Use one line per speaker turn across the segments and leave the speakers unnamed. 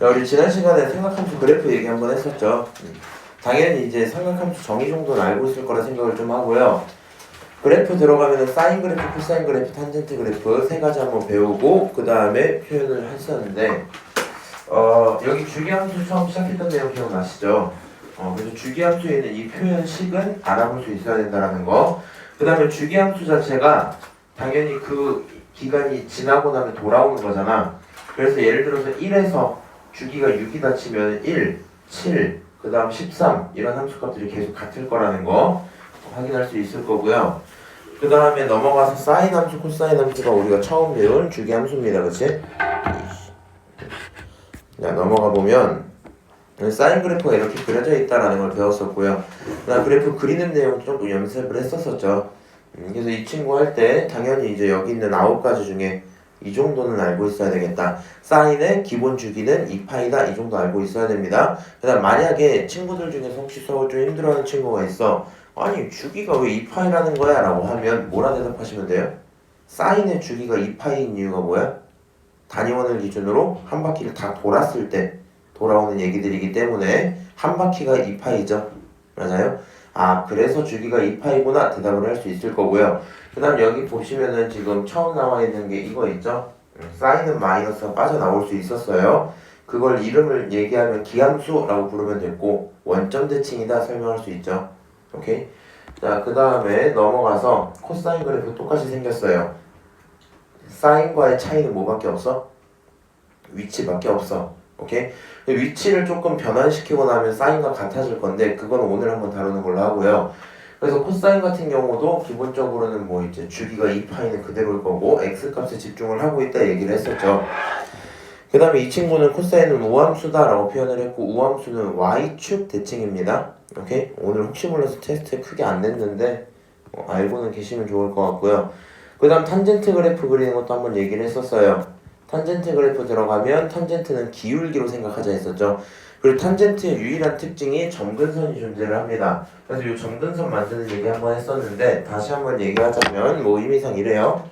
자, 우리 지난 시간에 삼각함수 그래프 얘기 한번 했었죠. 당연히 이제 삼각함수 정의 정도는 알고 있을 거라 생각을 좀 하고요. 그래프 들어가면은 사인 그래프, 코사인 그래프, 탄젠트 그래프 세 가지 한번 배우고 그 다음에 표현을 했었는데 여기 주기함수 처음 시작했던 내용 기억나시죠? 그래서 주기함수에 있는 이 표현식은 알아볼 수 있어야 된다는 거. 그 다음에 주기함수 자체가 당연히 그 기간이 지나고 나면 돌아오는 거잖아. 그래서 예를 들어서 1에서 주기가 6이다 치면 1, 7, 그 다음 13 이런 함수값들이 계속 같을 거라는 거 확인할 수 있을 거고요. 그 다음에 넘어가서 사인 함수, 코사인 함수가 우리가 처음 배운 주기 함수입니다. 그치? 자, 넘어가 보면 사인 그래프가 이렇게 그려져 있다라는 걸 배웠었고요. 그다음 그래프 그리는 내용도 좀 연습을 했었었죠. 그래서 이 친구 할 때 당연히 이제 여기 있는 9가지 중에 이 정도는 알고 있어야 되겠다. 사인의 기본 주기는 2파이다. 이 정도 알고 있어야 됩니다. 그 다음 만약에 친구들 중에서 혹시 수업을 좀 힘들어하는 친구가 있어. 아니 주기가 왜 2파이라는 거야? 라고 하면 뭐라 대답하시면 돼요? 사인의 주기가 2파이인 이유가 뭐야? 단위원을 기준으로 한 바퀴를 다 돌았을 때 돌아오는 얘기들이기 때문에 한 바퀴가 2파이죠. 맞아요? 아, 그래서 주기가 2파이구나 대답을 할 수 있을 거고요. 그 다음 여기 보시면은 지금 처음 나와 있는 게 이거 있죠? 사인은 마이너스가 빠져나올 수 있었어요. 그걸 이름을 얘기하면 기함수라고 부르면 됐고 원점 대칭이다 설명할 수 있죠. 오케이? 자, 그 다음에 넘어가서 코사인 그래프 똑같이 생겼어요. 사인과의 차이는 뭐밖에 없어? 위치밖에 없어. 오케이? 위치를 조금 변환시키고 나면 사인과 같아질 건데 그건 오늘 한번 다루는 걸로 하고요. 그래서 코사인 같은 경우도 기본적으로는 뭐 이제 주기가 2파이는 그대로일 거고 x값에 집중을 하고 있다 얘기를 했었죠. 그 다음에 이 친구는 코사인은 우함수다 라고 표현을 했고 우함수는 y축 대칭입니다. 오케이? 오늘 혹시 몰라서 테스트에 크게 안 냈는데 알고는 계시면 좋을 것 같고요. 그 다음 탄젠트 그래프 그리는 것도 한번 얘기를 했었어요. 탄젠트 그래프 들어가면 탄젠트는 기울기로 생각하자 했었죠. 그리고 탄젠트의 유일한 특징이 점근선이 존재를 합니다. 그래서 이 점근선 만드는 얘기 한번 했었는데 다시 한번 얘기하자면 뭐 의미상 이래요.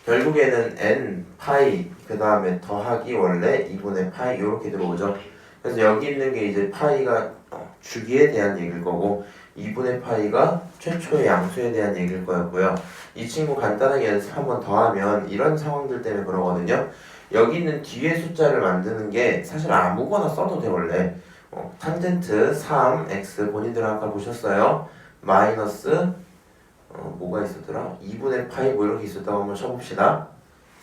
결국에는 n 파이 그 다음에 더하기 원래 2분의 파이 이렇게 들어오죠. 그래서 여기 있는 게 이제 파이가 주기에 대한 얘기일 거고 2분의 파이가 최초의 양수에 대한 얘기일 거였고요. 이 친구 간단하게 연습 한번 더 하면 이런 상황들 때문에 그러거든요. 여기 있는 뒤에 숫자를 만드는 게 사실 아무거나 써도 돼 원래. 탄젠트 3x 본인들 아까 보셨어요. 마이너스 뭐가 있었더라? 2분의 파이 뭐 이렇게 있었다고 한번 쳐봅시다.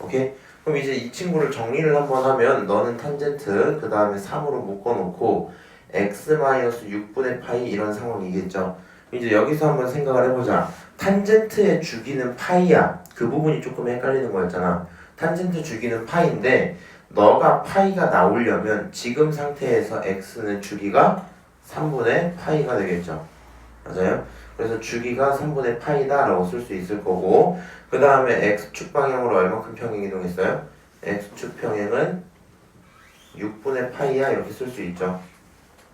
오케이? 그럼 이제 이 친구를 정리를 한번 하면 너는 탄젠트 그 다음에 3으로 묶어놓고 x-6분의 파이 이런 상황이겠죠. 이제 여기서 한번 생각을 해보자. 탄젠트의 주기는 파이야. 그 부분이 조금 헷갈리는 거였잖아. 탄젠트 주기는 파이인데 너가 파이가 나오려면 지금 상태에서 x는 주기가 3분의 파이가 되겠죠. 맞아요? 그래서 주기가 3분의 파이다 라고 쓸 수 있을 거고 그 다음에 x축 방향으로 얼마큼 평행 이동했어요? x축 평행은 6분의 파이야 이렇게 쓸 수 있죠.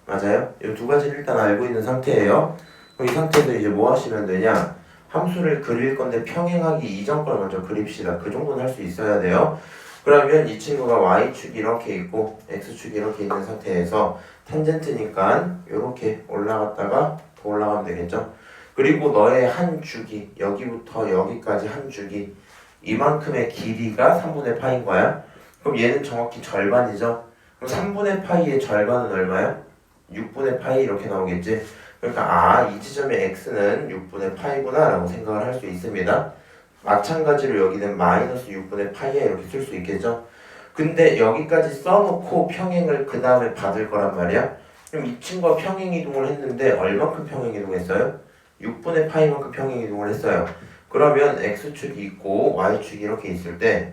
맞아요? 이 두 가지를 일단 알고 있는 상태예요. 그럼 이 상태에서 이제 뭐 하시면 되냐? 함수를 그릴 건데 평행하기 이전 걸 먼저 그립시다. 그 정도는 할 수 있어야 돼요. 그러면 이 친구가 y축이 이렇게 있고 x축이 이렇게 있는 상태에서 탄젠트니까 이렇게 올라갔다가 더 올라가면 되겠죠. 그리고 너의 한 주기 여기부터 여기까지 한 주기 이만큼의 길이가 3분의 파인 거야. 그럼 얘는 정확히 절반이죠. 그럼 3분의 파이의 절반은 얼마야? 6분의 파이 이렇게 나오겠지. 그러니까 이 지점의 x는 6분의 파이구나 라고 생각을 할 수 있습니다. 마찬가지로 여기는 마이너스 6분의 파이야 이렇게 쓸 수 있겠죠. 근데 여기까지 써놓고 평행을 그 다음에 받을 거란 말이야. 그럼 이 친구가 평행 이동을 했는데 얼마큼 평행 이동했어요? 6분의 파이만큼 평행 이동을 했어요. 그러면 x축이 있고 y축이 이렇게 있을 때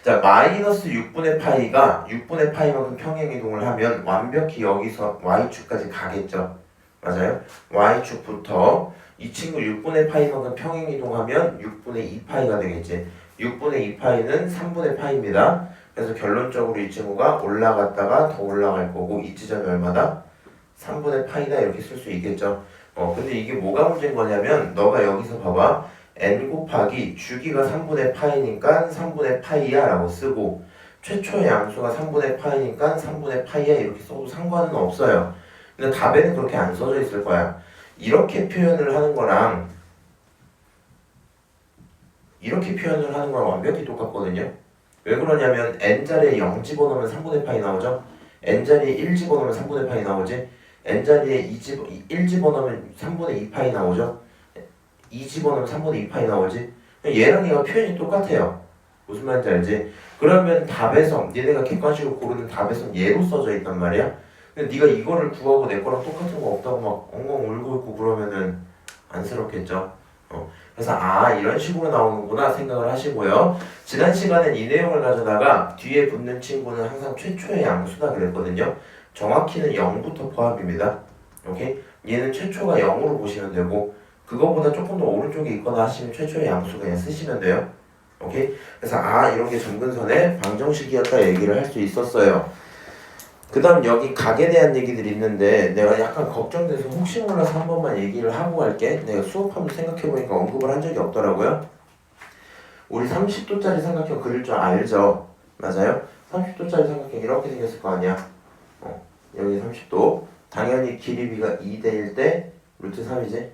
자, 마이너스 6분의 파이가 6분의 파이만큼 평행 이동을 하면 완벽히 여기서 y축까지 가겠죠. 맞아요? y축부터 이 친구 6분의 파이만큼 평행 이동하면 6분의 2파이가 되겠지. 6분의 2파이는 3분의 파이입니다. 그래서 결론적으로 이 친구가 올라갔다가 더 올라갈 거고 이 지점이 얼마다? 3분의 파이다 이렇게 쓸 수 있겠죠. 근데 이게 뭐가 문제인 거냐면 너가 여기서 봐봐. n 곱하기 주기가 3분의 파이니까 3분의 파이야 라고 쓰고 최초의 양수가 3분의 파이니까 3분의 파이야 이렇게 써도 상관은 없어요. 근데 답에는 그렇게 안 써져 있을 거야. 이렇게 표현을 하는 거랑 이렇게 표현을 하는 거랑 완벽히 똑같거든요. 왜 그러냐면 n자리에 0 집어넣으면 3분의 파이 나오죠. n자리에 1 집어넣으면 3분의 파이 나오지. n자리에 1 집어넣으면 3분의 2파이 나오죠. 2 집어넣으면 3분의 2파이 나오지. 얘랑 얘가 표현이 똑같아요. 무슨 말인지 알지? 그러면 답에서 얘네가 객관식으로 고르는 답에서 얘로 써져 있단 말이야. 근데 네가 이거를 구하고 내 거랑 똑같은 거 없다고 막 엉엉 울고 있고 그러면은 안쓰럽겠죠. 그래서 이런 식으로 나오는구나 생각을 하시고요. 지난 시간엔 이 내용을 가져다가 뒤에 붙는 친구는 항상 최초의 양수다 그랬거든요. 정확히는 0부터 포함입니다. 오케이? 얘는 최초가 0으로 보시면 되고 그거보다 조금 더 오른쪽에 있거나 하시면 최초의 양수 그냥 쓰시면 돼요. 오케이? 그래서 이런 게 점근선의 방정식이었다 얘기를 할 수 있었어요. 그 다음 여기 각에 대한 얘기들이 있는데 내가 약간 걱정돼서 혹시 몰라서 한 번만 얘기를 하고 갈게. 내가 수업하면서 생각해보니까 언급을 한 적이 없더라고요. 우리 30도짜리 삼각형 그릴 줄 알죠? 맞아요? 30도짜리 삼각형 이렇게 생겼을 거 아니야. 여기 30도 당연히 길이비가 2대1 대 루트 3이지?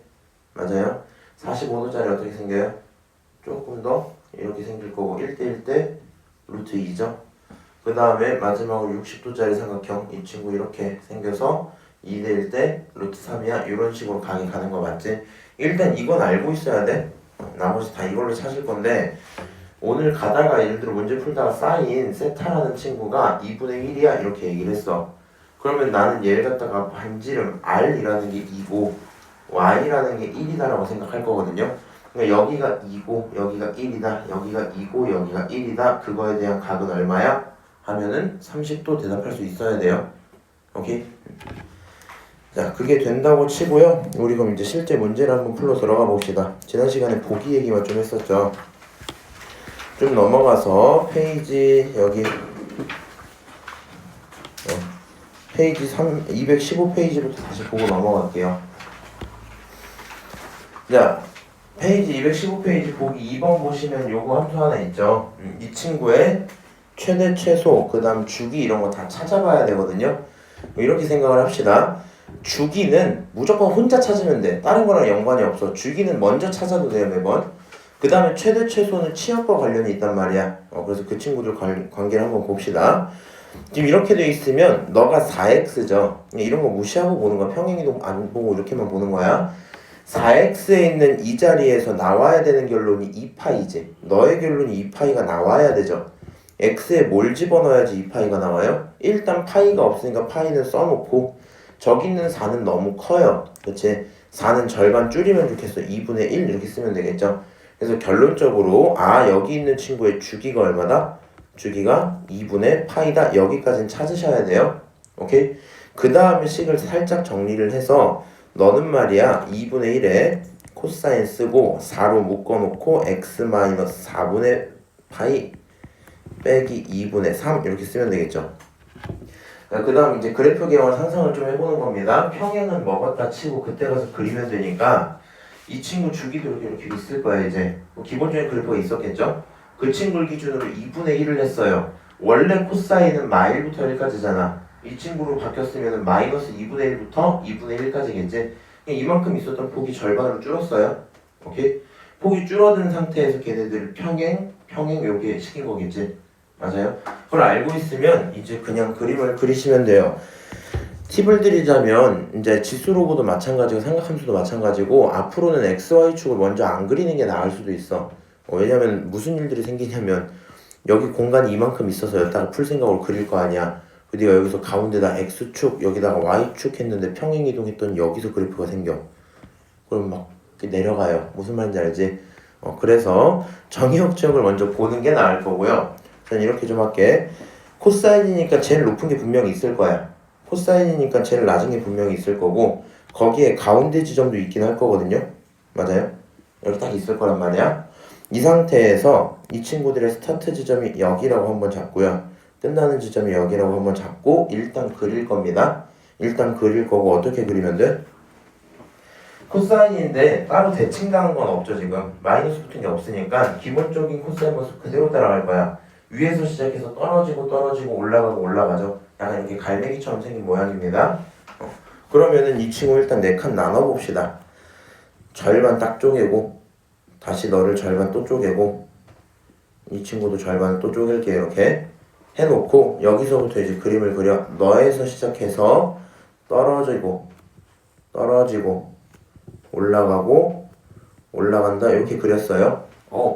맞아요? 45도짜리 어떻게 생겨요? 조금 더 이렇게 생길 거고 1대1 대 루트 2죠? 그 다음에 마지막으로 60도짜리 삼각형 이 친구 이렇게 생겨서 2대1 대 루트 3이야. 이런 식으로 강의 가는 거 맞지? 일단 이건 알고 있어야 돼. 나머지 다 이걸로 찾을 건데 오늘 가다가 예를 들어 문제 풀다가 쌓인 세타라는 친구가 2분의 1이야 이렇게 얘기를 했어. 그러면 나는 얘를 갖다가 반지름 R이라는 게 2고 Y라는 게 1이다라고 생각할 거거든요. 그러니까 여기가 2고 여기가 1이다. 여기가 2고 여기가 1이다. 그거에 대한 각은 얼마야? 하면은 30도 대답할 수 있어야 돼요. 오케이? 자, 그게 된다고 치고요. 우리 그럼 이제 실제 문제를 한번 풀러 들어가 봅시다. 지난 시간에 보기 얘기만 좀 했었죠. 좀 넘어가서 페이지 여기 페이지 215페이지부터 다시 보고 넘어갈게요. 자, 페이지 215페이지 보기 2번 보시면 요거 함수 하나 있죠. 이 친구의 최대, 최소, 그 다음 주기 이런 거 다 찾아봐야 되거든요. 이렇게 생각을 합시다. 주기는 무조건 혼자 찾으면 돼. 다른 거랑 연관이 없어. 주기는 먼저 찾아도 돼요, 매번. 그 다음에 최대, 최소는 치역과 관련이 있단 말이야. 그래서 그 친구들 관계를 한번 봅시다. 지금 이렇게 돼 있으면 너가 4x죠. 이런 거 무시하고 보는 거야. 평행이동 안 보고 이렇게만 보는 거야. 4x에 있는 이 자리에서 나와야 되는 결론이 2파이지. 너의 결론이 2파이가 나와야 되죠. x에 뭘 집어넣어야지 2파이가 나와요? 일단 파이가 없으니까 파이는 써놓고 저기 있는 4는 너무 커요. 그치? 4는 절반 줄이면 좋겠어. 2분의 1 이렇게 쓰면 되겠죠. 그래서 결론적으로 여기 있는 친구의 주기가 얼마다? 주기가 2분의 파이다. 여기까지는 찾으셔야 돼요. 오케이? 그 다음에 식을 살짝 정리를 해서 너는 말이야 2분의 1에 코사인 쓰고 4로 묶어놓고 x-4분의 파이 빼기 2분의 3 이렇게 쓰면 되겠죠. 그 다음 이제 그래프 개형을 상상을 좀 해보는 겁니다. 평행은 먹었다 치고 그때 가서 그리면 되니까 이 친구 주기도 이렇게 있을 거야. 이제 기본적인 그래프가 있었겠죠. 그 친구를 기준으로 2분의 1을 했어요. 원래 코사인은 마일부터 1까지잖아. 이 친구로 바뀌었으면 마이너스 2분의 1부터 2분의 1까지겠지. 이만큼 있었던 폭이 절반으로 줄었어요. 오케이? 폭이 줄어든 상태에서 걔네들 평행 이렇게 시킨 거겠지. 맞아요? 그걸 알고 있으면 이제 그냥 그림을 그리시면 돼요. 팁을 드리자면 이제 지수로고도 마찬가지고 삼각함수도 마찬가지고 앞으로는 XY축을 먼저 안 그리는 게 나을 수도 있어. 왜냐면 무슨 일들이 생기냐면 여기 공간이 이만큼 있어서 여기다가 풀 생각으로 그릴 거 아니야. 네가 여기서 가운데다 X축 여기다가 Y축 했는데 평행이동했더니 여기서 그래프가 생겨. 그럼 막 내려가요. 무슨 말인지 알지? 그래서 정의역 지역을 먼저 보는 게 나을 거고요. 저는 이렇게 좀 할게. 코사인이니까 제일 높은 게 분명히 있을 거야. 코사인이니까 제일 낮은 게 분명히 있을 거고 거기에 가운데 지점도 있긴 할 거거든요. 맞아요? 여기 딱 있을 거란 말이야. 이 상태에서 이 친구들의 스타트 지점이 여기라고 한번 잡고요. 끝나는 지점이 여기라고 한번 잡고 일단 그릴 겁니다. 일단 그릴 거고 어떻게 그리면 돼? 코사인인데 따로 대칭당한 건 없죠. 지금 마이너스 붙은 게 없으니까 기본적인 코사인 모습 그대로 따라갈 거야. 위에서 시작해서 떨어지고 올라가죠. 약간 이렇게 갈매기처럼 생긴 모양입니다. 그러면은 이 친구 일단 4칸 나눠봅시다. 절반 딱 쪼개고 다시 너를 절반 또 쪼개고 이 친구도 절반 또 쪼갤게 이렇게 해놓고 여기서부터 이제 그림을 그려. 너에서 시작해서 떨어지고 올라간다 이렇게 그렸어요.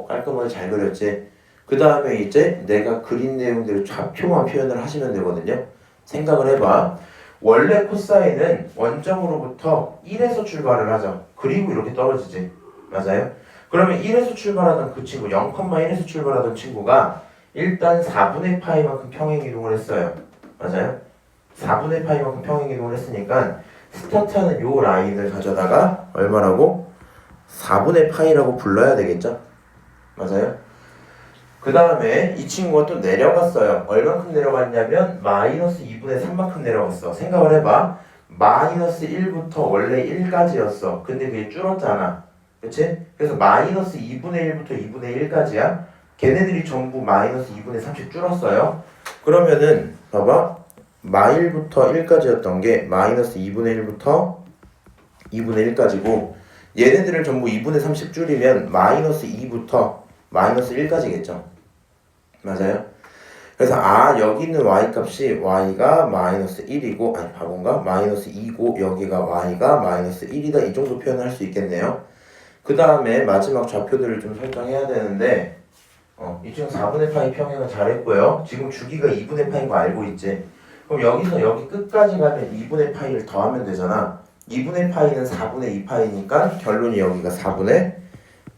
깔끔하게 잘 그렸지. 그 다음에 이제 내가 그린 내용대로 좌표만 표현을 하시면 되거든요. 생각을 해봐. 원래 코사인은 원점으로부터 1에서 출발을 하죠. 그리고 이렇게 떨어지지. 맞아요? 그러면 1에서 출발하던 그 친구, 0,1에서 출발하던 친구가 일단 4분의 파이만큼 평행이동을 했어요. 맞아요? 4분의 파이만큼 평행이동을 했으니까 스타트하는 요 라인을 가져다가 얼마라고? 4분의 파이라고 불러야 되겠죠? 맞아요? 그 다음에 이 친구가 또 내려갔어요. 얼만큼 내려갔냐면 마이너스 2분의 3만큼 내려갔어. 생각을 해봐. 마이너스 1부터 원래 1까지였어. 근데 그게 줄었잖아. 그치? 그래서 마이너스 2분의 1부터 2분의 1까지야. 걔네들이 전부 마이너스 2분의 3씩 줄었어요. 그러면은 봐봐. 마1부터 1까지였던 게 마이너스 2분의 1부터 2분의 1까지고 얘네들을 전부 2분의 3씩 줄이면 마이너스 2부터 마이너스 1까지겠죠. 맞아요? 그래서 여기 있는 y값이 y가 마이너스 1이고 아니 바본가? 마이너스 2고 여기가 y가 마이너스 1이다 이 정도 표현할 수 있겠네요. 그 다음에 마지막 좌표들을 좀 설정해야 되는데 이 친구 4분의 파이 평행은 잘했고요. 지금 주기가 2분의 파인 거 알고 있지? 그럼 여기서 여기 끝까지 가면 2분의 파이를 더하면 되잖아. 2분의 파이는 4분의 2파이니까 결론이 여기가 4분의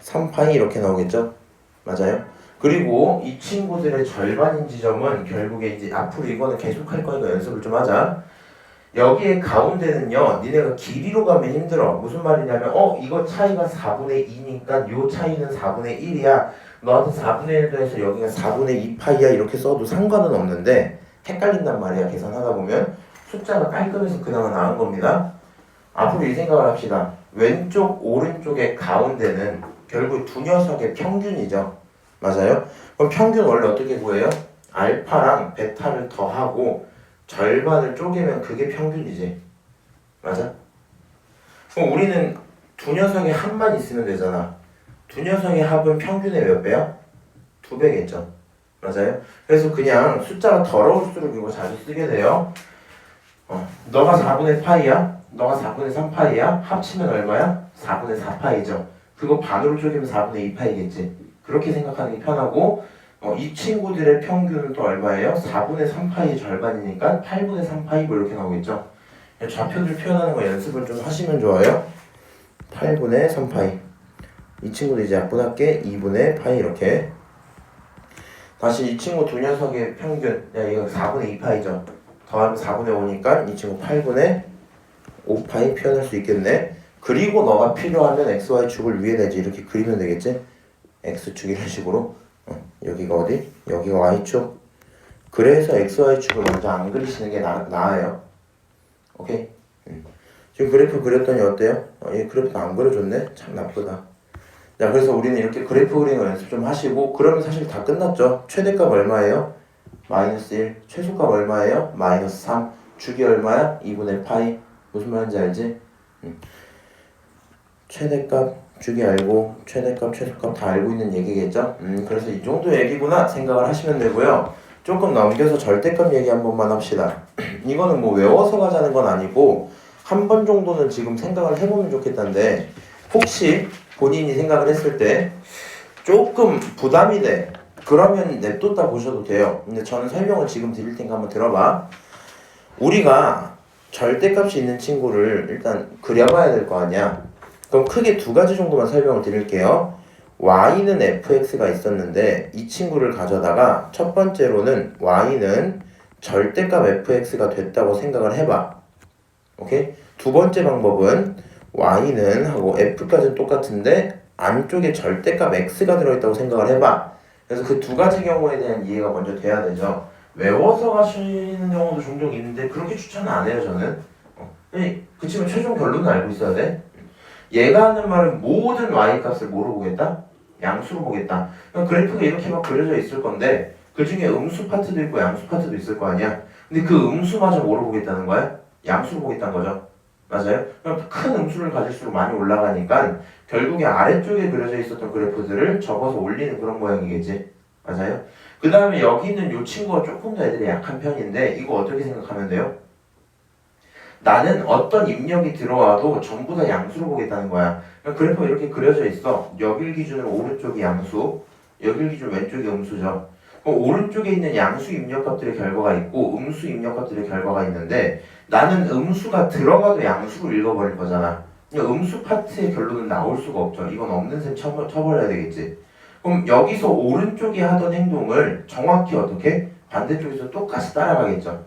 3파이 이렇게 나오겠죠? 맞아요? 그리고 이 친구들의 절반인 지점은 결국에 이제 앞으로 이거는 계속 할 거니까 연습을 좀 하자. 여기에 가운데는요, 니네가 길이로 가면 힘들어. 무슨 말이냐면, 이거 차이가 4분의 2니까 요 차이는 4분의 1이야. 너한테 4분의 1도 해서 여기가 4분의 2파이야. 이렇게 써도 상관은 없는데, 헷갈린단 말이야. 계산하다 보면. 숫자가 깔끔해서 그나마 나은 겁니다. 앞으로 이 생각을 합시다. 왼쪽, 오른쪽의 가운데는 결국 두 녀석의 평균이죠. 맞아요? 그럼 평균 원래 어떻게 구해요? 알파랑 베타를 더하고 절반을 쪼개면 그게 평균이지. 맞아? 그럼 우리는 두 녀석의 합만 있으면 되잖아. 두 녀석의 합은 평균의 몇 배야? 2배겠죠. 맞아요? 그래서 그냥 숫자가 더러울수록 이거 자주 쓰게 돼요. 너가 4분의 파이야? 너가 4분의 3파이야? 합치면 얼마야? 4분의 4파이죠. 그거 반으로 쪼개면 4분의 2파이겠지. 그렇게 생각하는 게 편하고 이 친구들의 평균은 또 얼마예요? 4분의 3파이 절반이니까 8분의 3파이 뭐 이렇게 나오겠죠. 좌표들 표현하는 거 연습을 좀 하시면 좋아요. 8분의 3파이 이 친구도 이제 약분할게 2분의 파이 이렇게 다시 이 친구 두 녀석의 평균 이거 4분의 2파이죠. 더하면 4분의 5니까 이 친구 8분의 5파이 표현할 수 있겠네. 그리고 너가 필요하면 XY축을 위에 내지 이렇게 그리면 되겠지? X축 이런 식으로 여기가 어디? 여기가 Y축. 그래서 XY축을 먼저 안 그리시는 게 나아요. 오케이? 지금 그래프 그렸더니 어때요? 얘 그래프 안 그려줬네? 참 나쁘다. 자, 그래서 우리는 이렇게 그래프 그리는 거 연습 좀 하시고 그러면 사실 다 끝났죠. 최대값 얼마예요? 마이너스 1. 최소값 얼마예요? 마이너스 3. 주기 얼마야? 2분의 파이. 무슨 말인지 알지? 최대값 주기 알고 최대값 최소값 다 알고 있는 얘기겠죠? 그래서 이 정도 얘기구나 생각을 하시면 되고요. 조금 넘겨서 절대값 얘기 한 번만 합시다. 이거는 뭐 외워서 가자는 건 아니고 한 번 정도는 지금 생각을 해보면 좋겠다는데 혹시 본인이 생각을 했을 때 조금 부담이 돼. 그러면 냅뒀다 보셔도 돼요. 근데 저는 설명을 지금 드릴 테니까 한번 들어봐. 우리가 절대값이 있는 친구를 일단 그려봐야 될 거 아니야. 그럼 크게 두 가지 정도만 설명을 드릴게요. y는 fx가 있었는데 이 친구를 가져다가 첫 번째로는 y는 절대값 fx가 됐다고 생각을 해봐. 오케이? 두 번째 방법은 y는 하고 f까지는 똑같은데 안쪽에 절대값 x가 들어있다고 생각을 해봐. 그래서 그 두 가지 경우에 대한 이해가 먼저 돼야 되죠. 외워서 가시는 경우도 종종 있는데 그렇게 추천은 안 해요 저는. 그치만 최종 결론은 알고 있어야 돼. 얘가 하는 말은 모든 y값을 뭐로 보겠다? 양수로 보겠다. 그러니까 그래프가 이렇게 막 그려져 있을 건데 그 중에 음수 파트도 있고 양수 파트도 있을 거 아니야. 근데 그 음수마저 뭐로 보겠다는 거야? 양수로 보겠다는 거죠. 맞아요? 그럼 큰 음수를 가질수록 많이 올라가니까 결국에 아래쪽에 그려져 있었던 그래프들을 접어서 올리는 그런 모양이겠지. 맞아요? 그 다음에 여기 있는 이 친구가 조금 더 애들이 약한 편인데 이거 어떻게 생각하면 돼요? 나는 어떤 입력이 들어와도 전부 다 양수로 보겠다는 거야. 그러니까 그래프가 이렇게 그려져 있어. 여길 기준으로 오른쪽이 양수, 여길 기준 왼쪽이 음수죠. 그럼 오른쪽에 있는 양수 입력값들의 결과가 있고 음수 입력값들의 결과가 있는데 나는 음수가 들어가도 양수로 읽어버릴 거잖아. 그러니까 음수 파트의 결론은 나올 수가 없죠. 이건 없는 셈 쳐버려야 되겠지. 그럼 여기서 오른쪽이 하던 행동을 정확히 어떻게? 반대쪽에서 똑같이 따라가겠죠.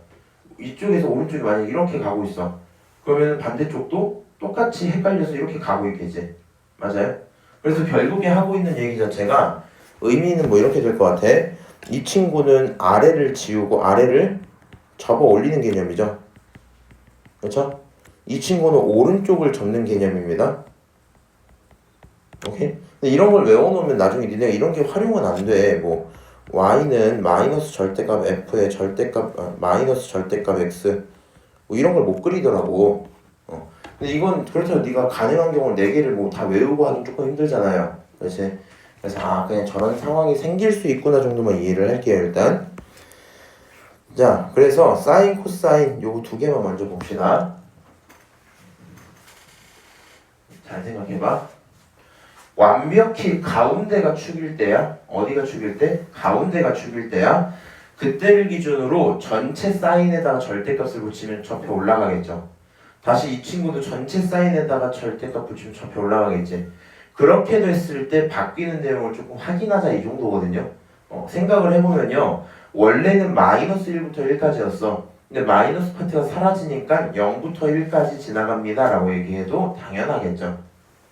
이쪽에서 오른쪽이 만약에 이렇게 가고 있어. 그러면 반대쪽도 똑같이 헷갈려서 이렇게 가고 있겠지. 맞아요? 그래서 결국에 하고 있는 얘기 자체가 의미는 뭐 이렇게 될 것 같아. 이 친구는 아래를 지우고 아래를 접어 올리는 개념이죠. 그렇죠? 이 친구는 오른쪽을 접는 개념입니다. 오케이? 근데 이런 걸 외워놓으면 나중에 니네가 이런 게 활용은 안 돼. 뭐 y는 마이너스 절대값 f의 절대값 마이너스 절대값 x 뭐 이런 걸 못 그리더라고. 근데 이건 그렇다고 네가 가능한 경우는 4개를 뭐 다 외우고 하긴 조금 힘들잖아요. 그렇지? 그래서 그냥 저런 상황이 생길 수 있구나 정도만 이해를 할게요 일단. 자, 그래서 사인, 코사인 요거 2개만 먼저 봅시다. 잘 생각해봐. 완벽히 가운데가 축일 때야. 어디가 축일 때? 가운데가 축일 때야. 그때를 기준으로 전체 사인에다가 절대값을 붙이면 접해 올라가겠죠. 다시 이 친구도 전체 사인에다가 절대값 붙이면 접해 올라가겠지. 그렇게 됐을 때 바뀌는 내용을 조금 확인하자 이 정도거든요. 생각을 해보면요. 원래는 마이너스 1부터 1까지였어. 근데 마이너스 파트가 사라지니까 0부터 1까지 지나갑니다 라고 얘기해도 당연하겠죠.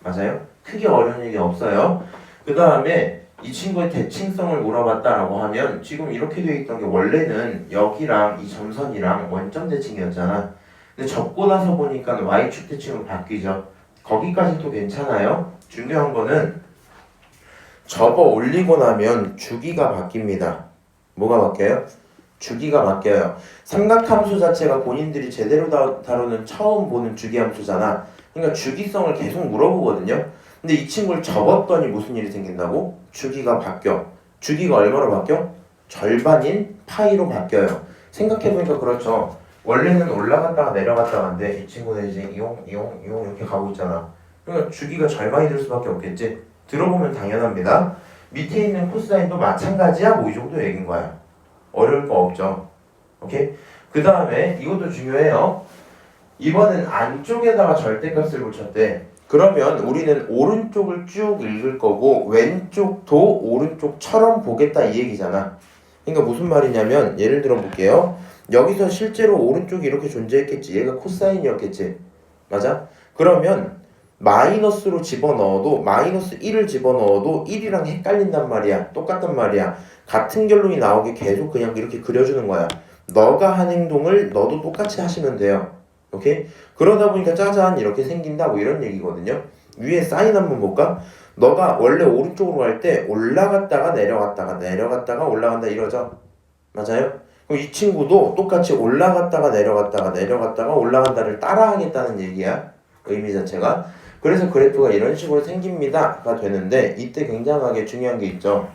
맞아요? 크게 어려운 얘기 없어요. 그 다음에 이 친구의 대칭성을 물어봤다라고 하면 지금 이렇게 되어 있던 게 원래는 여기랑 이 점선이랑 원점 대칭이었잖아. 근데 접고 나서 보니까 y축 대칭으로 바뀌죠. 거기까지도 괜찮아요. 중요한 거는 접어 올리고 나면 주기가 바뀝니다. 뭐가 바뀌어요? 주기가 바뀌어요. 삼각함수 자체가 본인들이 제대로 다루는 처음 보는 주기함수잖아. 그러니까 주기성을 계속 물어보거든요. 근데 이 친구를 접었더니 무슨 일이 생긴다고? 주기가 바뀌어. 주기가 얼마로 바뀌어? 절반인 파이로 바뀌어요. 생각해보니까 그렇죠. 원래는 올라갔다가 내려갔다가인데 이 친구는 이제 이용 이렇게 가고 있잖아. 그러니까 주기가 절반이 될 수밖에 없겠지. 들어보면 당연합니다. 밑에 있는 코사인도 마찬가지야. 뭐 이 정도 얘기인 거야. 어려울 거 없죠. 오케이? 그 다음에 이것도 중요해요. 이번엔 안쪽에다가 절대값을 붙였대. 그러면 우리는 오른쪽을 쭉 읽을 거고 왼쪽도 오른쪽처럼 보겠다 이 얘기잖아. 그러니까 무슨 말이냐면 예를 들어 볼게요. 여기서 실제로 오른쪽이 이렇게 존재했겠지. 얘가 코사인이었겠지. 맞아? 그러면 마이너스로 집어넣어도 마이너스 1을 집어넣어도 1이랑 헷갈린단 말이야. 똑같단 말이야. 같은 결론이 나오게 계속 그냥 이렇게 그려주는 거야. 너가 한 행동을 너도 똑같이 하시면 돼요. 오케이? 그러다 보니까 짜잔 이렇게 생긴다 뭐 이런 얘기거든요. 위에 사인 한번 볼까? 너가 원래 오른쪽으로 갈 때 올라갔다가 내려갔다가 올라간다 이러죠. 맞아요? 그럼 이 친구도 똑같이 올라갔다가 내려갔다가 올라간다를 따라 하겠다는 얘기야. 의미 자체가. 그래서 그래프가 이런 식으로 생깁니다가 되는데 이때 굉장하게 중요한 게 있죠.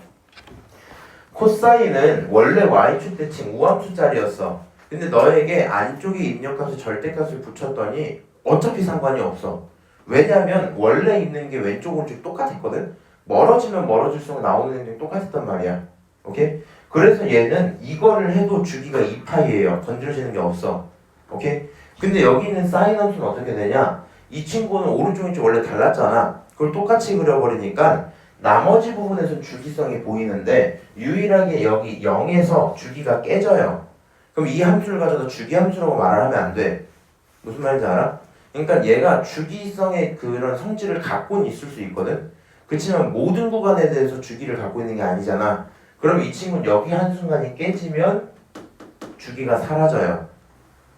코사인은 원래 y축 대칭 우함수짜리였어. 근데 너에게 안쪽에 입력값을 절대값을 붙였더니 어차피 상관이 없어. 왜냐면 원래 있는 게 왼쪽 오른쪽 똑같았거든. 멀어지면 멀어질수록 나오는 행동이 똑같았단 말이야. 오케이? 그래서 얘는 이거를 해도 주기가 2파이예요. 건드려지는 게 없어. 오케이? 근데 여기 있는 사인 함수는 어떻게 되냐? 이 친구는 오른쪽 왼쪽 원래 달랐잖아. 그걸 똑같이 그려버리니까 나머지 부분에서 주기성이 보이는데 유일하게 여기 0에서 주기가 깨져요. 그럼 이 함수를 가져다 주기함수라고 말을 하면 안 돼. 무슨 말인지 알아? 그러니까 얘가 주기성의 그런 성질을 갖고는 있을 수 있거든. 그렇지만 모든 구간에 대해서 주기를 갖고 있는 게 아니잖아. 그럼 이 친구는 여기 한순간이 깨지면 주기가 사라져요.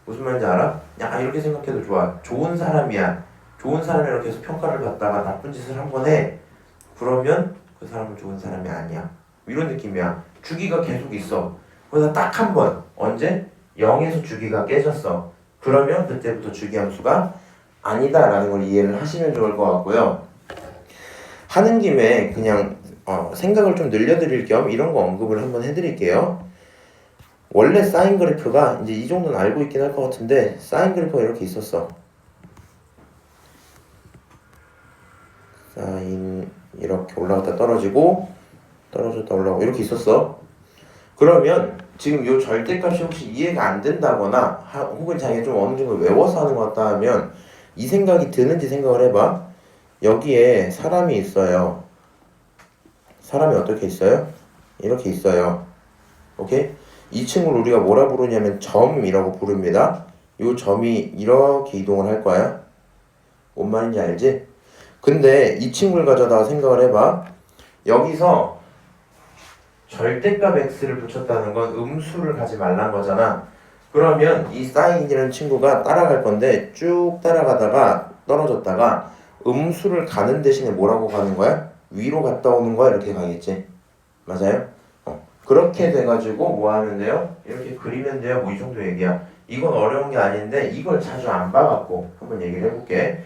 무슨 말인지 알아? 약간 이렇게 생각해도 좋아. 좋은 사람이야. 좋은 사람이라고 계속 평가를 받다가 나쁜 짓을 한 번 해. 그러면 그 사람은 좋은 사람이 아니야. 이런 느낌이야. 주기가 계속 있어. 그래서 딱 한 번 언제? 0에서 주기가 깨졌어. 그러면 그때부터 주기함수가 아니다라는 걸 이해를 하시면 좋을 것 같고요. 하는 김에 그냥 생각을 좀 늘려드릴 겸 이런 거 언급을 한번 해드릴게요. 원래 사인 그래프가 이제 이 정도는 알고 있긴 할 것 같은데 사인 그래프가 이렇게 있었어. 사인 이렇게 올라갔다 떨어지고 떨어졌다 올라오고 이렇게 있었어. 그러면 지금 이 절대값이 혹시 이해가 안 된다거나 혹은 자기가 좀 어느 정도 외워서 하는 것 같다 하면 이 생각이 드는지 생각을 해봐. 여기에 사람이 있어요. 사람이 어떻게 있어요? 이렇게 있어요. 오케이? 이 친구를 우리가 뭐라 부르냐면 점이라고 부릅니다. 이 점이 이렇게 이동을 할 거야. 뭔 말인지 알지? 근데 이 친구를 가져다가 생각을 해봐. 여기서 절대값 x를 붙였다는 건 음수를 가지 말란 거잖아. 그러면 이 사인이라는 친구가 따라갈 건데 쭉 따라가다가 떨어졌다가 음수를 가는 대신에 뭐라고 가는 거야? 위로 갔다 오는 거야? 이렇게 가겠지. 맞아요? 그렇게 돼가지고 뭐 하면 돼요? 이렇게 그리면 돼요. 뭐 이 정도 얘기야. 이건 어려운 게 아닌데 이걸 자주 안 봐갖고 한번 얘기를 해볼게.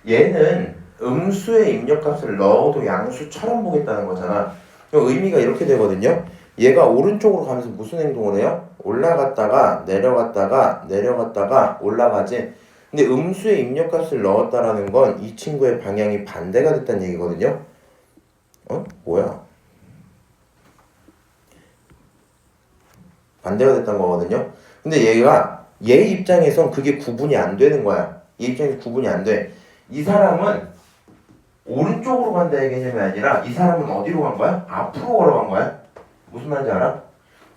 얘는 음수의 입력값을 넣어도 양수처럼 보겠다는 거잖아. 그럼 의미가 이렇게 되거든요. 얘가 오른쪽으로 가면서 무슨 행동을 해요? 올라갔다가 내려갔다가 내려갔다가 올라가지. 근데 음수의 입력값을 넣었다라는 건 이 친구의 방향이 반대가 됐다는 얘기거든요. 뭐야? 반대가 됐던 거거든요. 근데 얘 입장에선 그게 구분이 안 되는 거야. 얘 입장에서 구분이 안 돼. 이 사람은 오른쪽으로 간다의 개념이 아니라 이 사람은 어디로 간 거야? 앞으로 걸어간 거야. 무슨 말인지 알아?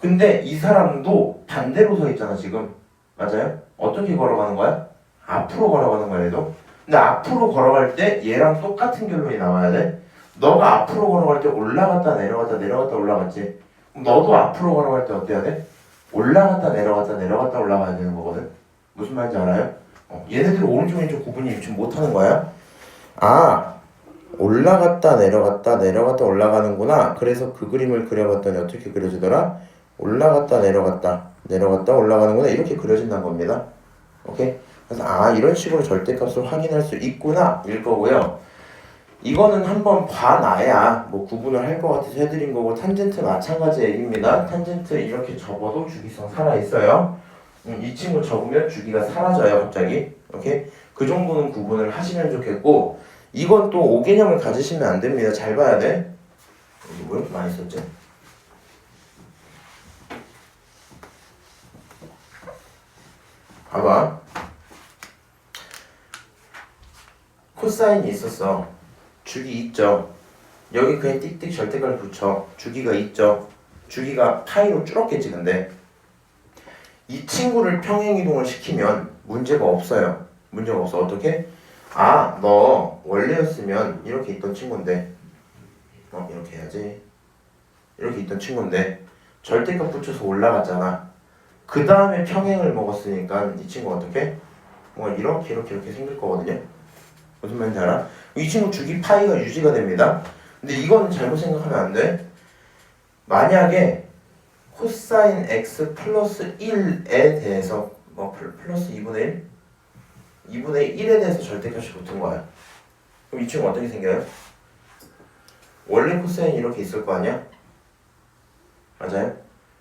근데 이 사람도 반대로 서 있잖아 지금. 맞아요? 어떻게 걸어가는 거야? 앞으로 걸어가는 거야 얘도. 근데 앞으로 걸어갈 때 얘랑 똑같은 결론이 나와야 돼. 너가 앞으로 걸어갈 때 올라갔다 내려갔다 내려갔다 올라갔지. 너도 앞으로 걸어갈 때 어때야 돼? 올라갔다 내려갔다 내려갔다 올라가야 되는 거거든. 무슨 말인지 알아요? 얘네들 오른쪽 왼쪽 구분이 지금 못하는 거야. 올라갔다 내려갔다 내려갔다 올라가는구나. 그래서 그 그림을 그려봤더니 어떻게 그려지더라? 올라갔다 내려갔다 내려갔다 올라가는구나. 이렇게 그려진다는 겁니다. 오케이? 그래서 이런 식으로 절대값을 확인할 수 있구나 일 거고요. 이거는 한번 봐놔야 뭐 구분을 할 것 같아서 해드린 거고, 탄젠트 마찬가지 얘기입니다. 탄젠트 이렇게 접어도 주기성 살아있어요. 이 친구 접으면 주기가 사라져요 갑자기. 오케이? 그 정도는 구분을 하시면 좋겠고, 이건 또 5개념을 가지시면 안 됩니다. 잘 봐야 돼. 왜 이렇게 많이 썼지? 봐봐. 코사인이 있었어. 주기 있죠. 여기 그냥 띡띡 절대값을 붙여. 주기가 있죠. 주기가 파이로 줄었겠지. 근데 이 친구를 평행이동을 시키면 문제가 없어요. 문제가 없어. 어떻게? 너 원래였으면 이렇게 있던 친구인데 이렇게 해야지. 이렇게 있던 친구인데 절대값 붙여서 올라갔잖아. 그 다음에 평행을 먹었으니까 이 친구가 어떻게? 뭔가 이렇게 생길 거거든요. 무슨 말인지 알아? 이 친구 주기 파이가 유지가 됩니다. 근데 이거는 잘못 생각하면 안 돼. 만약에 코사인 x 플러스 1에 대해서 플러스 2분의 1? 2분의 1에 대해서 절대값이 붙은 거야. 그럼 이 친구 어떻게 생겨요? 원래 코사인이 이렇게 있을 거 아니야? 맞아요?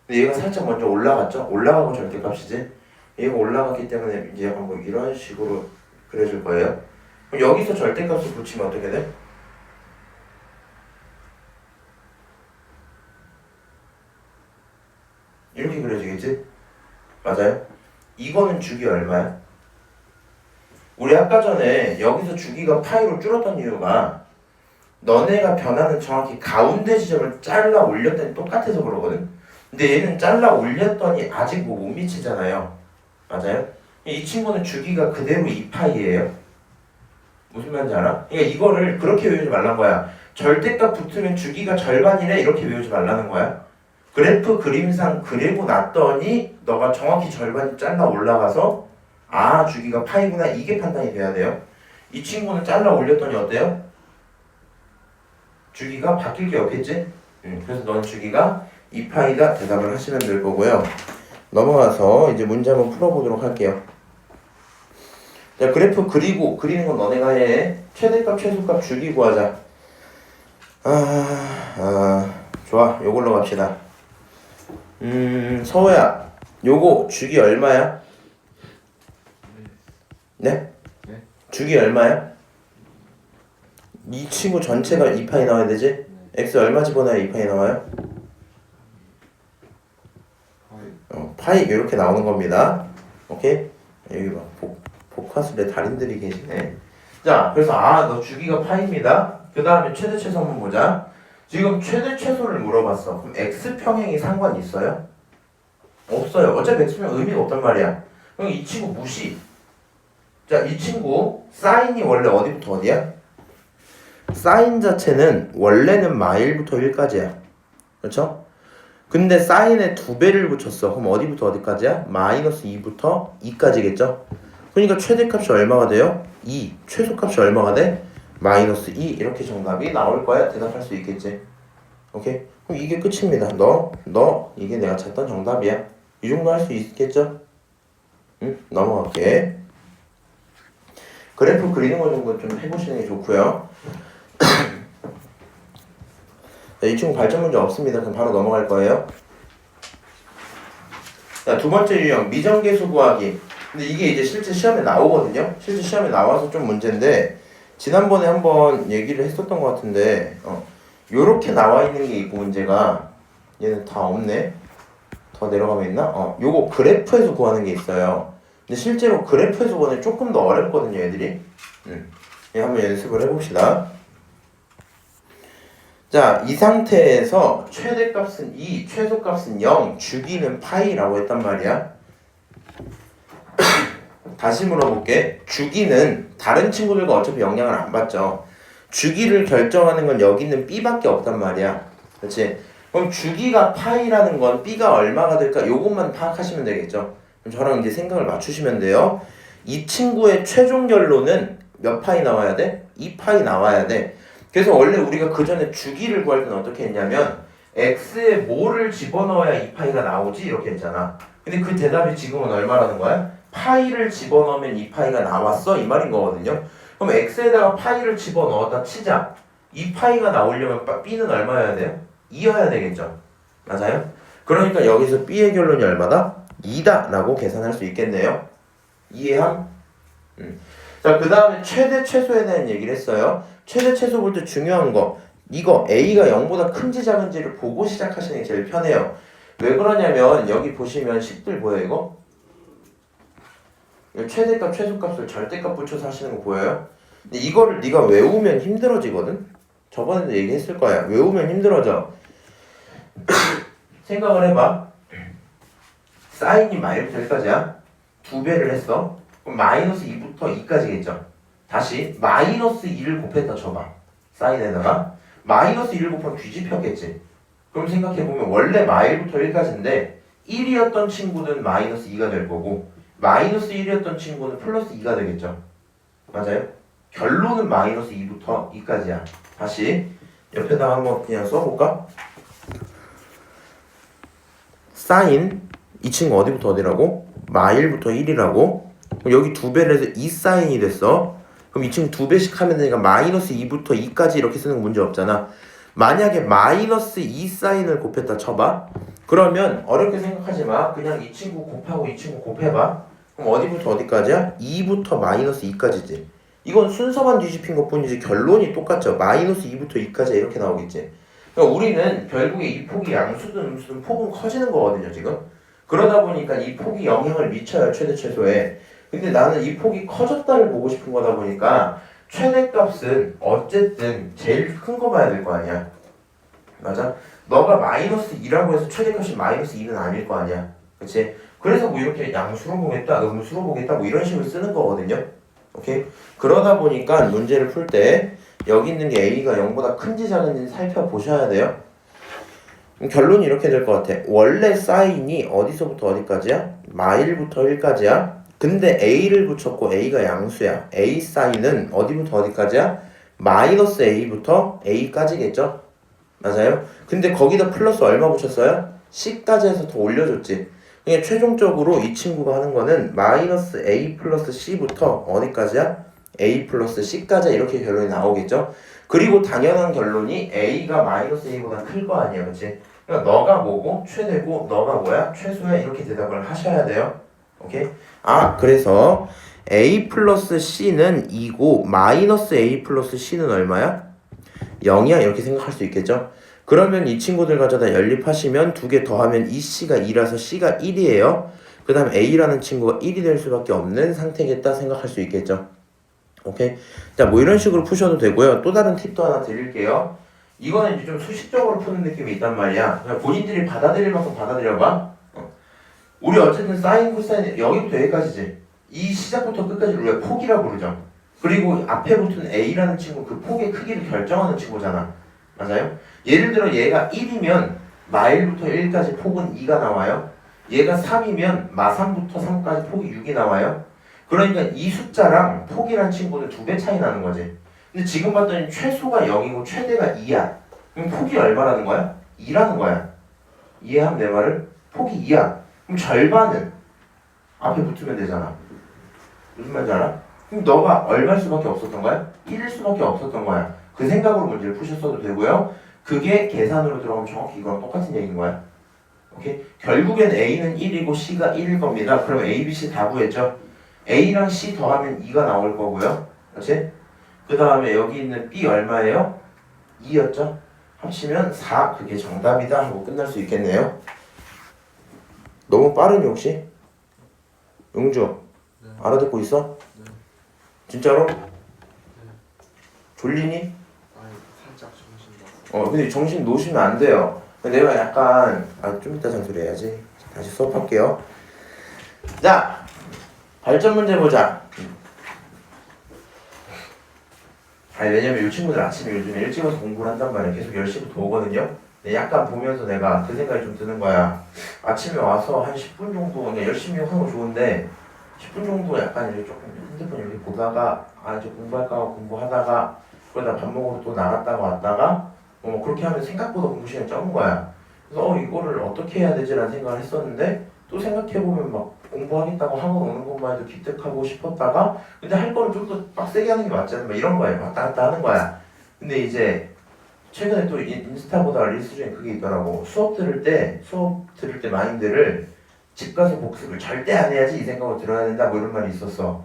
근데 얘가 살짝 먼저 올라갔죠? 올라가고 절대값이지? 얘가 올라갔기 때문에 이제 약간 뭐 이런 식으로 그려줄 거예요. 그럼 여기서 절대값을 붙이면 어떻게 돼? 이렇게 그려지겠지? 맞아요? 이거는 주기 얼마야? 우리 아까 전에 여기서 주기가 파이로 줄었던 이유가 너네가 변화는 정확히 가운데 지점을 잘라 올렸더니 똑같아서 그러거든. 근데 얘는 잘라 올렸더니 아직 뭐 못 미치잖아요. 맞아요? 이 친구는 주기가 그대로 2파이예요. 무슨 말인지 알아? 그러니까 이거를 그렇게 외우지 말란 거야. 절대값 붙으면 주기가 절반이래 이렇게 외우지 말라는 거야. 그래프 그림상 그리고 났더니 너가 정확히 절반이 잘라 올라가서 주기가 파이구나 이게 판단이 돼야 돼요. 이 친구는 잘라 올렸더니 어때요? 주기가 바뀔 게 없겠지? 그래서 넌 주기가 2파이다 대답을 하시면 될 거고요. 넘어가서 이제 문제 한번 풀어보도록 할게요. 자, 그래프 그리는 건 너네가 해. 최대값 최소값 주기 구하자. 좋아, 요걸로 갑시다. 서호야, 요거 주기 얼마야? 네?
네?
주기 얼마야? 이 친구 전체가 2파이 나와야 되지? x 얼마 집어넣어야 2파이 나와요? 파이 이렇게 나오는 겁니다. 오케이? 여기 봐, 복화술에 달인들이 계시네. 자, 그래서 너 주기가 파입니다. 그 다음에 최대 최소 한번 보자. 지금 최대 최소를 물어봤어. 그럼 x 평행이 상관 있어요? 없어요. 어차피 x 평행 의미가 없단 말이야. 그럼 이 친구 무시. 자, 이 친구 사인이 원래 어디부터 어디야? 사인 자체는 원래는 마일부터 1까지야. 그렇죠? 근데 사인에 2배를 붙였어. 그럼 어디부터 어디까지야? 마이너스 2부터 2까지겠죠? 그러니까 최대값이 얼마가 돼요? 2. 최소값이 얼마가 돼? 마이너스 2. 이렇게 정답이 나올 거야. 대답할 수 있겠지? 오케이? 그럼 이게 끝입니다. 이게 내가 찾던 정답이야. 이 정도 할 수 있겠죠? 응? 넘어갈게. 그래프 그리는 거 정도 좀 해보시는 게 좋고요. 이 친구 발전 문제 없습니다. 그럼 바로 넘어갈 거예요. 자, 두 번째 유형 미정계수 구하기. 근데 이게 이제 실제 시험에 나오거든요. 실제 시험에 나와서 좀 문제인데 지난번에 한번 얘기를 했었던 것 같은데 요렇게 나와 있는 게 있고 문제가 얘는 다 없네. 더 내려가면 있나? 요거 그래프에서 구하는 게 있어요. 근데 실제로 그래프에서 구하는 게 조금 더 어렵거든요, 애들이. 한번 연습을 해봅시다. 자, 이 상태에서 최대값은 2, 최소값은 0, 주기는 파이라고 했단 말이야. 다시 물어볼게. 주기는 다른 친구들과 어차피 영향을 안 받죠. 주기를 결정하는 건 여기 있는 B밖에 없단 말이야. 그렇지? 그럼 주기가 파이라는 건 B가 얼마가 될까? 요것만 파악하시면 되겠죠. 그럼 저랑 이제 생각을 맞추시면 돼요. 이 친구의 최종 결론은 몇 파이 나와야 돼? 2파이 나와야 돼. 그래서 원래 우리가 그 전에 주기를 구할 때는 어떻게 했냐면 x에 뭐를 집어넣어야 2파이가 나오지? 이렇게 했잖아. 근데 그 대답이 지금은 얼마라는 거야? 파이를 집어넣으면 2파이가 나왔어? 이 말인 거거든요. 그럼 x에다가 파이를 집어넣었다 치자. 2파이가 나오려면 b는 얼마여야 돼요? 2여야 되겠죠. 맞아요? 그러니까 여기서 b의 결론이 얼마다? 2다 라고 계산할 수 있겠네요. 이해함? 자, 그 다음에 최대 최소에 대한 얘기를 했어요. 최대 최소 볼 때 중요한 거, 이거 A가 0보다 큰지 작은지를 보고 시작하시는 게 제일 편해요. 왜 그러냐면 여기 보시면 식들 보여요? 이거? 최대값 최소값을 절대값 붙여서 하시는 거 보여요? 근데 이거를 네가 외우면 힘들어지거든? 저번에도 얘기했을 거야. 외우면 힘들어져. 생각을 해봐. 사인이 마이너스 1까지야. 2배를 했어. 그럼 마이너스 2부터 2까지겠죠. 다시 마이너스 2를 곱했다 쳐봐. 사인에다가 마이너스 1을 곱하면 뒤집혔겠지. 그럼 생각해보면 원래 마일부터 1까지인데 1이었던 친구는 마이너스 2가 될 거고 마이너스 1이었던 친구는 플러스 2가 되겠죠. 맞아요? 결론은 마이너스 2부터 2까지야. 다시 옆에다가 한번 그냥 써볼까? 사인 이 친구 어디부터 어디라고? 마일부터 1이라고? 여기 2배를 해서 2사인이 됐어. 그럼 이 친구 2배씩 하면 되니까 마이너스 2부터 2까지 이렇게 쓰는 거 문제 없잖아. 만약에 마이너스 2사인을 곱했다 쳐봐. 그러면 어렵게 생각하지 마. 그냥 이 친구 곱하고 이 친구 곱해봐. 그럼 어디부터 어디까지야? 2부터 마이너스 2까지지. 이건 순서만 뒤집힌 것 뿐이지 결론이 똑같죠. 마이너스 2부터 2까지 이렇게 나오겠지. 그러니까 우리는 결국에 이 폭이 양수든 음수든 폭은 커지는 거거든요, 지금. 그러다 보니까 이 폭이 영향을 미쳐요, 최대 최소에. 근데 나는 이 폭이 커졌다를 보고 싶은 거다 보니까 최대값은 어쨌든 제일 큰 거 봐야 될 거 아니야. 맞아? 너가 마이너스 2라고 해서 최대값이 마이너스 2는 아닐 거 아니야. 그치? 그래서 뭐 이렇게 양수로 보겠다, 음수로 보겠다 뭐 이런 식으로 쓰는 거거든요. 오케이? 그러다 보니까 문제를 풀 때 여기 있는 게 A가 0보다 큰지 작은지 살펴보셔야 돼요. 결론이 이렇게 될 것 같아. 원래 사인이 어디서부터 어디까지야? 마일부터 1까지야. 근데 A를 붙였고 A가 양수야. A 사인은 어디부터 어디까지야? 마이너스 A부터 A까지겠죠? 맞아요? 근데 거기다 플러스 얼마 붙였어요? C까지 해서 더 올려줬지. 그러니까 최종적으로 이 친구가 하는 거는 마이너스 A 플러스 C부터 어디까지야? A 플러스 C까지 이렇게 결론이 나오겠죠? 그리고 당연한 결론이 A가 마이너스 A보다 클 거 아니야, 그치? 그러니까 너가 뭐고 최대고 너가 뭐야? 최소야 이렇게 대답을 하셔야 돼요. 오케이? 아, 그래서 A 플러스 C는 2고 마이너스 A 플러스 C는 얼마야? 0이야 이렇게 생각할 수 있겠죠? 그러면 이 친구들 가져다 연립하시면 두 개 더하면 2C가 2라서 C가 1이에요. 그 다음 A라는 친구가 1이 될 수밖에 없는 상태겠다 생각할 수 있겠죠? 오케이? 자, 뭐 이런 식으로 푸셔도 되고요. 또 다른 팁도 하나 드릴게요. 이거는 이제 좀 수식적으로 푸는 느낌이 있단 말이야. 그냥 본인들이 받아들일 만큼 받아들여봐. 우리 어쨌든 사인, 코사인 여기부터 여기까지지. 이 시작부터 끝까지 우리가 폭이라고 부르죠. 그리고 앞에 붙은 A라는 친구 그 폭의 크기를 결정하는 친구잖아. 맞아요? 예를 들어 얘가 1이면 마1부터 1까지 폭은 2가 나와요. 얘가 3이면 마3부터 3까지 폭이 6이 나와요. 그러니까 이 숫자랑 폭이란 친구는 2배 차이 나는 거지. 근데 지금 봤더니 최소가 0이고 최대가 2야. 그럼 폭이 얼마라는 거야? 2라는 거야. 이해하면 내 말을? 폭이 2야. 그럼 절반은 앞에 붙으면 되잖아. 무슨 말인지 알아? 그럼 너가 얼마일 수밖에 없었던 거야? 1일 수밖에 없었던 거야. 그 생각으로 문제를 푸셨어도 되고요. 그게 계산으로 들어가면 정확히 이거랑 똑같은 얘기인 거야. 오케이? 결국엔 A는 1이고 C가 1일 겁니다. 그럼 A, B, C 다 구했죠? A랑 C 더하면 2가 나올 거고요. 그렇지? 그 다음에 여기 있는 B 얼마예요? 2였죠? 합치면 4. 그게 정답이다 하고 끝날 수 있겠네요. 너무 빠르니 혹시? 용주
네.
알아듣고 있어?
네.
진짜로?
네.
졸리니?
아니 살짝 정신 났어.
근데 정신 놓으시면 안 돼요. 내가 약간 좀 이따 잔소리 해야지. 다시 수업할게요. 자, 발전 문제 보자. 아니 왜냐면 이 친구들 아침에 요즘에 일찍 와서 공부를 한단 말이야. 계속 10시부터 오거든요. 근데 약간 보면서 내가 그 생각이 좀 드는 거야. 아침에 와서 한 10분 정도 그냥 열심히 하는 거 좋은데 10분 정도 약간 이렇게 조금 핸드폰 이렇게 보다가 이제 공부할까 하고 공부하다가 그러다 밥 먹으러 또 나갔다가 왔다가 그렇게 하면 생각보다 공부 시간이 적은 거야. 그래서 이거를 어떻게 해야 되지라는 생각을 했었는데 또 생각해보면 막 공부하겠다고 학원 오는 것만 해도 기특하고 싶었다가 근데 할 거는 좀 더 빡세게 하는 게 맞지 않나 이런 거야. 왔다 갔다 하는 거야. 근데 이제 최근에 또 인스타보다 릴스 중에 그게 있더라고. 수업 들을 때 마인드를 집 가서 복습을 절대 안 해야지 이 생각으로 들어야 된다 뭐 이런 말이 있었어.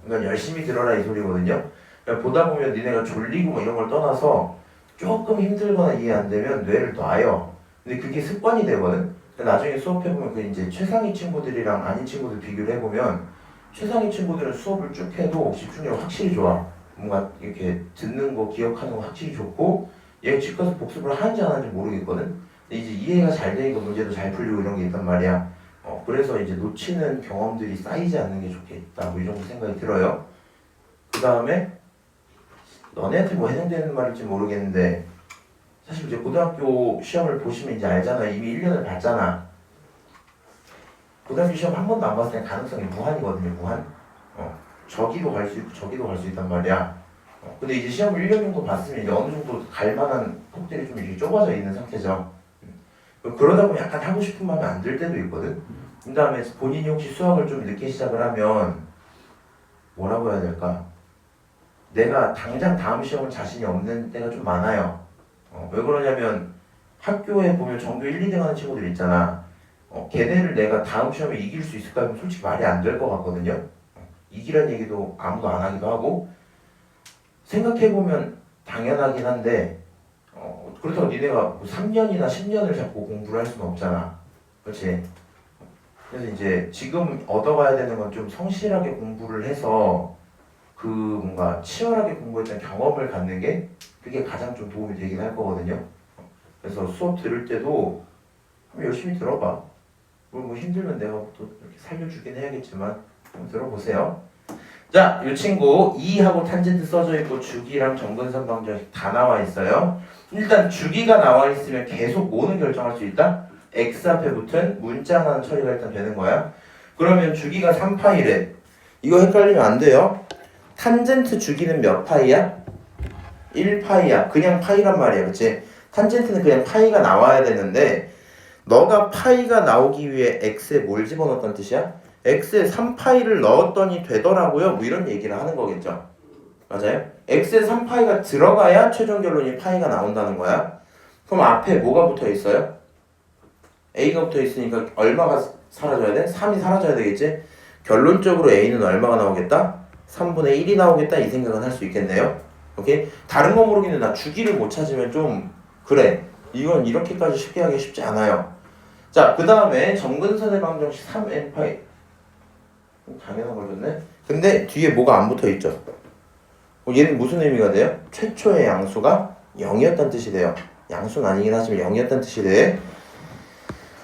그러니까 열심히 들어라 이 소리거든요. 그러니까 보다 보면 니네가 졸리고 뭐 이런 걸 떠나서 조금 힘들거나 이해 안 되면 뇌를 놔요. 근데 그게 습관이 되거든. 나중에 수업해보면 그 이제 최상위 친구들이랑 아닌 친구들 비교를 해보면 최상위 친구들은 수업을 쭉 해도 집중력이 확실히 좋아. 뭔가 이렇게 듣는 거 기억하는 거 확실히 좋고 얘가 집 가서 복습을 하는지 안 하는지 모르겠거든. 근데 이제 이해가 잘 되니까 문제도 잘 풀리고 이런 게 있단 말이야. 그래서 이제 놓치는 경험들이 쌓이지 않는 게 좋겠다. 뭐 이 정도 생각이 들어요. 그 다음에 너네한테 뭐 해당되는 말일지 모르겠는데 사실 이제 고등학교 시험을 보시면 이제 알잖아. 이미 1년을 봤잖아. 고등학교 시험 한 번도 안 봤을 때 가능성이 무한이거든요. 무한. 저기도 갈 수 있고 저기도 갈 수 있단 말이야. 근데 이제 시험을 1년 정도 봤으면 이제 어느 정도 갈 만한 폭들이 좀 이렇게 좁아져 있는 상태죠. 그러다 보면 약간 하고 싶은 마음이 안 들 때도 있거든. 그 다음에 본인이 혹시 수학을 좀 늦게 시작을 하면 뭐라고 해야 될까? 내가 당장 다음 시험은 자신이 없는 때가 좀 많아요. 왜 그러냐면 학교에 보면 전교 1, 2등 하는 친구들 있잖아. 걔네를 내가 다음 시험에 이길 수 있을까 하면 솔직히 말이 안 될 것 같거든요. 이기란 얘기도 아무도 안 하기도 하고 생각해보면 당연하긴 한데 그렇다고 니네가 뭐 3년이나 10년을 잡고 공부를 할 수는 없잖아. 그렇지? 그래서 이제 지금 얻어가야 되는 건 좀 성실하게 공부를 해서 그 뭔가 치열하게 공부했던 경험을 갖는 게 그게 가장 좀 도움이 되긴 할 거거든요. 그래서 수업 들을 때도 열심히 들어봐. 뭐 힘들면 내가 또 이렇게 살려주긴 해야겠지만 한번 들어보세요. 자, 이 친구 2하고 탄젠트 써져 있고 주기랑 정근선 방정식 다 나와 있어요. 일단 주기가 나와 있으면 계속 뭐는 결정할 수 있다? x 앞에 붙은 문자 하나는 처리가 일단 되는 거야. 그러면 주기가 3파이래. 이거 헷갈리면 안 돼요. 탄젠트 주기는 몇 파이야? 1파이야. 그냥 파이란 말이야. 그치? 탄젠트는 그냥 파이가 나와야 되는데 너가 파이가 나오기 위해 x에 뭘 집어넣었다는 뜻이야? x에 3파이를 넣었더니 되더라고요. 뭐 이런 얘기를 하는 거겠죠. 맞아요? x에 3파이가 들어가야 최종 결론이 파이가 나온다는 거야. 그럼 앞에 뭐가 붙어 있어요? a가 붙어 있으니까 얼마가 사라져야 돼? 3이 사라져야 되겠지? 결론적으로 a는 얼마가 나오겠다? 3분의 1이 나오겠다 이 생각은 할 수 있겠네요. 오케이? 다른 거 모르겠는데 나 주기를 못 찾으면 좀 그래. 이건 이렇게까지 쉽게 하기 쉽지 않아요. 자, 그 다음에 점근선의 방정식 3n파이 당연한 걸렸네. 근데 뒤에 뭐가 안 붙어 있죠? 얘는 무슨 의미가 돼요? 최초의 양수가 0이었다는 뜻이 돼요. 양수는 아니긴 하지만 0이었다는 뜻이 돼.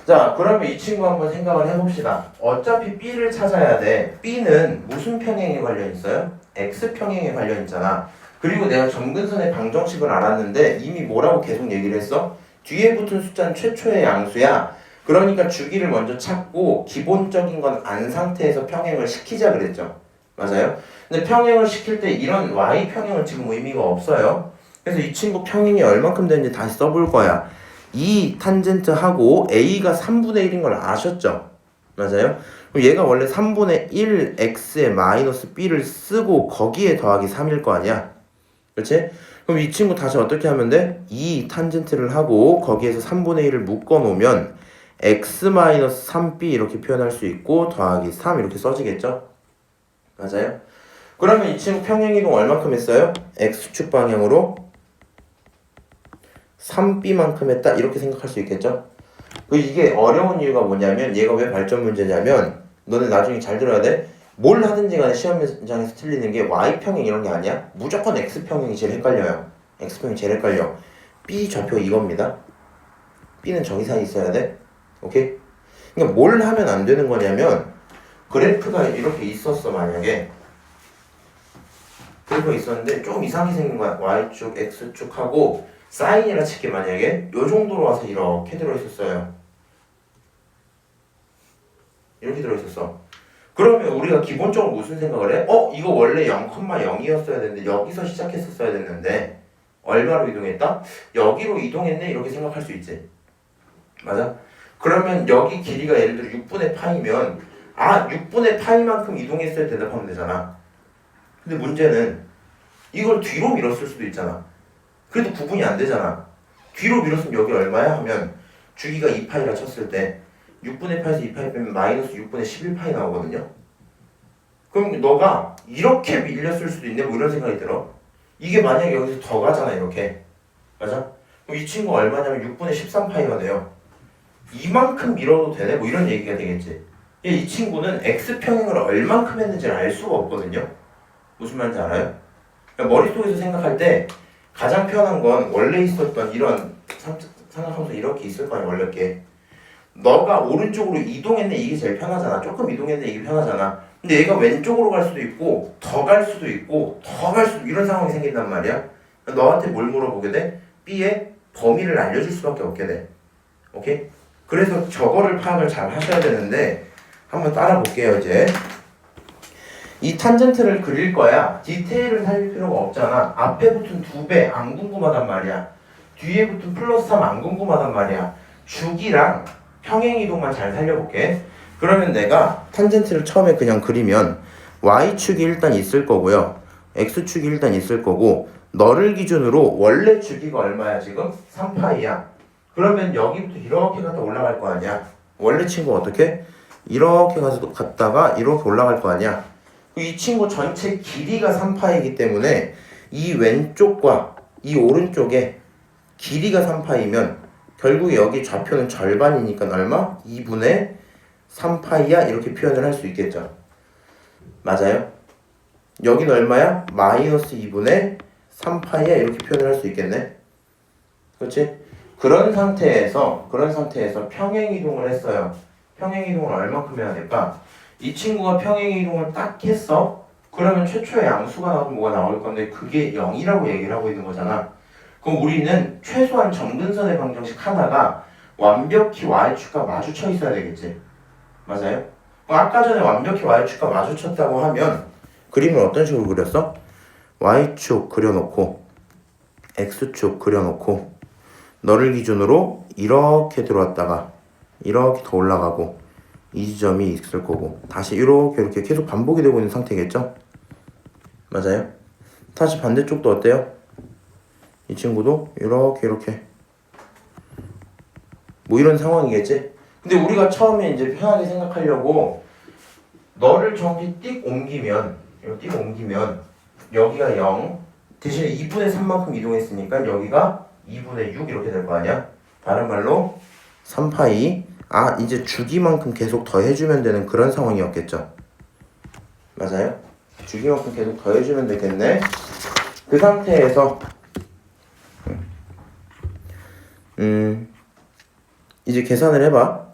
자, 그러면 이 친구 한번 생각을 해봅시다. 어차피 B를 찾아야 돼. B는 무슨 평행에 관련 있어요? X평행에 관련 있잖아. 그리고 내가 점근선의 방정식을 알았는데 이미 뭐라고 계속 얘기를 했어? 뒤에 붙은 숫자는 최초의 양수야. 그러니까 주기를 먼저 찾고 기본적인 건 안 상태에서 평행을 시키자 그랬죠. 맞아요? 근데 평행을 시킬 때 이런 y 평행은 지금 의미가 없어요. 그래서 이 친구 평행이 얼만큼 되는지 다시 써볼 거야. 이 탄젠트하고 a가 3분의 1인 걸 아셨죠? 맞아요? 그럼 얘가 원래 3분의 1 x에 마이너스 b를 쓰고 거기에 더하기 3일 거 아니야? 그렇지? 그럼 이 친구 다시 어떻게 하면 돼? 이 탄젠트를 하고 거기에서 3분의 1을 묶어 놓으면 x-3b 이렇게 표현할 수 있고 더하기 3 이렇게 써지겠죠? 맞아요? 그러면 이 친구 평행이동 얼만큼 했어요? x축 방향으로 3b만큼 했다 이렇게 생각할 수 있겠죠? 이게 어려운 이유가 뭐냐면 얘가 왜 발전 문제냐면 너네 나중에 잘 들어야 돼. 뭘 하든지 간에 시험 현장에서 틀리는 게 y평행 이런 게 아니야. 무조건 x평행이 제일 헷갈려요. x평행이 제일 헷갈려. b 좌표 이겁니다. b는 저기 사이 있어야 돼. 오케이? 그러니까 뭘 하면 안 되는 거냐면 그래프가 이렇게 있었어. 만약에 그래프가 있었는데 좀 이상하게 생긴 거야. y축, x축 하고 사인이라 칠게 만약에 요 정도로 와서 이렇게 들어있었어요. 이렇게 들어있었어. 그러면 우리가 기본적으로 무슨 생각을 해? 이거 원래 0,0이었어야 되는데 여기서 시작했었어야 됐는데 얼마로 이동했다? 여기로 이동했네 이렇게 생각할 수 있지. 맞아? 그러면 여기 길이가 예를 들어 6분의 파이면 6분의 파이만큼 이동했어야 대답하면 되잖아. 근데 문제는 이걸 뒤로 밀었을 수도 있잖아. 그래도 구분이 안 되잖아. 뒤로 밀었으면 여기 얼마야? 하면 주기가 2파이라 쳤을 때 6분의 파이에서 2파이 빼면 마이너스 6분의 11파이 나오거든요. 그럼 너가 이렇게 밀렸을 수도 있네 뭐 이런 생각이 들어. 이게 만약에 여기서 더 가잖아 이렇게. 맞아? 그럼 이 친구가 얼마냐면 6분의 13파이가 돼요. 이만큼 밀어도 되네 뭐 이런 얘기가 되겠지. 이 친구는 x평행을 얼만큼 했는지를 알 수가 없거든요. 무슨 말인지 알아요? 그러니까 머릿속에서 생각할 때 가장 편한 건 원래 있었던 이런 생각하면서 이렇게 있을 거 아니야 원래 게. 너가 오른쪽으로 이동했네 이게 제일 편하잖아. 조금 이동했네 이게 편하잖아. 근데 얘가 왼쪽으로 갈 수도 있고 더 갈 수도 있고 더 갈 수도 이런 상황이 생긴단 말이야. 너한테 뭘 물어보게 돼? B의 범위를 알려줄 수밖에 없게 돼. 오케이? 그래서 저거를 파악을 잘 하셔야 되는데 한번 따라 볼게요 이제. 이 탄젠트를 그릴 거야. 디테일을 살릴 필요가 없잖아. 앞에 붙은 2배 안 궁금하단 말이야. 뒤에 붙은 플러스 3 안 궁금하단 말이야. 주기랑 평행이동만 잘 살려볼게. 그러면 내가 탄젠트를 처음에 그냥 그리면 y축이 일단 있을 거고요. x축이 일단 있을 거고 너를 기준으로 원래 주기가 얼마야 지금? 3파이야. 그러면 여기부터 이렇게 갔다 올라갈 거 아니야. 원래 친구 어떻게? 이렇게 갔다가 이렇게 올라갈 거 아니야. 이 친구 전체 길이가 3파이기 때문에 이 왼쪽과 이 오른쪽에 길이가 3파이면 결국 여기 좌표는 절반이니까 얼마? 2분의 3파이야 이렇게 표현을 할 수 있겠죠. 맞아요? 여기는 얼마야? 마이너스 2분의 3파이야 이렇게 표현을 할 수 있겠네. 그렇지? 그런 상태에서 평행이동을 했어요. 평행이동을 얼마큼 해야 될까? 이 친구가 평행이동을 딱 했어? 그러면 최초의 양수가 나오면 뭐가 나올 건데 그게 0이라고 얘기를 하고 있는 거잖아. 그럼 우리는 최소한 점근선의 방정식 하나가 완벽히 y축과 마주쳐 있어야 되겠지. 맞아요? 그럼 아까 전에 완벽히 y축과 마주쳤다고 하면 그림을 어떤 식으로 그렸어? y축 그려놓고 x축 그려놓고 너를 기준으로 이렇게 들어왔다가 이렇게 더 올라가고 이 지점이 있을 거고 다시 이렇게 계속 반복이 되고 있는 상태겠죠? 맞아요? 다시 반대쪽도 어때요? 이 친구도 이렇게 뭐 이런 상황이겠지? 근데 우리가 처음에 이제 편하게 생각하려고 너를 저기 띡 옮기면 여기가 0 대신에 2분의 3만큼 이동했으니까 여기가 2분의 6 이렇게 될 거 아니야? 다른 말로 3파이 이제 주기만큼 계속 더해주면 되는 그런 상황이었겠죠? 맞아요? 주기만큼 계속 더해주면 되겠네. 그 상태에서 이제 계산을 해봐.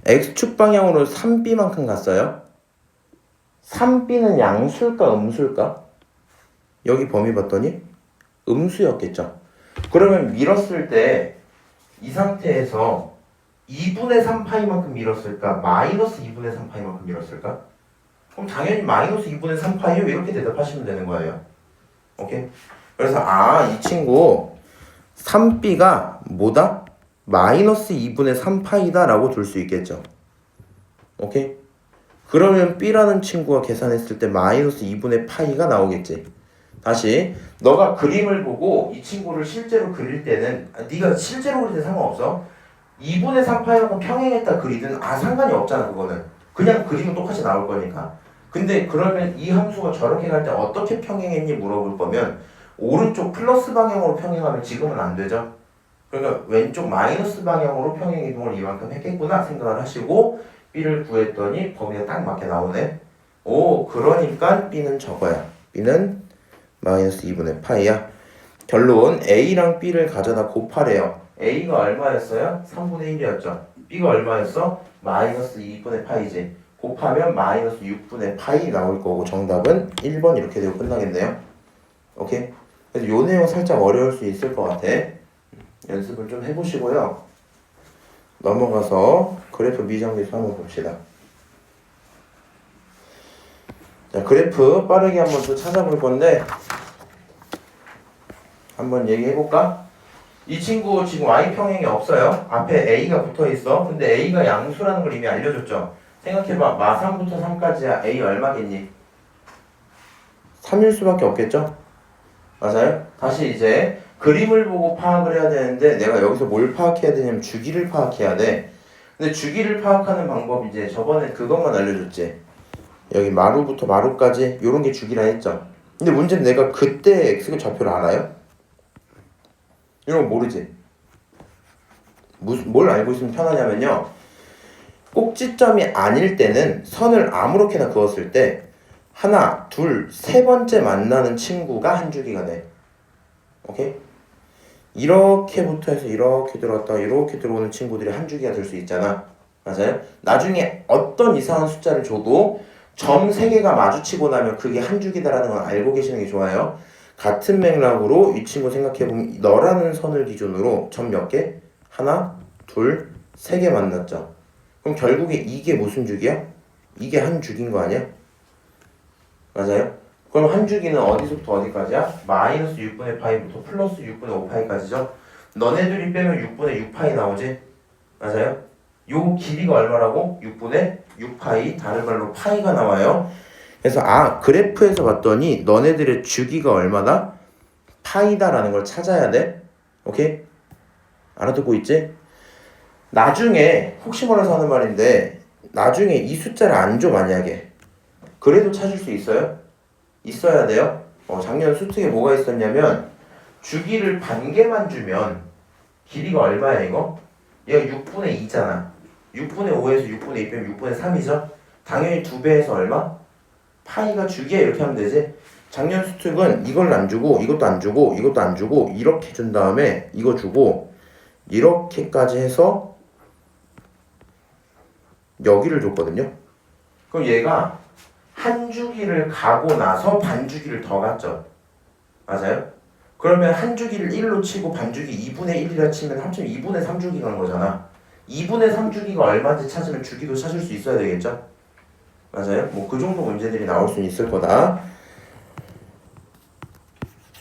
x축 방향으로 3b만큼 갔어요. 3b는 양수일까 음수일까? 여기 범위 봤더니 음수였겠죠. 그러면 밀었을 때 이 상태에서 2분의 3파이만큼 밀었을까? 마이너스 2분의 3파이만큼 밀었을까? 그럼 당연히 마이너스 2분의 3파이요 이렇게 대답하시면 되는 거예요. 오케이? 그래서 이 친구 3b가 뭐다? 마이너스 2분의 3파이다 라고 둘 수 있겠죠. 오케이? 그러면 b라는 친구가 계산했을 때 마이너스 2분의 파이가 나오겠지. 다시 너가 그림을 보고 이 친구를 실제로 그릴 때는 네가 실제로 그릴 때 상관없어. 2분의 3파이하고 평행했다 그리든 상관이 없잖아. 그거는 그냥 그림은 똑같이 나올 거니까. 근데 그러면 이 함수가 저렇게 갈 때 어떻게 평행했니 물어볼 거면 오른쪽 플러스 방향으로 평행하면 지금은 안 되죠. 그러니까 왼쪽 마이너스 방향으로 평행 이동을 이만큼 했겠구나 생각을 하시고 b를 구했더니 범위가 딱 맞게 나오네. 그러니까 b는 저거야. b는 마이너스 2분의 파이야. 결론 a랑 b를 가져다 곱하래요. a가 얼마였어요? 3분의 1이었죠. b가 얼마였어? 마이너스 2분의 파이지. 곱하면 마이너스 6분의 파이 나올 거고 정답은 1번 이렇게 되고 끝나겠네요. 오케이? 그래서 요 내용 살짝 어려울 수 있을 것 같아. 연습을 좀 해보시고요. 넘어가서 그래프 미정비수 한번 봅시다. 자, 그래프 빠르게 한번 또 찾아볼 건데 한번 얘기해볼까? 이 친구 지금 y평행이 없어요. 앞에 a가 붙어있어. 근데 a가 양수라는 걸 이미 알려줬죠. 생각해봐. 마3부터 3까지야. a 얼마겠니? 3일 수밖에 없겠죠? 맞아요? 다시 이제 그림을 보고 파악을 해야 되는데 내가 여기서 뭘 파악해야 되냐면 주기를 파악해야 돼. 근데 주기를 파악하는 방법 이제 저번에 그것만 알려줬지. 여기 마루부터 마루까지 요런 게 주기라 했죠. 근데 문제는 내가 그때 x가 좌표를 알아요? 이런 거 모르지. 뭘 알고 있으면 편하냐면요. 꼭지점이 아닐 때는 선을 아무렇게나 그었을 때 하나, 둘, 세 번째 만나는 친구가 한 주기가 돼. 오케이? 이렇게부터 해서 이렇게 들어왔다가 이렇게 들어오는 친구들이 한 주기가 될 수 있잖아. 맞아요? 나중에 어떤 이상한 숫자를 줘도 점 3개가 마주치고 나면 그게 한 주기다라는 건 알고 계시는 게 좋아요. 같은 맥락으로 이 친구 생각해보면 너라는 선을 기준으로 점 몇 개? 하나, 둘, 3개 만났죠. 그럼 결국에 이게 무슨 주기야? 이게 한 주기인 거 아니야? 맞아요? 그럼 한 주기는 어디서부터 어디까지야? 마이너스 6분의 파이부터 플러스 6분의 5파이까지죠? 너네들이 빼면 6분의 6파이 나오지? 맞아요? 요 길이가 얼마라고? 6분의 6파이. 다른 말로 파이가 나와요. 그래서 그래프에서 봤더니 너네들의 주기가 얼마다? 파이다라는 걸 찾아야 돼. 오케이? 알아듣고 있지? 나중에 혹시 몰라서 하는 말인데 나중에 이 숫자를 안 줘 만약에 그래도 찾을 수 있어요? 있어야 돼요. 작년 수특에 뭐가 있었냐면 주기를 반 개만 주면 길이가 얼마야 이거? 얘가 6분의 2잖아. 6분의 5에서 6분의 2 빼면 6분의 3이죠? 당연히 2배에서 얼마? 파이가 주기야 이렇게 하면 되지. 작년 수특은 이걸 안 주고 이것도 안 주고 이것도 안 주고 이렇게 준 다음에 이거 주고 이렇게까지 해서 여기를 줬거든요. 그럼 얘가 한 주기를 가고 나서 반 주기를 더 갔죠. 맞아요? 그러면 한 주기를 1로 치고 반 주기 2분의 1이라 치면 합치면 2분의 3주기 간 거잖아. 2분의 3주기가 얼마인지 찾으면 주기도 찾을 수 있어야 되겠죠? 맞아요? 뭐 그 정도 문제들이 나올 수 있을 거다.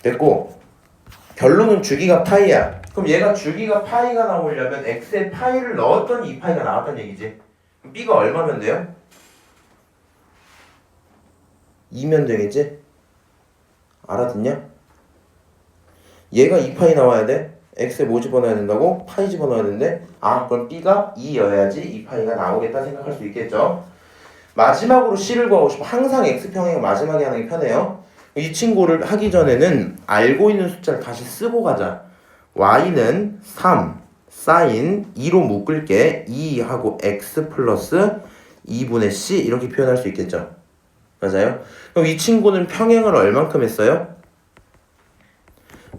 됐고 결론은 주기가 파이야. 그럼 얘가 주기가 파이가 나오려면 x에 파이를 넣었더니 이 파이가 나왔다는 얘기지. 그럼 b가 얼마면 돼요? 2면 되겠지? 알아듣냐? 얘가 2파이 나와야 돼. x에 뭐 집어넣어야 된다고? 파이 집어넣어야 되는데 그럼 b가 2여야지 2파이가 나오겠다 생각할 수 있겠죠. 마지막으로 c를 구하고 싶어. 항상 x평행을 마지막에 하는 게 편해요. 이 친구를 하기 전에는 알고 있는 숫자를 다시 쓰고 가자. y는 3 sin 2로 묶을게. 2하고 x 플러스 2분의 c 이렇게 표현할 수 있겠죠. 맞아요? 그럼 이 친구는 평행을 얼만큼 했어요?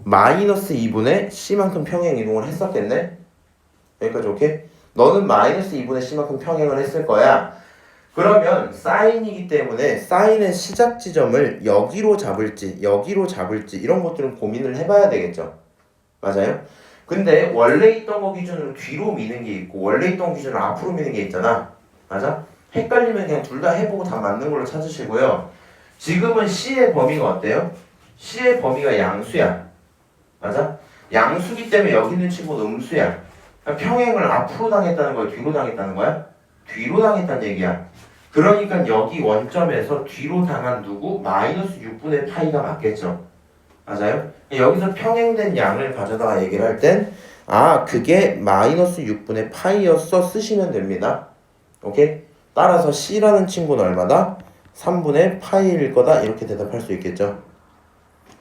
마이너스 2분의 c만큼 평행 이동을 했었겠네? 여기까지 오케이? 너는 마이너스 2분의 c만큼 평행을 했을 거야. 그러면 사인이기 때문에 사인의 시작 지점을 여기로 잡을지 여기로 잡을지 이런 것들은 고민을 해봐야 되겠죠. 맞아요? 근데 원래 있던 거 기준으로 뒤로 미는 게 있고 원래 있던 거 기준으로 앞으로 미는 게 있잖아. 맞아? 헷갈리면 그냥 둘 다 해보고 다 맞는 걸로 찾으시고요. 지금은 c의 범위가 어때요? c의 범위가 양수야. 맞아? 양수기 때문에 여기 있는 친구는 음수야. 그러니까 평행을 앞으로 당했다는 거야? 뒤로 당했다는 거야? 뒤로 당했다는 얘기야. 그러니까 여기 원점에서 뒤로 당한 누구? 마이너스 6분의 파이가 맞겠죠. 맞아요? 여기서 평행된 양을 가져다가 얘기를 할 땐 그게 마이너스 6분의 파이였어 쓰시면 됩니다. 오케이? 따라서 C라는 친구는 얼마다? 3분의 파이일 거다 이렇게 대답할 수 있겠죠.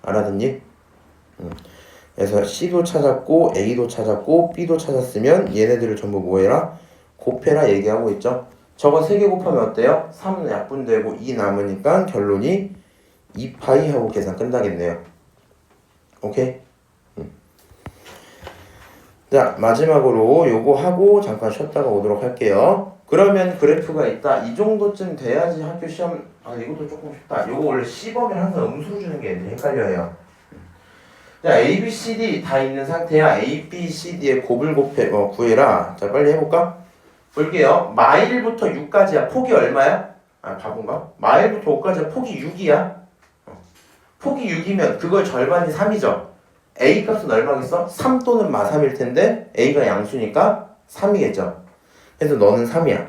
알아듣니? 그래서 C도 찾았고 A도 찾았고 B도 찾았으면 얘네들을 전부 뭐해라? 곱해라 얘기하고 있죠. 저거 3개 곱하면 어때요? 3 약분되고 2 남으니까 결론이 2파이 하고 계산 끝나겠네요. 오케이? 자, 마지막으로 요거 하고 잠깐 쉬었다가 오도록 할게요. 그러면 그래프가 있다. 이 정도쯤 돼야지 학교 시험 이것도 조금 쉽다. 요거 원래 C범위를 항상 음수로 주는 게 애들이 헷갈려요. 자, A, B, C, D 다 있는 상태야. A, B, C, D의 곱을 구해라. 자, 빨리 해볼까? 볼게요. 마일부터 6까지야. 폭이 얼마야? 바본가? 마일부터 5까지야. 폭이 6이야. 폭이 6이면 그걸 절반이 3이죠. A 값은 얼마겠어? 3 또는 마3일 텐데 A가 양수니까 3이겠죠. 그래서 너는 3이야.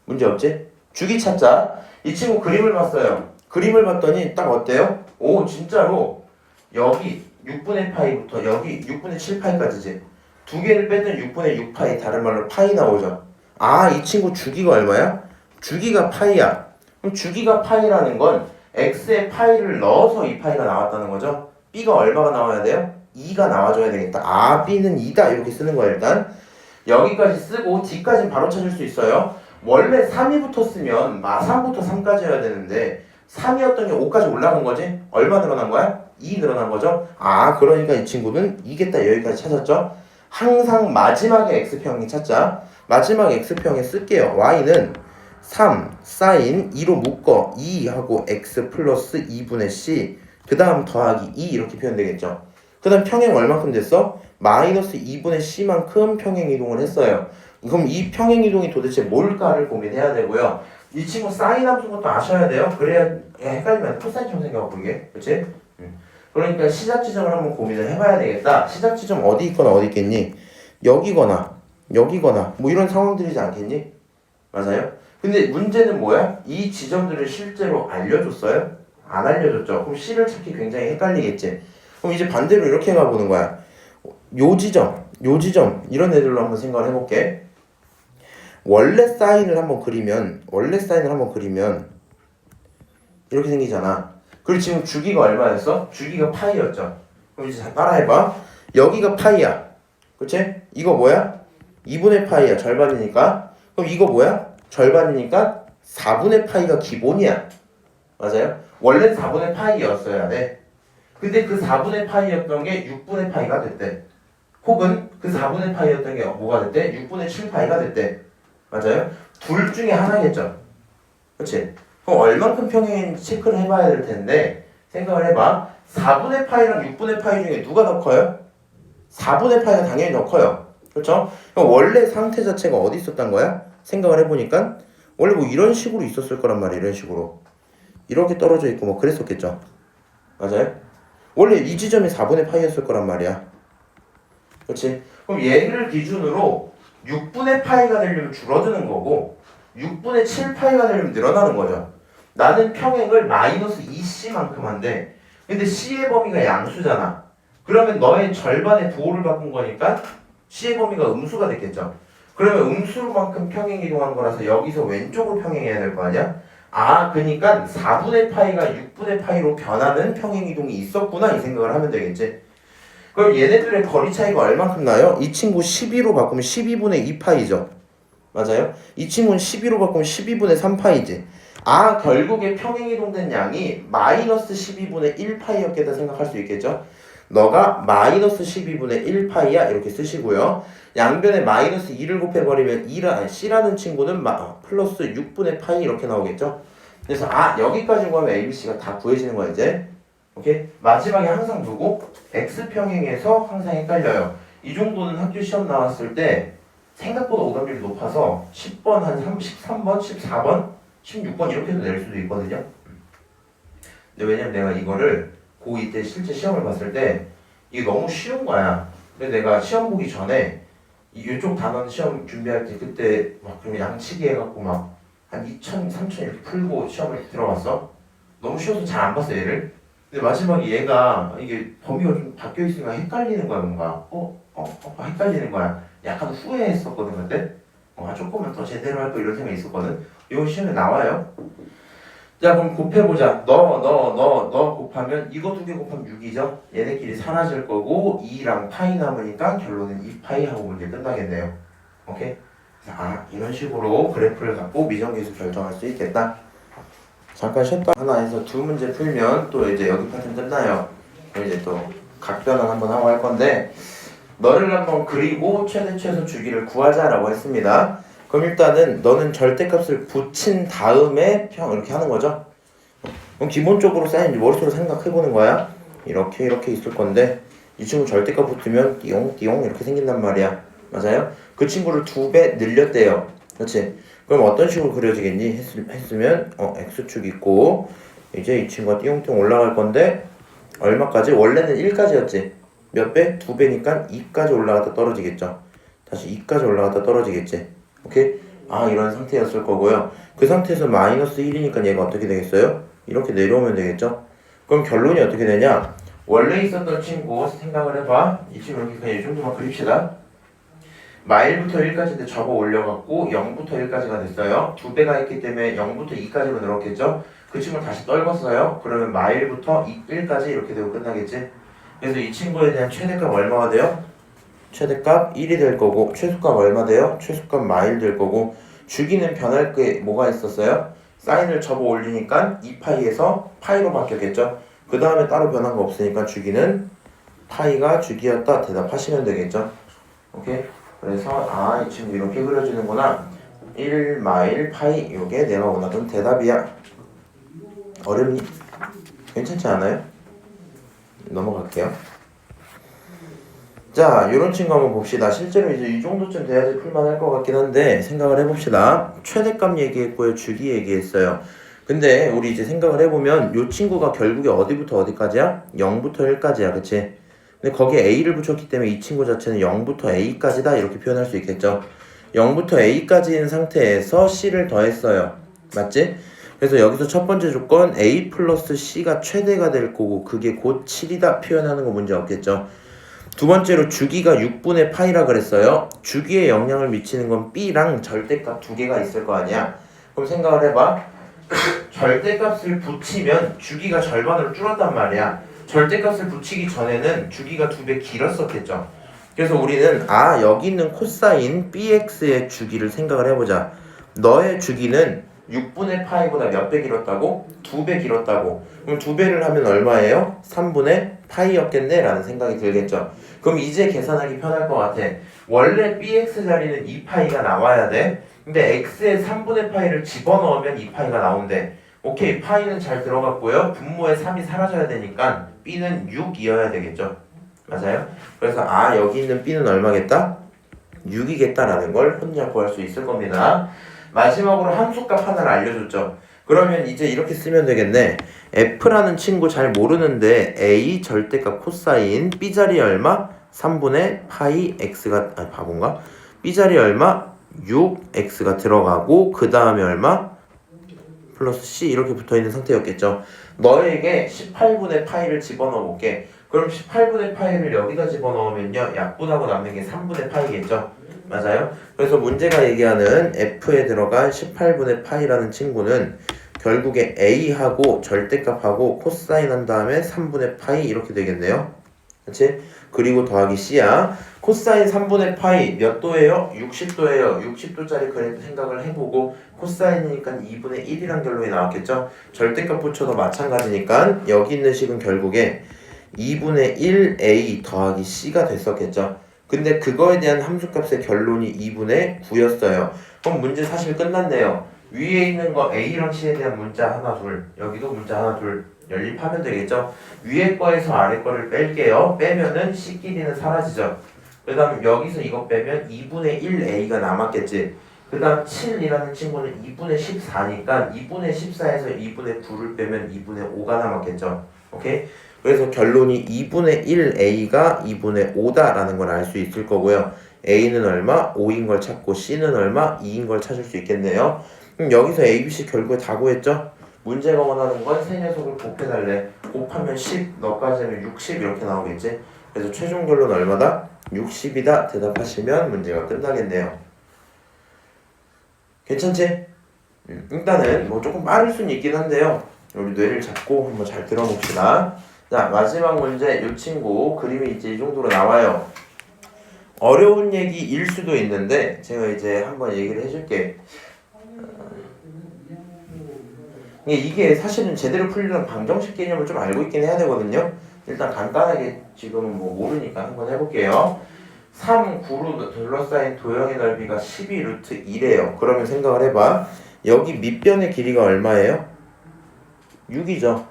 문제 없지? 주기 찾자. 이 친구 그림을 봤어요. 그림을 봤더니 딱 어때요? 오, 진짜로 여기 6분의 파이부터 여기 6분의 7파이까지지. 두 개를 빼면 6분의 6파이, 다른 말로 파이 나오죠. 이 친구 주기가 얼마야? 주기가 파이야. 그럼 주기가 파이라는 건 x에 파이를 넣어서 이 파이가 나왔다는 거죠. b가 얼마가 나와야 돼요? 2가 나와줘야 되겠다. b는 2다 이렇게 쓰는 거야. 일단 여기까지 쓰고 d까지는 바로 찾을 수 있어요. 원래 3이 붙었으면 마3부터 3까지 해야 되는데 3이었던 게 5까지 올라간 거지? 얼마 늘어난 거야? 2 늘어난 거죠? 그러니까 이 친구는 2겠다. 여기까지 찾았죠? 항상 마지막에 x평이 찾자. 마지막 x평에 쓸게요. y는 3 sin 2로 묶어 2하고 x 플러스 2분의 c 그 다음 더하기 2 이렇게 표현되겠죠. 그 다음 평행 얼마큼 됐어? 마이너스 2분의 c만큼 평행 이동을 했어요. 그럼 이 평행 이동이 도대체 뭘까를 고민해야 되고요. 이 친구 사인 함수 것도 아셔야 돼요. 그래야 헷갈리면 코사인처럼 생겨갖고 이게 그치? 그러니까 시작 지점을 한번 고민을 해봐야 되겠다. 시작 지점 어디 있거나 어디 있겠니? 여기거나 여기거나 뭐 이런 상황들이지 않겠니? 맞아요? 근데 문제는 뭐야? 이 지점들을 실제로 알려줬어요? 안 알려줬죠? 그럼 C를 찾기 굉장히 헷갈리겠지? 그럼 이제 반대로 이렇게 가보는 거야. 요 지점 이런 애들로 한번 생각을 해볼게. 원래 사인을 한번 그리면 이렇게 생기잖아. 그리고 지금 주기가 얼마였어? 주기가 파이였죠. 그럼 이제 잘 따라해봐. 여기가 파이야. 그치? 이거 뭐야? 2분의 파이야. 절반이니까. 그럼 이거 뭐야? 절반이니까 4분의 파이가 기본이야. 맞아요? 원래는 4분의 파이였어야 돼. 근데 그 4분의 파이였던 게 6분의 파이가 됐대. 혹은 그 4분의 파이였던 게 뭐가 됐대? 6분의 7파이가 됐대. 맞아요? 둘 중에 하나겠죠. 그치? 그럼 얼만큼 평행인지 체크를 해봐야 될 텐데 생각을 해봐. 4분의 파이랑 6분의 파이 중에 누가 더 커요? 4분의 파이가 당연히 더 커요. 그렇죠? 그럼 원래 상태 자체가 어디 있었단 거야? 생각을 해보니까 원래 뭐 이런 식으로 있었을 거란 말이야. 이런 식으로 이렇게 떨어져 있고 뭐 그랬었겠죠. 맞아요? 원래 이 지점이 4분의 파이였을 거란 말이야. 그렇지? 그럼 얘를 기준으로 6분의 파이가 되려면 줄어드는 거고 6분의 7파이가 되려면 늘어나는 거죠. 나는 평행을 마이너스 2c만큼 한데 근데 c의 범위가 양수잖아. 그러면 너의 절반의 부호를 바꾼 거니까 c의 범위가 음수가 됐겠죠. 그러면 음수만큼 평행 이동한 거라서 여기서 왼쪽으로 평행해야 될 거 아니야? 아, 그러니까 4분의 파이가 6분의 파이로 변하는 평행 이동이 있었구나 이 생각을 하면 되겠지. 그럼 얘네들의 거리 차이가 얼만큼 나요? 이 친구 12로 바꾸면 12분의 2파이죠. 맞아요? 이 친구는 12로 바꾸면 12분의 3파이지. 아, 결국에 평행 이동된 양이 마이너스 12분의 1파이였겠다 생각할 수 있겠죠? 너가 마이너스 12분의 1파이야 이렇게 쓰시고요. 양변에 마이너스 2를 곱해버리면 C라는 친구는 플러스 6분의 파이 이렇게 나오겠죠? 그래서 여기까지 구하면 ABC가 다 구해지는 거야 이제. 오케이? 마지막에 항상 누구? X평행에서 항상 헷갈려요. 이 정도는 학교 시험 나왔을 때 생각보다 오답률이 높아서 10번, 한 13번, 14번, 16번 이렇게도 낼 수도 있거든요. 근데 왜냐면 내가 이거를 고2 때 실제 시험을 봤을 때 이게 너무 쉬운 거야. 근데 내가 시험 보기 전에 이쪽 단원 시험 준비할 때 그때 막 그럼 양치기 해갖고 막 한 2,000, 3,000 이렇게 풀고 시험을 들어갔어. 너무 쉬워서 잘 안 봤어 얘를. 근데 마지막에 얘가 이게 범위가 좀 바뀌어 있으니까 헷갈리는 거야 뭔가. 헷갈리는 거야. 약간 후회했었거든 그때. 조금만 더 제대로 할 거 이런 생각이 있었거든. 이거 시험에 나와요. 자 그럼 곱해보자. 너 곱하면 이거 두 개 곱하면 6이죠. 얘네끼리 사라질 거고 2랑 파이 남으니까 결론은 2파이 하고 문제 끝나겠네요. 오케이? 이런 식으로 그래프를 갖고 미정계수 결정할 수 있겠다. 잠깐 쉬었다 하나 해서 두 문제 풀면 또 이제 여기 파트는 끝나요. 그럼 이제 또 각변환 한번 하고 할 건데 너를 한번 그리고 최대 최소 주기를 구하자라고 했습니다. 그럼 일단은 너는 절대값을 붙인 다음에 이렇게 하는 거죠. 그럼 기본적으로 쌓인 머릿속으로 생각해보는 거야. 이렇게 있을 건데 이 친구 절대값 붙으면 띠용 이렇게 생긴단 말이야. 맞아요? 그 친구를 2배 늘렸대요. 그렇지? 그럼 어떤 식으로 그려지겠니? 했으면 X축 있고 이제 이 친구가 띠용띠용 올라갈 건데 얼마까지? 원래는 1까지였지. 몇 배? 2배니까 2까지 올라갔다 떨어지겠죠. 다시 2까지 올라갔다 떨어지겠지. 오케이? 이런 상태였을 거고요. 그 상태에서 마이너스 1이니까 얘가 어떻게 되겠어요? 이렇게 내려오면 되겠죠. 그럼 결론이 어떻게 되냐? 원래 있었던 친구 생각을 해봐. 이 친구 이렇게 그냥 이 정도만 그립시다. 마일부터 1까지인데 접어 올려갖고 0부터 1까지가 됐어요. 2배가 있기 때문에 0부터 2까지로 늘었겠죠. 그 친구를 다시 떨궜어요. 그러면 마일부터 1까지 이렇게 되고 끝나겠지. 그래서 이 친구에 대한 최대값 얼마가 돼요? 최대값 1이 될 거고 최소값 얼마 돼요? 최소값 마일 될 거고 주기는 변할 게 뭐가 있었어요? 사인을 접어 올리니까 2파이에서 파이로 바뀌었겠죠. 그 다음에 따로 변한 거 없으니까 주기는 파이가 주기였다 대답하시면 되겠죠. 오케이? 그래서 이 친구 이렇게 그려지는구나. 1 마일 파이 요게 내가 원하던 대답이야. 어렵니? 괜찮지 않아요? 넘어갈게요. 자, 요런 친구 한번 봅시다. 실제로 이제 이 정도쯤 돼야지 풀만할 것 같긴 한데 생각을 해봅시다. 최대값 얘기했고요. 주기 얘기했어요. 근데 우리 이제 생각을 해보면 요 친구가 결국에 어디부터 어디까지야? 0부터 1까지야. 그치? 근데 거기에 A를 붙였기 때문에 이 친구 자체는 0부터 A까지다 이렇게 표현할 수 있겠죠. 0부터 A까지인 상태에서 C를 더했어요. 맞지? 그래서 여기서 첫 번째 조건 A 플러스 C가 최대가 될 거고 그게 곧 7이다 표현하는 거 문제 없겠죠. 두 번째로 주기가 6분의 파이라 그랬어요. 주기에 영향을 미치는 건 B랑 절대값 두 개가 있을 거 아니야. 그럼 생각을 해봐. 절대값을 붙이면 주기가 절반으로 줄었단 말이야. 절대값을 붙이기 전에는 주기가 2배 길었었겠죠. 그래서 우리는 여기 있는 코사인 BX의 주기를 생각을 해보자. 너의 주기는 6분의 파이보다 몇 배 길었다고? 2배 길었다고. 그럼 2배를 하면 얼마예요? 3분의 파이였겠네 라는 생각이 들겠죠. 그럼 이제 계산하기 편할 것 같아. 원래 BX 자리는 2파이가 나와야 돼. 근데 X에 3분의 파이를 집어넣으면 2파이가 나온대. 오케이, 파이는 잘 들어갔고요. 분모에 3이 사라져야 되니까 B는 6이어야 되겠죠. 맞아요? 그래서 여기 있는 B는 얼마겠다? 6이겠다라는 걸 혼자 구할 수 있을 겁니다. 마지막으로 함수값 하나를 알려줬죠. 그러면 이제 이렇게 쓰면 되겠네. F라는 친구 잘 모르는데 A 절대값 코사인 B자리 얼마? 3분의 파이 X가 바본가? B자리 얼마? 6X가 들어가고 그 다음에 얼마? 플러스 C 이렇게 붙어있는 상태였겠죠. 너에게 18분의 파이를 집어넣어 볼게. 그럼 18분의 파이를 여기다 집어넣으면요 약분하고 남는 게 3분의 파이겠죠. 맞아요? 그래서 문제가 얘기하는 F에 들어간 18분의 파이라는 친구는 결국에 A하고 절대값하고 코사인 한 다음에 3분의 파이 이렇게 되겠네요. 그치? 그리고 더하기 C야. 코사인 3분의 파이 몇 도예요? 60도예요. 60도짜리 그래도 생각을 해보고 코사인이니까 2분의 1이란 결론이 나왔겠죠? 절대값 붙여도 마찬가지니까 여기 있는 식은 결국에 2분의 1A 더하기 C가 됐었겠죠? 근데 그거에 대한 함수값의 결론이 2분의 9였어요. 그럼 문제 사실 끝났네요. 위에 있는 거 A랑 C에 대한 문자 하나 둘, 여기도 문자 하나 둘 연립하면 되겠죠? 위에 거에서 아래 거를 뺄게요. 빼면은 C끼리는 사라지죠. 그 다음 여기서 이거 빼면 2분의 1A가 남았겠지. 그 다음 7이라는 친구는 2분의 14니까 2분의 14에서 2분의 9를 빼면 2분의 5가 남았겠죠. 오케이? 그래서 결론이 2분의 1A가 2분의 5다라는 걸 알 수 있을 거고요. A는 얼마? 5인 걸 찾고 C는 얼마? 2인 걸 찾을 수 있겠네요. 그럼 여기서 A, B, C 결국에 다 구했죠? 문제가 원하는 건 세 녀석을 곱해달래. 곱하면 10, 너까지 하면 60 이렇게 나오겠지? 그래서 최종 결론 얼마다? 60이다 대답하시면 문제가 끝나겠네요. 괜찮지? 일단은 뭐 조금 빠를 수는 있긴 한데요. 우리 뇌를 잡고 한번 잘 들어봅시다. 자, 마지막 문제. 이 친구 그림이 이제 이 정도로 나와요. 어려운 얘기일 수도 있는데 제가 이제 한번 얘기를 해줄게. 이게 사실은 제대로 풀리려면 방정식 개념을 좀 알고 있긴 해야 되거든요. 일단 간단하게 지금은 뭐 모르니까 한번 해볼게요. 3, 9로 둘러싸인 도형의 넓이가 12 루트 1이에요. 그러면 생각을 해봐. 여기 밑변의 길이가 얼마예요? 6이죠.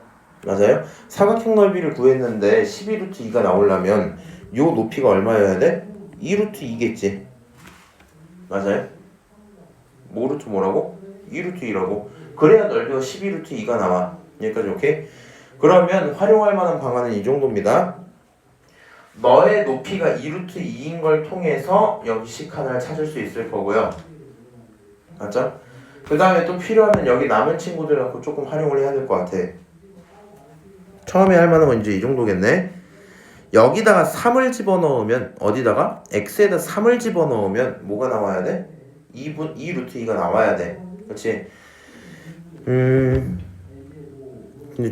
맞아요? 사각형 넓이를 구했는데 12 루트 2가 나오려면 요 높이가 얼마여야 돼? 2 루트 2겠지. 맞아요? 뭐 루트 뭐라고? 2 루트 2라고. 그래야 넓이가 12 루트 2가 나와. 여기까지 오케이? 그러면 활용할 만한 방안은 이 정도입니다. 너의 높이가 2 루트 2인 걸 통해서 여기 식 하나를 찾을 수 있을 거고요. 맞죠? 그 다음에 또 필요하면 여기 남은 친구들 갖고 조금 활용을 해야 될 것 같아. 처음에 할 만한 건 이제 이 정도겠네. 여기다가 3을 집어넣으면 어디다가? x에다 3을 집어넣으면 뭐가 나와야 돼? 2 루트 2가 나와야 돼. 그렇지? 근데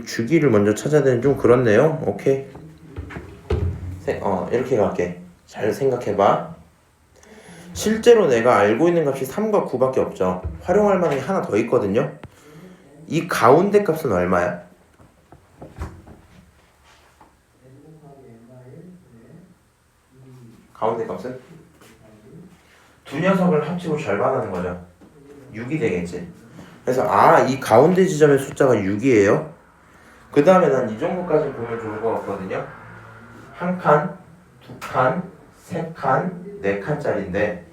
주기를 먼저 찾아야 되는 좀 그렇네요. 오케이. 이렇게 갈게. 잘 생각해봐. 실제로 내가 알고 있는 값이 3과 9밖에 없죠. 활용할 만한 게 하나 더 있거든요. 이 가운데 값은 얼마야? 가운데 값은? 두 녀석을 합치고 절반하는 거죠. 6이 되겠지. 그래서 이 가운데 지점의 숫자가 6이에요. 그 다음에 난 이 정도까지 보면 좋을 것 같거든요. 한 칸, 두 칸, 세 칸, 네 칸짜리인데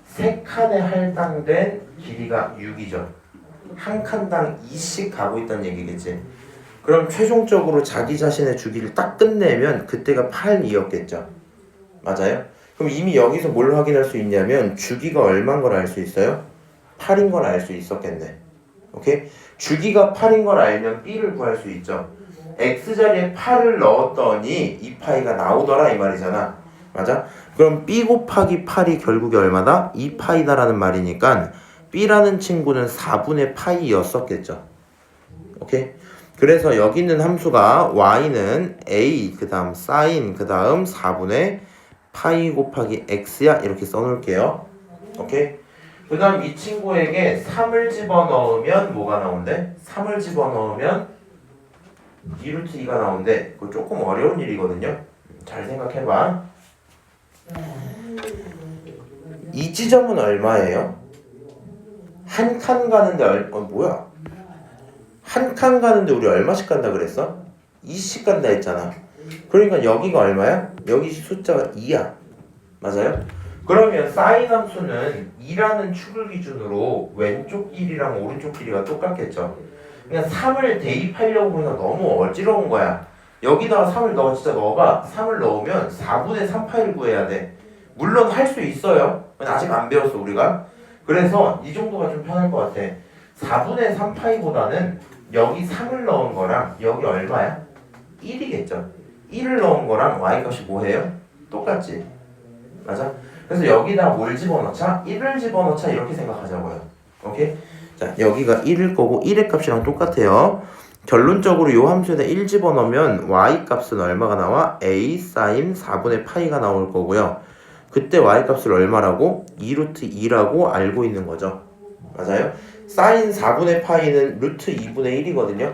세 칸에 할당된 길이가 6이죠. 한 칸당 2씩 가고 있다는 얘기겠지. 그럼 최종적으로 자기 자신의 주기를 딱 끝내면 그때가 8, 2였겠죠. 맞아요? 그럼 이미 여기서 뭘 확인할 수 있냐면 주기가 얼마인 걸 알 수 있어요? 8인 걸 알 수 있었겠네. 오케이? 주기가 8인 걸 알면 B를 구할 수 있죠. X자리에 8을 넣었더니 이 파이가 나오더라 이 말이잖아. 맞아? 그럼 B 곱하기 8이 결국에 얼마다? 2파이다라는 말이니까 B라는 친구는 4분의 파이였었겠죠. 오케이? 그래서 여기 있는 함수가 Y는 A 그 다음 사인 그 다음 4분의 파이 곱하기 X야 이렇게 써놓을게요. 오케이? 그 다음 이 친구에게 3을 집어넣으면 뭐가 나온대? 3을 집어넣으면 2 루트 2가 나온대. 그거 조금 어려운 일이거든요. 잘 생각해봐. 이 지점은 얼마예요? 한 칸 가는데 뭐야? 한 칸 가는데 우리 얼마씩 간다 그랬어? 2씩 간다 했잖아. 그러니까 여기가 얼마야? 여기 숫자가 2야. 맞아요? 그러면 사인 함수는 2라는 축을 기준으로 왼쪽 길이랑 오른쪽 길이가 똑같겠죠. 그냥 3을 대입하려고 그러니까 너무 어지러운 거야. 여기다가 3을 넣어. 진짜 너가 3을 넣으면 4분의 3 파이를 구해야 돼. 물론 할 수 있어요. 아직 안 배웠어 우리가. 그래서 이 정도가 좀 편할 것 같아. 4분의 3 파이보다는 여기 3을 넣은 거랑 여기 얼마야? 1이겠죠. 1을 넣은 거랑 y값이 뭐예요? 똑같지. 맞아? 그래서 여기다 뭘 집어넣자? 1을 집어넣자 이렇게 생각하자고요. 오케이? 자, 여기가 1일 거고 1의 값이랑 똑같아요. 결론적으로 이 함수에다 1 집어넣으면 y 값은 얼마가 나와? a sin 4분의 파이가 나올 거고요. 그때 y 값을 얼마라고? 2루트 2라고 알고 있는 거죠. 맞아요? sin 4분의 파이는 루트 2분의 1이거든요.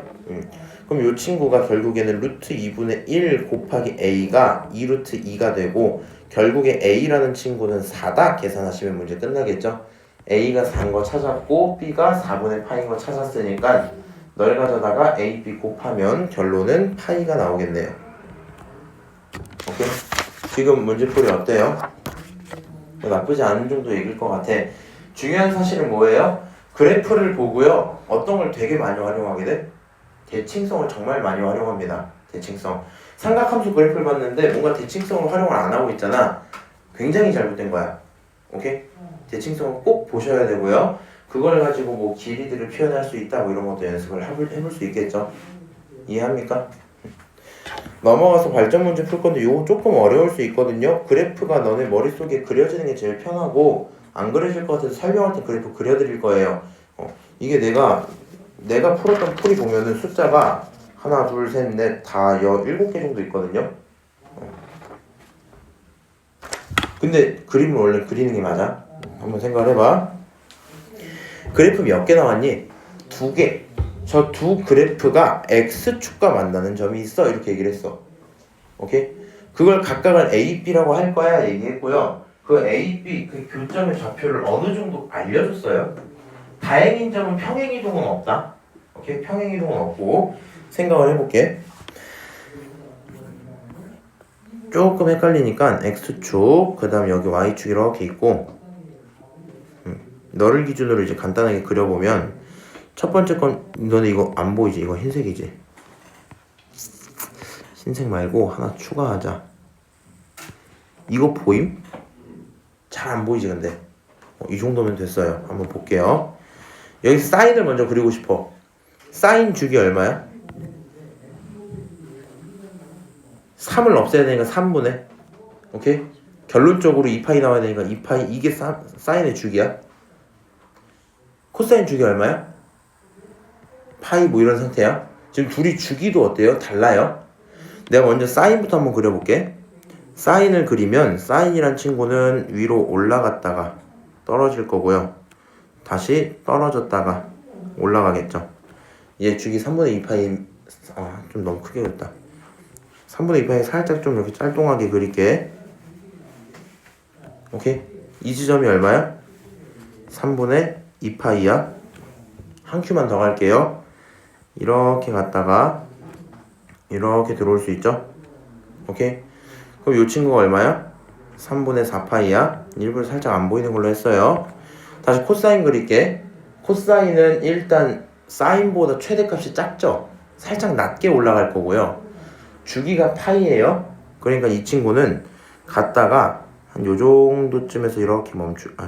그럼 이 친구가 결국에는 루트 2분의 1 곱하기 a가 2루트 2가 되고 결국에 a라는 친구는 4다 계산하시면 문제 끝나겠죠. a가 4인 거 찾았고 b가 4분의 파이인 거 찾았으니까 널 가져다가 a, b 곱하면 결론은 파이가 나오겠네요. 오케이? 지금 문제풀이 어때요? 나쁘지 않은 정도 얘기일 것 같아. 중요한 사실은 뭐예요? 그래프를 보고요. 어떤 걸 되게 많이 활용하게 돼? 대칭성을 정말 많이 활용합니다. 대칭성. 삼각함수 그래프를 봤는데 뭔가 대칭성을 활용을 안 하고 있잖아. 굉장히 잘못된 거야. 오케이? 대칭성을 꼭 보셔야 되고요. 그걸 가지고 뭐 길이들을 표현할 수 있다 뭐 이런 것도 연습을 해볼 수 있겠죠. 이해합니까? 넘어가서 발전 문제 풀 건데 이거 조금 어려울 수 있거든요. 그래프가 너네 머릿속에 그려지는 게 제일 편하고 안 그려질 것 같아서 설명할 때 그래프 그려드릴 거예요. 이게 내가 풀었던 풀이 보면은 숫자가 하나, 둘, 셋, 넷, 다 7개 정도 있거든요. 근데 그림을 원래 그리는 게 맞아? 한번 생각을 해봐. 그래프 몇 개 나왔니? 2개. 저 두 그래프가 x축과 만나는 점이 있어 이렇게 얘기를 했어. 오케이? 그걸 각각을 a, b라고 할 거야 얘기했고요. 그 a, b 그 교점의 좌표를 어느 정도 알려줬어요. 다행인 점은 평행이동은 없다. 오케이? 평행이동은 없고 생각을 해볼게. 조금 헷갈리니까 x축 그 다음 여기 y축 이렇게 있고 너를 기준으로 이제 간단하게 그려보면 첫 번째 건 너네 이거 안 보이지? 이거 흰색이지? 흰색 말고 하나 추가하자. 이거 보임? 잘 안 보이지 근데 이 정도면 됐어요. 한번 볼게요. 여기 사인을 먼저 그리고 싶어. 사인 주기 얼마야? 3을 없애야 되니까 3분의 오케이? 결론적으로 2파이 나와야 되니까 2파이 이게 사인의 주기야. 코사인 주기 얼마야? 파이 뭐 이런 상태야. 지금 둘이 주기도 어때요? 달라요. 내가 먼저 사인부터 한번 그려볼게. 사인을 그리면 사인이란 친구는 위로 올라갔다가 떨어질 거고요. 다시 떨어졌다가 올라가겠죠. 얘 주기 3분의 2파이 좀 너무 크게 그렸다. 3분의 2파이 살짝 좀 이렇게 짤뚱하게 그릴게. 오케이? 이 지점이 얼마야? 3분의 2파이야. 한 큐만 더 갈게요. 이렇게 갔다가 이렇게 들어올 수 있죠? 오케이? 그럼 이 친구가 얼마야? 3분의 4파이야. 일부러 살짝 안 보이는 걸로 했어요. 다시 코사인 그릴게. 코사인은 일단 사인보다 최대값이 작죠? 살짝 낮게 올라갈 거고요. 주기가 파이예요. 그러니까 이 친구는 갔다가 한 요 정도쯤에서 이렇게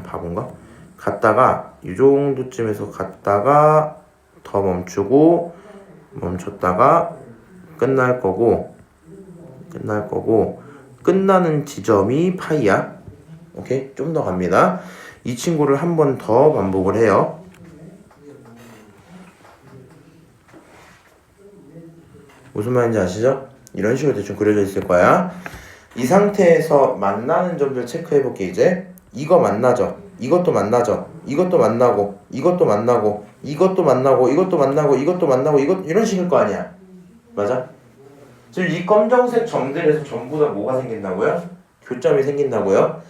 바본가? 갔다가 이 정도쯤에서 갔다가 더 멈추고 멈췄다가 끝날 거고 끝나는 지점이 파이야. 오케이? 좀 더 갑니다. 이 친구를 한 번 더 반복을 해요. 무슨 말인지 아시죠? 이런 식으로 대충 그려져 있을 거야. 이 상태에서 만나는 점들 체크해 볼게. 이제 이거 만나죠. 이것도 만나죠. 이것도 만나고 이것도 만나고 이것도 만나고 이것도 만나고 이것도 만나고 이런 식일 거 아니야. 맞아? 지금 이 검정색 점들에서 전부 다 뭐가 생긴다고요? 교점이 생긴다고요?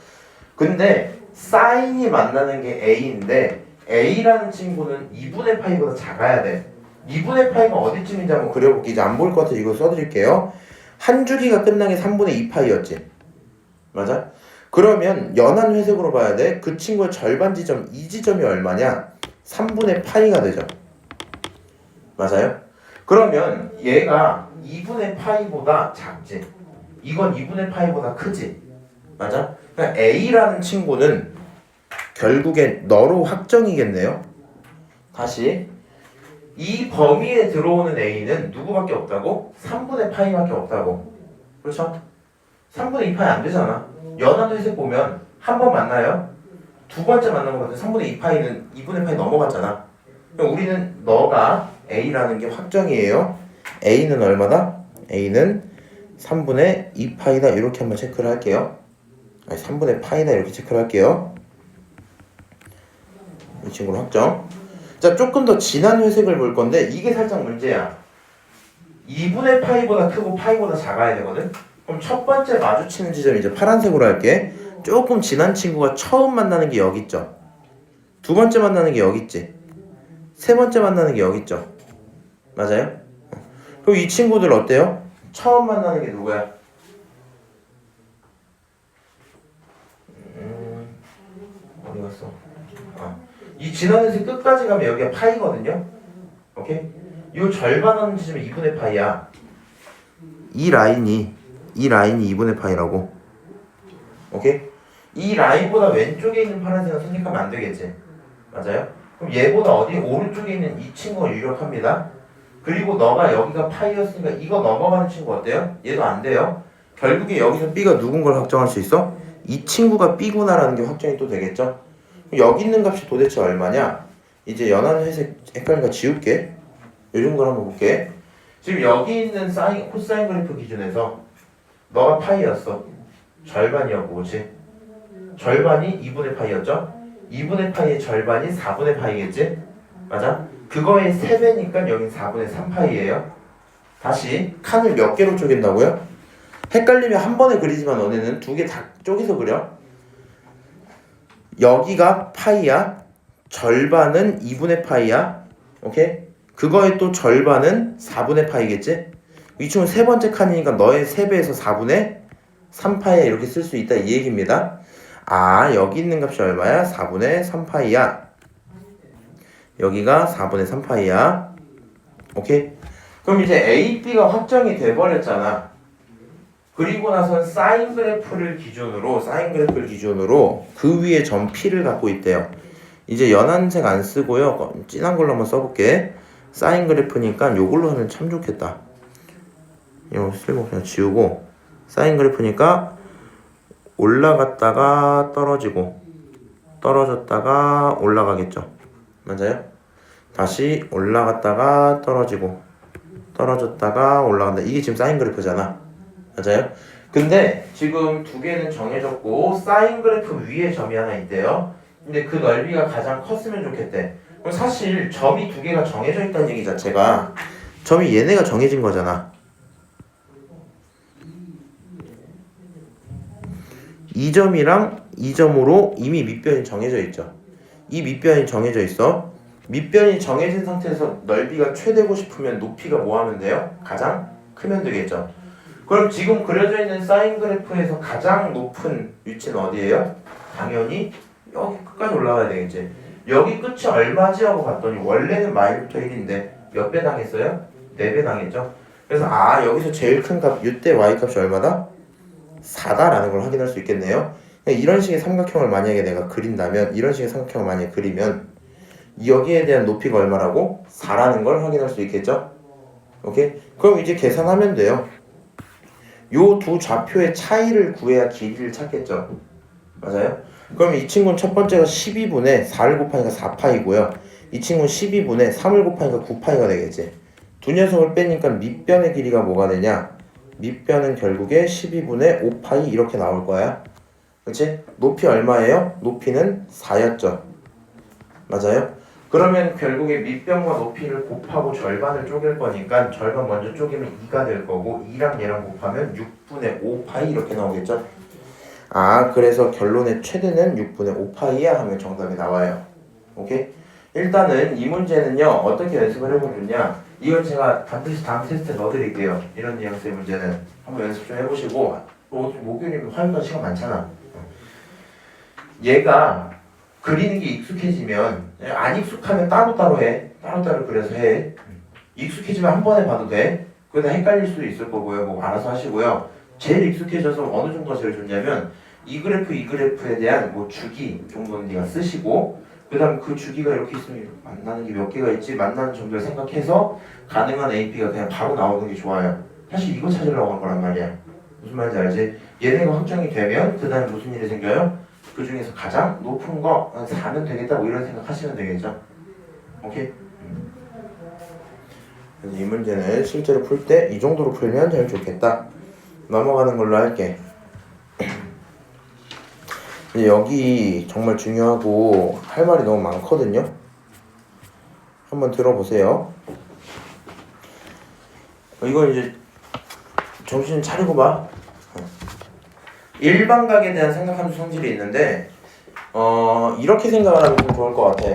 근데 사인이 만나는 게 a인데 a라는 친구는 2분의 파이보다 작아야 돼. 2분의 파이가 어디쯤인지 한번 그려볼게. 이제 안 보일 것 같아서 이거 써드릴게요. 한 주기가 끝난 게 3분의 2파이였지. 맞아? 그러면 연한 회색으로 봐야 돼. 그 친구의 절반 지점, 이 지점이 얼마냐? 3분의 파이가 되죠. 맞아요? 그러면 얘가 2분의 파이보다 작지. 이건 2분의 파이보다 크지. 맞아? 그러니까 A라는 친구는 결국엔 너로 확정이겠네요. 다시 이 범위에 들어오는 A는 누구밖에 없다고? 3분의 파이밖에 없다고. 그렇죠? 3분의 2파이 안 되잖아. 연한 회색 보면 한 번 만나요? 두 번째 만난 것 같은 3분의 2파이는 2분의 파이 넘어갔잖아. 그럼 우리는 너가 A라는 게 확정이에요. A는 얼마다? A는 3분의 2파이다. 이렇게 한번 체크를 할게요. 아니 3분의 파이다 이렇게 체크를 할게요. 이 친구는 확정. 자, 조금 더 진한 회색을 볼 건데 이게 살짝 문제야. 2분의 파이보다 크고 파이보다 작아야 되거든. 그럼 첫 번째 마주치는 지점 이제 파란색으로 할게. 조금 진한 친구가 처음 만나는 게 여기 있죠. 두 번째 만나는 게 여기 있지. 세 번째 만나는 게 여기 있죠. 맞아요? 그럼 이 친구들 어때요? 처음 만나는 게 누구야? 어디 갔어? 이 진한 회색 끝까지 가면 여기가 파이거든요. 오케이? 이 절반 하는 지점이 2분의 파이야. 이 라인이 2분의 파이라고. 오케이? 이 라인보다 왼쪽에 있는 파란색은 선택하면 안 되겠지. 맞아요? 그럼 얘보다 어디? 오른쪽에 있는 이 친구가 유력합니다. 그리고 너가 여기가 파이였으니까 이거 넘어가는 친구 어때요? 얘도 안 돼요. 결국에 여기서 B가 누군 걸 확정할 수 있어? 이 친구가 B구나라는 게 확정이 또 되겠죠? 여기 있는 값이 도대체 얼마냐? 이제 연한 회색 헷갈리니까 지울게. 이 정도로 한번 볼게. 지금 여기 있는 사인, 코사인 그래프 기준에서 너가 파이였어. 절반이었고, 그치? 절반이 2분의 파이였죠? 2분의 파이의 절반이 4분의 파이겠지? 맞아? 그거의 3배니까 여긴 4분의 3파이예요. 다시 칸을 몇 개로 쪼갠다고요? 헷갈리면 한 번에 그리지만 너네는 두 개 다 쪼개서 그려. 여기가 파이야. 절반은 2분의 파이야. 오케이? 그거의 또 절반은 4분의 파이겠지? 이 친구는 세 번째 칸이니까 너의 3배에서 4분의 3파이야. 이렇게 쓸 수 있다 이 얘기입니다. 아, 여기 있는 값이 얼마야? 4분의 3파이야. 여기가 4분의 3파이야. 오케이? 그럼 이제 A, B가 확정이 돼버렸잖아. 그리고 나선 사인 그래프를 기준으로 그 위에 점 P를 갖고 있대요. 이제 연한색 안 쓰고요. 진한 걸로 한번 써볼게. 사인 그래프니까 요걸로 하면 참 좋겠다. 이거 쓸고 그냥 지우고 사인 그래프니까 올라갔다가 떨어지고 떨어졌다가 올라가겠죠. 맞아요? 다시 올라갔다가 떨어지고 떨어졌다가 올라간다. 이게 지금 사인 그래프잖아. 맞아요? 근데 지금 두 개는 정해졌고 사인 그래프 위에 점이 하나 있대요. 근데 그 넓이가 가장 컸으면 좋겠대. 그럼 사실 점이 두 개가 정해져 있다는 얘기 자체가 점이 얘네가 정해진 거잖아. 이 점이랑 이 점으로 이미 밑변이 정해져 있죠. 이 밑변이 정해져 있어. 밑변이 정해진 상태에서 넓이가 최대고 싶으면 높이가 뭐 하면 돼요? 가장 크면 되겠죠. 그럼 지금 그려져 있는 사인 그래프에서 가장 높은 위치는 어디예요? 당연히 여기 끝까지 올라가야 되겠지. 여기 끝이 얼마지 하고 봤더니 원래는 마이너스 1인데 몇 배 당했어요? 4배 당했죠. 그래서 아, 여기서 제일 큰 값 이때 y값이 얼마다? 4다라는 걸 확인할 수 있겠네요. 이런 식의 삼각형을 만약에 내가 그린다면, 이런 식의 삼각형을 만약에 그리면 여기에 대한 높이가 얼마라고? 4라는 걸 확인할 수 있겠죠? 오케이? 그럼 이제 계산하면 돼요. 요 두 좌표의 차이를 구해야 길이를 찾겠죠. 맞아요? 그럼 이 친구는 첫 번째가 12분의 4를 곱하니까 4파이고요. 이 친구는 12분의 3을 곱하니까 9파이가 되겠지. 두 녀석을 빼니까 밑변의 길이가 뭐가 되냐? 밑변은 결국에 12분의 5파이 이렇게 나올 거야. 그치? 높이 얼마예요? 높이는 4였죠. 맞아요? 그러면 결국에 밑변과 높이를 곱하고 절반을 쪼갤 거니까 절반 먼저 쪼개면 2가 될 거고 2랑 얘랑 곱하면 6분의 5파이 이렇게 나오겠죠? 아, 그래서 결론의 최대는 6분의 5파이야 하면 정답이 나와요. 오케이? 일단은 이 문제는요, 어떻게 연습을 해보면 좋냐? 이건 제가 반드시 다음 테스트에 넣어드릴게요. 이런 뉘앙스의 문제는 한번 연습 좀 해보시고, 목요일이면 화요일까지 시간 많잖아. 얘가 그리는 게 익숙해지면, 안 익숙하면 따로따로 해. 따로따로 그려서 해. 익숙해지면 한 번에 봐도 돼. 그러다 헷갈릴 수도 있을 거고요. 뭐 알아서 하시고요. 제일 익숙해져서 어느 정도가 제일 좋냐면 이 그래프에 대한 뭐 주기 정도는 네가 쓰시고 그 다음 그 주기가 이렇게 있으면 만나는 게 몇 개가 있지 만나는 점들을 생각해서 가능한 AP가 그냥 바로 나오는 게 좋아요. 사실 이거 찾으려고 한 거란 말이야. 무슨 말인지 알지? 얘네가 확정이 되면 그 다음에 무슨 일이 생겨요? 그 중에서 가장 높은 거 4면 되겠다 뭐 이런 생각 하시면 되겠죠. 오케이? 그래서 이 문제는 실제로 풀 때 이 정도로 풀면 제일 좋겠다. 넘어가는 걸로 할게. 이제 여기 정말 중요하고 할 말이 너무 많거든요. 한번 들어보세요. 이건 이제 정신 차리고 봐. 일반각에 대한 생각하는 성질이 있는데 이렇게 생각을 하면 좀 좋을 것 같아.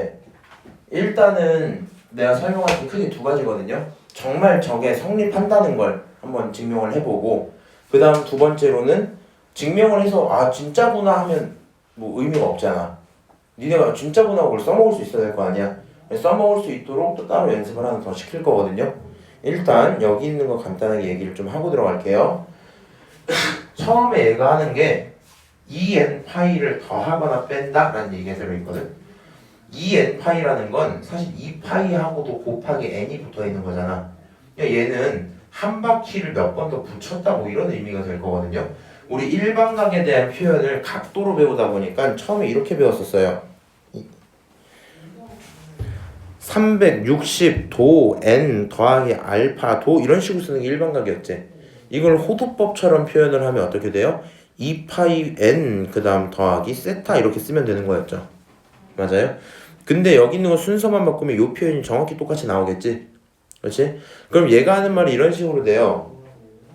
일단은 내가 설명할 게 크게 두 가지거든요. 정말 저게 성립한다는 걸 한번 증명을 해보고 그 다음 두 번째로는 증명을 해서 아 진짜구나 하면 뭐 의미가 없잖아. 니네가 진짜구나 그걸 써먹을 수 있어야 될 거 아니야. 써먹을 수 있도록 또 따로 연습을 하나 더 시킬 거거든요. 일단 여기 있는 거 간단하게 얘기를 좀 하고 들어갈게요. 처음에 얘가 하는 게 2n 파이를 더하거나 뺀다 라는 얘기가 들어있거든. 2n 파이라는 건 사실 2파이하고도 곱하기 n이 붙어있는 거잖아. 얘는 한 바퀴를 몇 번 더 붙였다 뭐 이런 의미가 될 거거든요. 우리 일반각에 대한 표현을 각도로 배우다 보니까 처음에 이렇게 배웠었어요. 360도 n 더하기 알파 도 이런 식으로 쓰는 게 일반각이었지. 이걸 호두법처럼 표현을 하면 어떻게 돼요? 2파이 n 그 다음 더하기 세타 이렇게 쓰면 되는 거였죠. 맞아요? 근데 여기 있는 거 순서만 바꾸면 이 표현이 정확히 똑같이 나오겠지? 그렇지? 그럼 얘가 하는 말이 이런 식으로 돼요.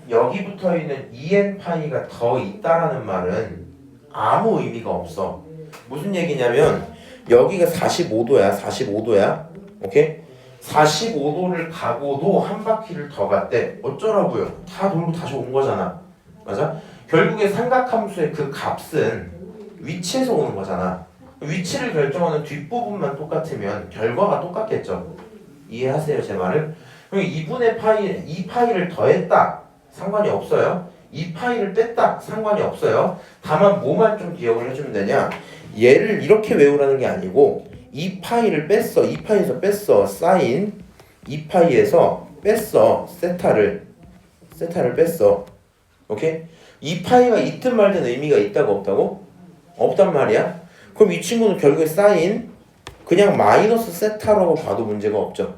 여기 붙어있는 2n 파이가 더 있다라는 말은 아무 의미가 없어. 무슨 얘기냐면 여기가 45도야 45도야 오케이? 45도를 가고도 한 바퀴를 더 갔대. 어쩌라고요? 다 돌고 다시 온 거잖아. 맞아? 결국에 삼각함수의 그 값은 위치에서 오는 거잖아. 위치를 결정하는 뒷부분만 똑같으면 결과가 똑같겠죠. 이해하세요 제 말을? 그럼 2분의 파이 2파이를 더했다 상관이 없어요. 2파이를 뺐다 상관이 없어요. 다만 뭐만 좀 기억을 해주면 되냐, 얘를 이렇게 외우라는 게 아니고 2파이를 뺐어. 2파이에서 뺐어. 사인 2파이에서 뺐어. 세타를 뺐어. 오케이? 2파이가 있든 말든 의미가 있다고 없다고? 없단 말이야. 그럼 이 친구는 결국에 사인 그냥 마이너스 세타라고 봐도 문제가 없죠.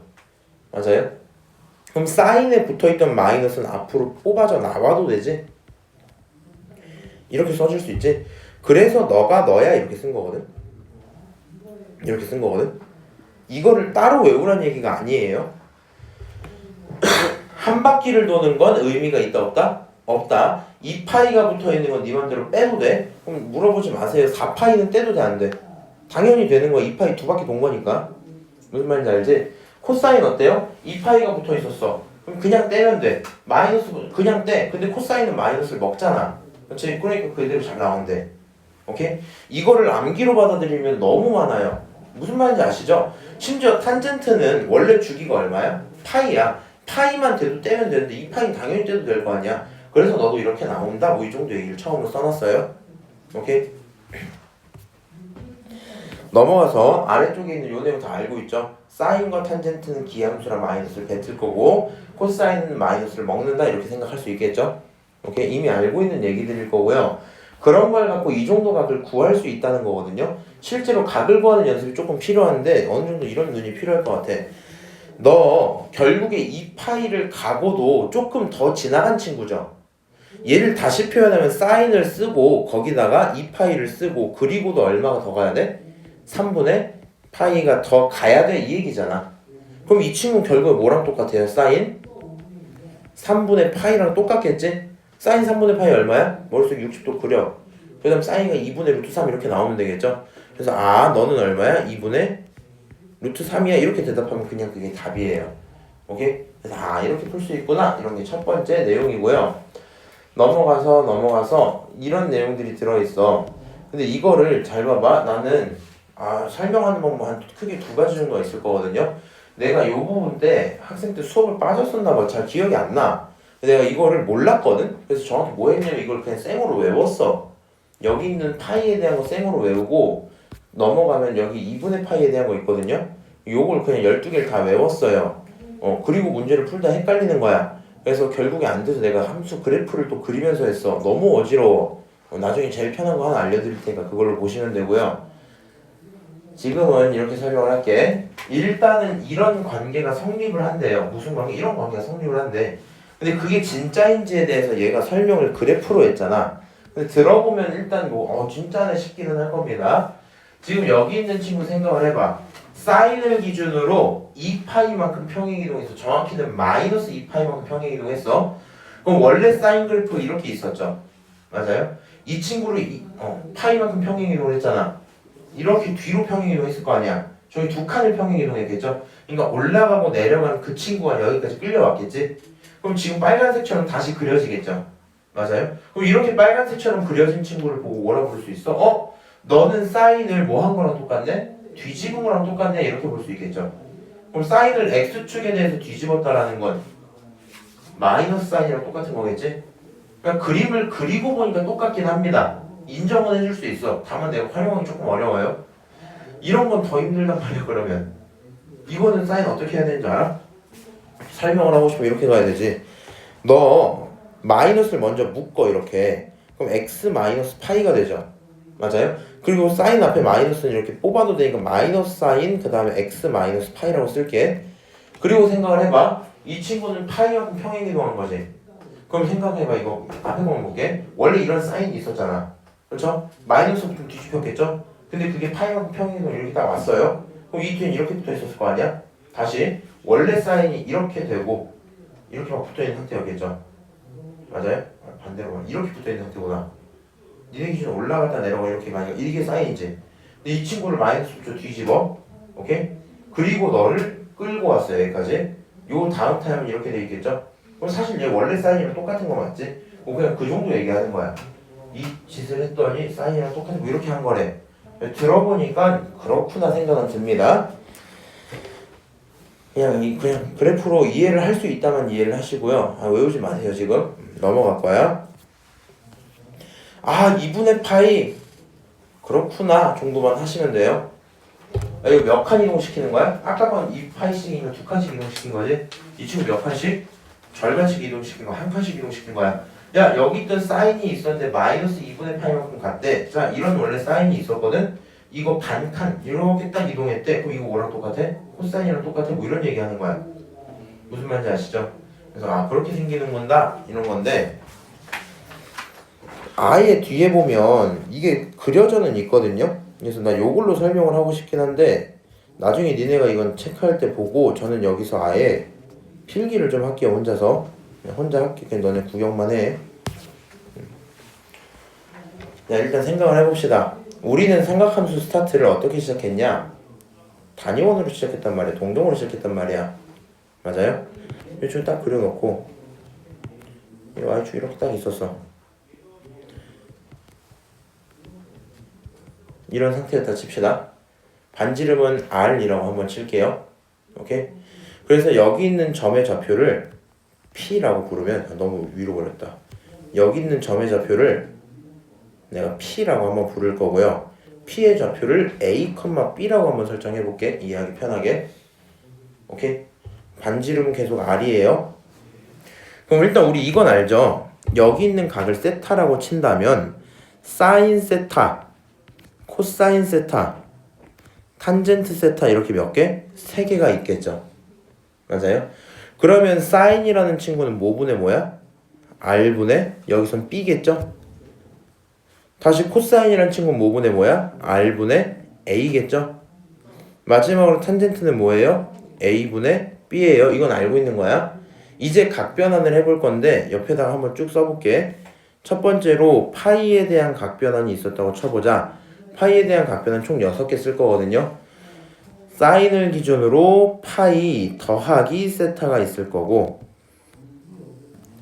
맞아요? 그럼 사인에 붙어있던 마이너스는 앞으로 뽑아져 나와도 되지? 이렇게 써줄 수 있지? 그래서 너가 너야 이렇게 쓴 거거든? 이렇게 쓴 거거든? 이거를 따로 외우라는 얘기가 아니에요. 한 바퀴를 도는 건 의미가 있다 없다? 없다. 2파이가 붙어있는 건 네 맘대로 빼도 돼? 그럼 물어보지 마세요. 4파이는 떼도 돼 안 돼? 당연히 되는 거야. 2파이 두 바퀴 돈 거니까. 무슨 말인지 알지? 코사인 어때요? 2파이가 붙어 있었어. 그럼 그냥 떼면 돼. 마이너스 그냥 떼. 근데 코사인은 마이너스를 먹잖아. 그렇지? 그러니까 그대로 잘 나온대. 오케이? 이거를 암기로 받아들이면 너무 많아요. 무슨 말인지 아시죠? 심지어 탄젠트는 원래 주기가 얼마야? 파이야. 파이만 돼도 떼면 되는데 2파이는 당연히 떼도 될 거 아니야. 그래서 너도 이렇게 나온다. 뭐 이 정도 얘기를 처음으로 써놨어요. 오케이? 넘어가서 아래쪽에 있는 요 내용 다 알고 있죠? 사인과 탄젠트는 기함수라 마이너스를 뱉을 거고 코사인은 마이너스를 먹는다 이렇게 생각할 수 있겠죠? 오케이? 이미 알고 있는 얘기들일 거고요. 그런 걸 갖고 이 정도 각을 구할 수 있다는 거거든요. 실제로 각을 구하는 연습이 조금 필요한데 어느 정도 이런 눈이 필요할 것 같아. 너 결국에 이 파이를 가고도 조금 더 지나간 친구죠. 얘를 다시 표현하면 사인을 쓰고 거기다가 이 파이를 쓰고 그리고도 얼마가 더 가야 돼? 3분의 파이가 더 가야 돼 이 얘기잖아. 그럼 이 친구 결국에 뭐랑 똑같아요? 사인 3분의 파이랑 똑같겠지? 사인 3분의 파이 얼마야? 머릿속에 60도 그려. 그 다음 사인이 2분의 루트 3 이렇게 나오면 되겠죠? 그래서 아 너는 얼마야? 2분의 루트 3이야 이렇게 대답하면 그냥 그게 답이에요. 오케이? 그래서 아 이렇게 풀 수 있구나 이런 게 첫 번째 내용이고요. 넘어가서 이런 내용들이 들어있어. 근데 이거를 잘 봐봐. 나는 설명하는 방법 한 크게 두 가지 정도가 있을 거거든요. 내가 요 부분 때 학생 때 수업을 빠졌었나 봐. 잘 기억이 안 나. 내가 이거를 몰랐거든. 그래서 정확히 뭐 했냐면 이걸 그냥 생으로 외웠어. 여기 있는 파이에 대한 거 생으로 외우고 넘어가면 여기 2분의 파이에 대한 거 있거든요. 요걸 그냥 12개를 다 외웠어요. 그리고 문제를 풀다 헷갈리는 거야. 그래서 결국에 안 돼서 내가 함수 그래프를 또 그리면서 했어. 너무 어지러워. 나중에 제일 편한 거 하나 알려드릴 테니까 그걸로 보시면 되고요. 지금은 이렇게 설명을 할게. 일단은 이런 관계가 성립을 한대요. 무슨 관계? 이런 관계가 성립을 한대. 근데 그게 진짜인지에 대해서 얘가 설명을 그래프로 했잖아. 근데 들어보면 일단 뭐 진짜네 싶기는 할 겁니다. 지금 여기 있는 친구 생각을 해봐. 사인을 기준으로 2파이만큼 평행이동해서 정확히는 마이너스 2파이만큼 평행이동했어. 그럼 원래 사인 그래프 이렇게 있었죠. 맞아요? 이 친구를 파이만큼 평행이동을 했잖아. 이렇게 뒤로 평행이동했을 거 아니야. 저기 두 칸을 평행이동했겠죠. 그러니까 올라가고 내려가는 그 친구가 여기까지 끌려왔겠지. 그럼 지금 빨간색처럼 다시 그려지겠죠. 맞아요? 그럼 이렇게 빨간색처럼 그려진 친구를 보고 뭐라 부를 수 있어? 너는 사인을 뭐 한 거랑 똑같네? 뒤집은 거랑 똑같네? 이렇게 볼 수 있겠죠. 그럼 사인을 x축에 대해서 뒤집었다라는 건 마이너스 사인이랑 똑같은 거겠지? 그러니까 그림을 그리고 보니까 똑같긴 합니다. 인정은 해줄 수 있어. 다만 내가 활용하기 조금 어려워요. 이런 건 더 힘들단 말이야. 그러면 이거는 사인 어떻게 해야 되는 줄 알아? 설명을 하고 싶으면 이렇게 가야 되지. 너 마이너스를 먼저 묶어 이렇게. 그럼 x 마이너스 파이가 되죠. 맞아요? 그리고 사인 앞에 마이너스는 이렇게 뽑아도 되니까 마이너스 사인 그 다음에 x 마이너스 파이라고 쓸게. 그리고 생각을 해봐. 이 친구는 파이만큼 평행이동한 거지. 그럼 생각해봐. 이거 앞에 보면 볼게. 원래 이런 사인이 있었잖아. 그렇죠? 마이너스부터 좀 뒤집혔겠죠? 근데 그게 파이만큼 평행이동 이렇게 딱 왔어요. 그럼 이 뒤엔 이렇게 붙어 있었을 거 아니야? 다시 원래 사인이 이렇게 되고 이렇게 막 붙어 있는 상태였겠죠? 맞아요? 반대로 이렇게 붙어 있는 상태구나. 니네 기준 올라갔다 내려가 이렇게 가니까 이게 사인이지. 근데 이 친구를 마이너스부터 뒤집어. 오케이? 그리고 너를 끌고 왔어요. 여기까지. 요 다음 타임은 이렇게 돼 있겠죠? 그럼 사실 얘 원래 사인이랑 똑같은 거 맞지? 그냥 그 정도 얘기하는 거야. 이 짓을 했더니 사인이랑 똑같은 거 이렇게 한 거래. 들어보니까 그렇구나 생각은 듭니다. 그냥 그래프로 이해를 할 수 있다면 이해를 하시고요. 외우지 마세요. 지금 넘어갈 거야. 2분의 파이 그렇구나 정도만 하시면 돼요. 이거 몇 칸 이동시키는 거야? 아까 건 2파이씩이면 2칸씩 이동시킨 거지? 이 친구 몇 칸씩? 절반씩 이동시킨 거, 한 칸씩 이동시킨 거야. 야, 여기 있던 사인이 있었는데 마이너스 2분의 파이만큼 갔대. 자, 이런 원래 사인이 있었거든? 이거 반칸 이렇게 딱 이동했대. 그럼 이거 뭐랑 똑같아? 코사인이랑 똑같아? 뭐 이런 얘기 하는 거야. 무슨 말인지 아시죠? 그래서 그렇게 생기는 건다 이런 건데, 아예 뒤에 보면 이게 그려져는 있거든요. 그래서 나 요걸로 설명을 하고 싶긴 한데 나중에 니네가 이건 체크할 때 보고 저는 여기서 아예 필기를 좀 할게요. 혼자서 혼자 할게. 그냥 너네 구경만 해. 자, 일단 생각을 해봅시다. 우리는 삼각함수 스타트를 어떻게 시작했냐? 단위원으로 시작했단 말이야. 동동으로 시작했단 말이야. 맞아요? 이쪽 딱 그려놓고 이 y축 이렇게 딱 있었어. 이런 상태였다 칩시다. 반지름은 r이라고 한번 칠게요. 오케이? 그래서 여기 있는 점의 좌표를 p라고 부르면 너무 위로 버렸다. 여기 있는 점의 좌표를 내가 p라고 한번 부를 거고요. p의 좌표를 a, b라고 한번 설정해 볼게. 이해하기 편하게. 오케이? 반지름은 계속 r이에요. 그럼 일단 우리 이건 알죠? 여기 있는 각을 세타라고 친다면 사인 세타, 코사인 세타, 탄젠트 세타 이렇게 몇 개? 3개가 있겠죠. 맞아요? 그러면 사인이라는 친구는 뭐분의 뭐야? r분의 여기선 b겠죠? 다시 코사인이라는 친구는 뭐분의 뭐야? r분의 a겠죠? 마지막으로 탄젠트는 뭐예요? a분의 b예요. 이건 알고 있는 거야. 이제 각변환을 해볼 건데 옆에다가 한번 쭉 써볼게. 첫 번째로 파이에 대한 각변환이 있었다고 쳐보자. 파이에 대한 각변환 총 6개 쓸 거거든요. 사인을 기준으로 파이 더하기 세타가 있을 거고,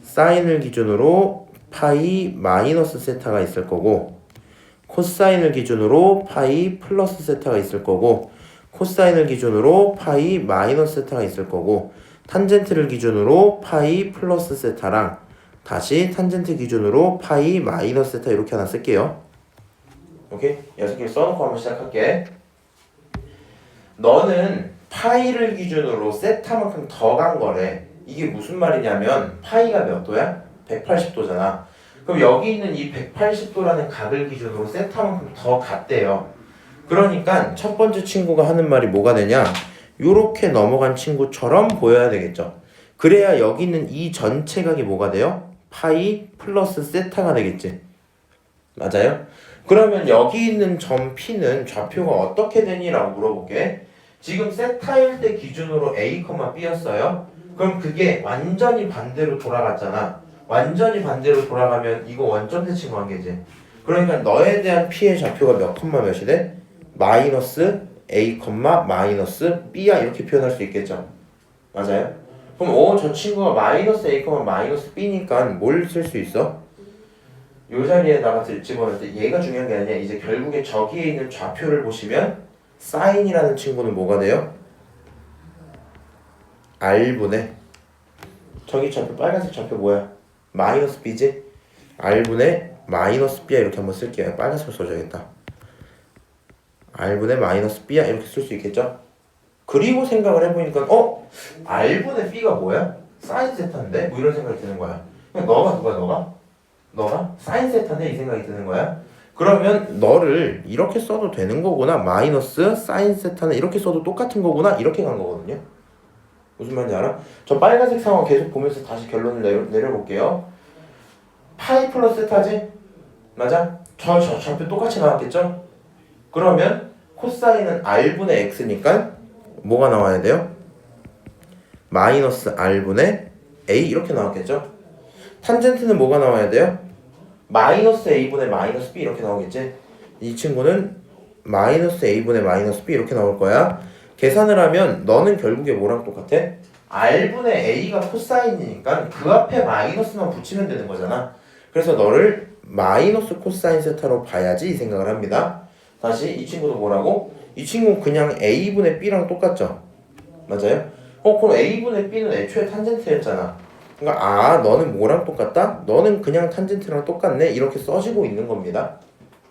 사인을 기준으로 파이 마이너스 세타가 있을 거고, 코사인을 기준으로 파이 플러스 세타가 있을 거고, 코사인을 기준으로 파이 마이너스 세타가 있을 거고 탄젠트를 기준으로 파이 플러스 세타랑 다시 탄젠트 기준으로 파이 마이너스 세타 이렇게 하나 쓸게요. 오케이? 6개를 써놓고 한번 시작할게. 너는 파이를 기준으로 세타만큼 더 간 거래. 이게 무슨 말이냐면 파이가 몇 도야? 180도잖아. 그럼 여기 있는 이 180도라는 각을 기준으로 세타만큼 더 갔대요. 그러니까 첫 번째 친구가 하는 말이 뭐가 되냐? 요렇게 넘어간 친구처럼 보여야 되겠죠. 그래야 여기 있는 이 전체 각이 뭐가 돼요? 파이 플러스 세타가 되겠지. 맞아요? 그러면 여기 있는 점 P는 좌표가 어떻게 되니? 라고 물어볼게. 지금 세타일 때 기준으로 A, B였어요. 그럼 그게 완전히 반대로 돌아갔잖아. 완전히 반대로 돌아가면 이거 원점 대칭 관계지. 그러니까 너에 대한 P의 좌표가 몇 콤마 몇이 돼? 마이너스 A, 마이너스 B야 이렇게 표현할 수 있겠죠. 맞아요? 그럼 저 친구가 마이너스 A, 마이너스 B니까 뭘 쓸 수 있어? 이 자리에다가 집어넣을 때 얘가 중요한 게 아니야. 이제 결국에 저기에 있는 좌표를 보시면 사인이라는 친구는 뭐가 돼요? R분의 저기 좌표 빨간색 좌표 뭐야? 마이너스 B지? R분의 마이너스 B야 이렇게 한번 쓸게요. 빨간색으로 써줘야겠다. R분의 마이너스 B야 이렇게 쓸 수 있겠죠? 그리고 생각을 해보니까 R분의 B가 뭐야? 사인 세타인데? 뭐 이런 생각이 드는 거야. 그냥 너가 사인 세타인데 이 생각이 드는 거야. 그러면 너를 이렇게 써도 되는 거구나. 마이너스 사인 세타는 이렇게 써도 똑같은 거구나. 이렇게 간 거거든요. 무슨 말인지 알아? 저 빨간색 상황 계속 보면서 다시 결론을 내려볼게요. 파이 플러스 세타지? 맞아? 저 좌표 똑같이 나왔겠죠? 그러면 코사인은 R분의 X니까 뭐가 나와야 돼요? 마이너스 R분의 A 이렇게 나왔겠죠? 탄젠트는 뭐가 나와야 돼요? 마이너스 A분의 마이너스 B 이렇게 나오겠지? 이 친구는 마이너스 A분의 마이너스 B 이렇게 나올 거야. 계산을 하면 너는 결국에 뭐랑 똑같아? R분의 A가 코사인이니까 그 앞에 마이너스만 붙이면 되는 거잖아. 그래서 너를 마이너스 코사인 세타로 봐야지 이 생각을 합니다. 다시 이 친구도 뭐라고? 이 친구는 그냥 A분의 B랑 똑같죠? 맞아요? 그럼 A분의 B는 애초에 탄젠트였잖아. 그러니까 너는 뭐랑 똑같다? 너는 그냥 탄젠트랑 똑같네? 이렇게 써지고 있는 겁니다.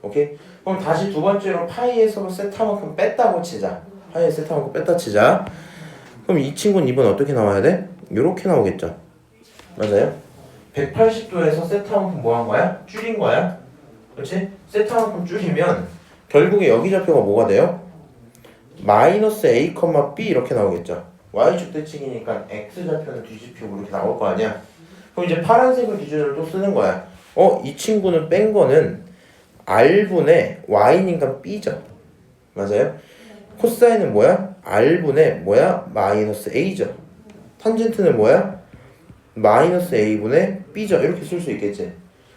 오케이? 그럼 다시 두 번째로 파이에서 세타만큼 뺐다고 치자. 파이에서 세타만큼 뺐다 치자. 그럼 이 친구는 이번 어떻게 나와야 돼? 요렇게 나오겠죠? 맞아요? 180도에서 세타만큼 뭐 한 거야? 줄인 거야? 그렇지? 세타만큼 줄이면 결국에 여기 좌표가 뭐가 돼요? 마이너스 A, B 이렇게 나오겠죠? Y축 대칭이니까 X좌표는 뒤집히고 이렇게 나올 거 아니야? 그럼 이제 파란색을 기준으로 또 쓰는 거야. 이 친구는 뺀 거는 R분의 Y니까 B죠? 맞아요? 코사인은 뭐야? R분의 뭐야? 마이너스 A죠? 탄젠트는 뭐야? 마이너스 A분의 B죠? 이렇게 쓸 수 있겠지?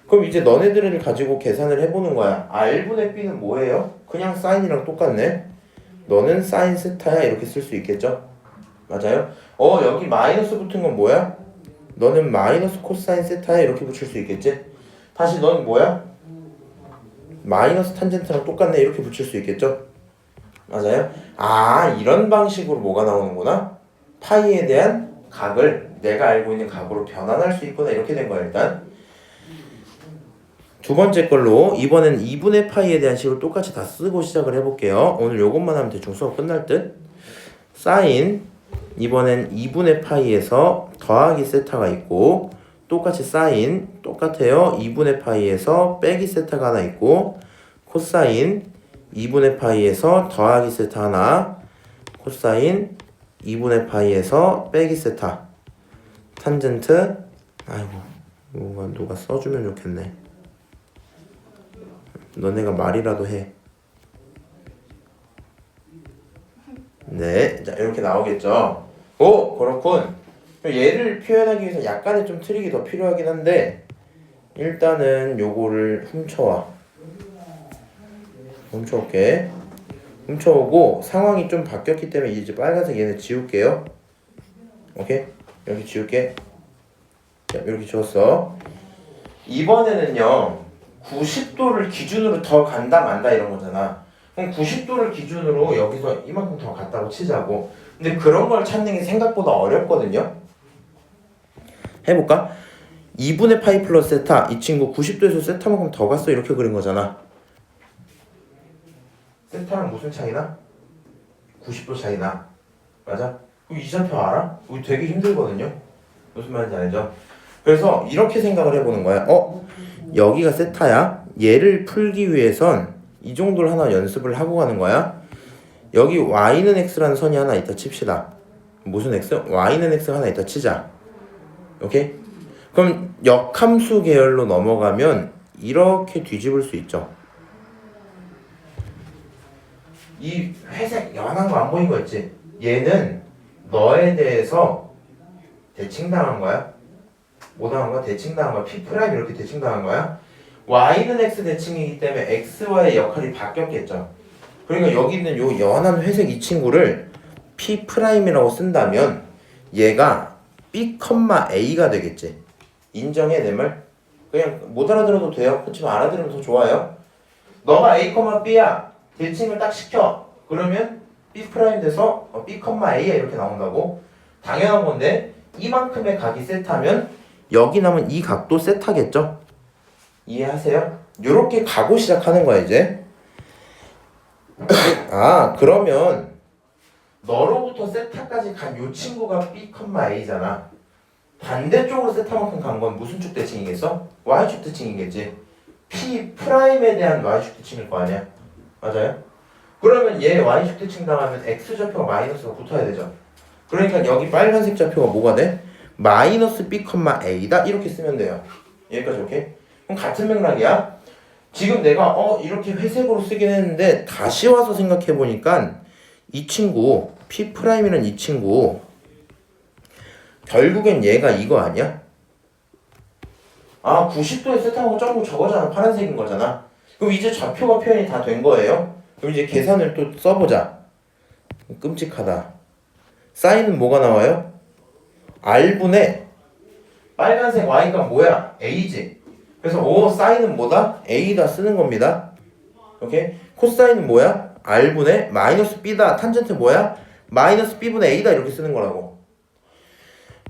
그럼 이제 너네들을 가지고 계산을 해보는 거야. R분의 B는 뭐예요? 그냥 사인이랑 똑같네? 너는 사인 세타야 이렇게 쓸 수 있겠죠? 맞아요? 여기 마이너스 붙은 건 뭐야? 너는 마이너스 코사인 세타야 이렇게 붙일 수 있겠지? 다시 넌 뭐야? 마이너스 탄젠트랑 똑같네 이렇게 붙일 수 있겠죠? 맞아요? 이런 방식으로 뭐가 나오는구나? 파이에 대한 각을 내가 알고 있는 각으로 변환할 수 있구나 이렇게 된 거야 일단. 두 번째 걸로 이번엔 2분의 파이에 대한 식으로 똑같이 다 쓰고 시작을 해볼게요. 오늘 요것만 하면 대충 수업 끝날 듯. 사인 이번엔 2분의 파이에서 더하기 세타가 있고 똑같이 사인 똑같아요. 2분의 파이에서 빼기 세타가 하나 있고 코사인 2분의 파이에서 더하기 세타 하나 코사인 2분의 파이에서 빼기 세타 탄젠트 누가 써주면 좋겠네. 너네가 말이라도 해. 네, 자 이렇게 나오겠죠. 그렇군. 얘를 표현하기 위해서 약간의 좀 트릭이 더 필요하긴 한데 일단은 요거를 훔쳐올게. 훔쳐오고 상황이 좀 바뀌었기 때문에 이제 빨간색 얘네 지울게요. 오케이? 여기 지울게. 자, 이렇게 지웠어. 이번에는요 90도를 기준으로 더 간다 만다 이런 거잖아. 그럼 90도를 기준으로 여기서 이만큼 더 갔다고 치자고. 근데 그런 걸 찾는 게 생각보다 어렵거든요. 해볼까? 2분의 파이 플러스 세타, 이 친구 90도에서 세타만큼 더 갔어 이렇게 그린 거잖아. 세타랑 무슨 차이나? 90도 차이나. 맞아? 이 좌표 알아? 우리 되게 힘들거든요. 무슨 말인지 알죠? 그래서 이렇게 생각을 해보는 거야. 여기가 세타야. 얘를 풀기 위해선 이 정도를 하나 연습을 하고 가는 거야. 여기 y는 x라는 선이 하나 있다 칩시다. 무슨 x? y는 x가 하나 있다 치자. 오케이? 그럼 역함수 계열로 넘어가면 이렇게 뒤집을 수 있죠. 이 회색 연한 거 안 보인 거 있지? 얘는 너에 대해서 대칭당한 거야. 뭐 당한 거야? 대칭당한 거야. P' 이렇게 대칭당한 거야. y는 x 대칭이기 때문에 x와의 역할이 바뀌었겠죠. 그러니까 여기 있는 요 연한 회색 이 친구를 P'이라고 쓴다면 얘가 B, A가 되겠지. 인정해 내 말? 그냥 못 알아들어도 돼요. 그렇지만 알아들으면 더 좋아요. 너가 A, B야. 대칭을 딱 시켜. 그러면 B' 돼서 B, A야 이렇게 나온다고. 당연한 건데 이만큼의 각이 세타면 여기 남은 이 각도 세타겠죠? 이해하세요? 요렇게 가고 시작하는 거야 이제. 아 그러면 너로부터 세타까지 간 요 친구가 B, A잖아. 반대쪽으로 세타만큼 간 건 무슨 축 대칭이겠어? Y축 대칭이겠지. P'에 대한 Y축 대칭일 거 아니야. 맞아요? 그러면 얘 Y축 대칭 당하면 X좌표가 마이너스가 붙어야 되죠. 그러니까 여기 빨간색 좌표가 뭐가 돼? 마이너스 B, A다 이렇게 쓰면 돼요. 여기까지 오케이? 그럼 같은 맥락이야. 지금 내가 이렇게 회색으로 쓰긴 했는데 다시 와서 생각해 보니까 이 친구 P'이라는 이 친구 결국엔 얘가 이거 아니야? 90도에 세타하고 점고 저거잖아. 파란색인 거잖아. 그럼 이제 좌표가 표현이 다 된 거예요. 그럼 이제 계산을 또 써보자. 끔찍하다. 사인은 뭐가 나와요? R분의 빨간색 Y가 뭐야? A지. 그래서 사인은 뭐다? A다 쓰는 겁니다. 오케이? 코사인은 뭐야? R분의 마이너스 B다. 탄젠트 뭐야? 마이너스 B분의 A다 이렇게 쓰는 거라고.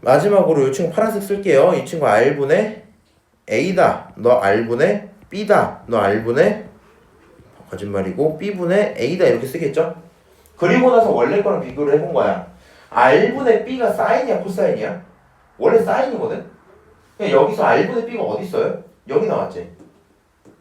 마지막으로 이 친구 파란색 쓸게요. 이 친구 R분의 A다. 너 R분의 B다. 너 R분의 거짓말이고 B분의 A다 이렇게 쓰겠죠? 그리고 나서 원래 거랑 비교를 해본 거야. R분의 B가 사인이야 코사인이야? 원래 사인이거든? 그냥 여기서 R분의 B가 어디 있어요? 여기 나왔지?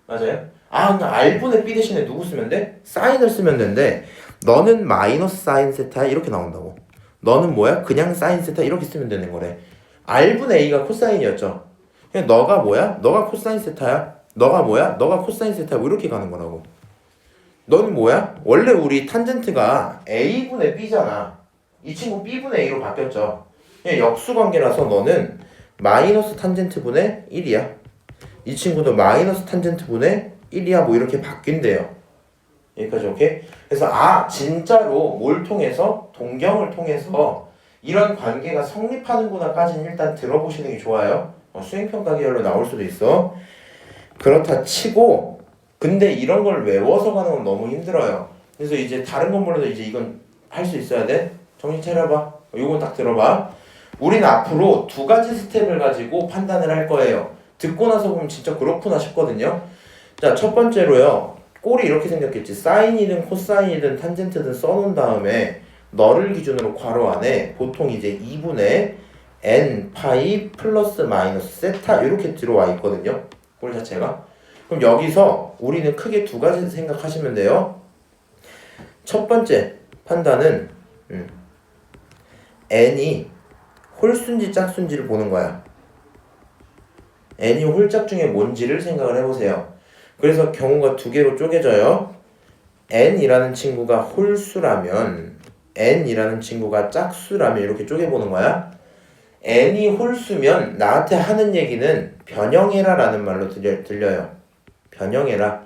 맞아요? 그럼 R분의 B 대신에 누구 쓰면 돼? 사인을 쓰면 되는데 너는 마이너스 사인 세타야 이렇게 나온다고. 너는 뭐야? 그냥 사인 세타 이렇게 쓰면 되는 거래. R분의 A가 코사인이었죠. 그냥 너가 뭐야? 너가 코사인 세타야. 너가 뭐야? 너가 코사인 세타야. 뭐 이렇게 가는 거라고. 너는 뭐야? 원래 우리 탄젠트가 A분의 B잖아. 이 친구 B분의 A로 바뀌었죠. 그냥 역수관계라서 너는 마이너스 탄젠트분의 1이야. 이 친구도 마이너스 탄젠트분의 1이야. 뭐 이렇게 바뀐대요. 여기까지 오케이? 그래서 진짜로 뭘 통해서? 동경을 통해서 이런 관계가 성립하는구나까지는 일단 들어보시는 게 좋아요. 수행평가 계열로 나올 수도 있어. 그렇다 치고 근데 이런 걸 외워서 가는 건 너무 힘들어요. 그래서 이제 다른 건 몰라도 이제 이건 할 수 있어야 돼. 정신 차려봐. 요건 딱 들어봐. 우리는 앞으로 두 가지 스텝을 가지고 판단을 할 거예요. 듣고 나서 보면 진짜 그렇구나 싶거든요. 자, 첫 번째로요. 꼴이 이렇게 생겼겠지. 사인이든 코사인이든 탄젠트든 써놓은 다음에 너를 기준으로 괄호 안에 보통 이제 2분의 n 파이 플러스 마이너스 세타 이렇게 들어와 있거든요. 꼴 자체가. 그럼 여기서 우리는 크게 두 가지 생각하시면 돼요. 첫 번째 판단은 n이 홀수인지 짝수인지를 보는 거야. n이 홀짝 중에 뭔지를 생각을 해보세요. 그래서 경우가 두 개로 쪼개져요. n이라는 친구가 홀수라면 n이라는 친구가 짝수라면 이렇게 쪼개보는 거야. n이 홀수면 나한테 하는 얘기는 변형해라 라는 말로 들려요. 변형해라.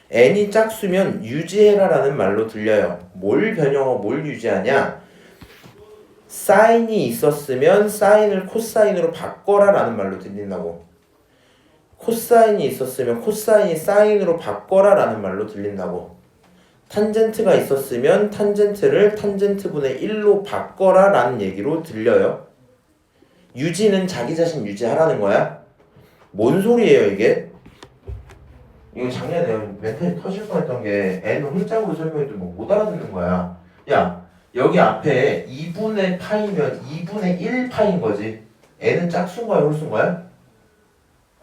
n이 짝수면 유지해라 라는 말로 들려요. 뭘 변형하고 뭘 유지하냐? 사인이 있었으면 사인을 코사인으로 바꿔라 라는 말로 들린다고. 코사인이 있었으면 코사인이 사인으로 바꿔라 라는 말로 들린다고. 탄젠트가 있었으면 탄젠트를 탄젠트분의 1로 바꿔라 라는 얘기로 들려요. 유지는 자기 자신 유지하라는 거야. 뭔 소리예요 이게? 이거 작년에 내가 멘탈이 터질 뻔했던 게 N 홀짝으로 설명해도 뭐 못 알아듣는 거야. 야 여기 앞에 2분의 파이면 2분의 1 파인 거지. N은 짝수인 거야 홀수인 거야?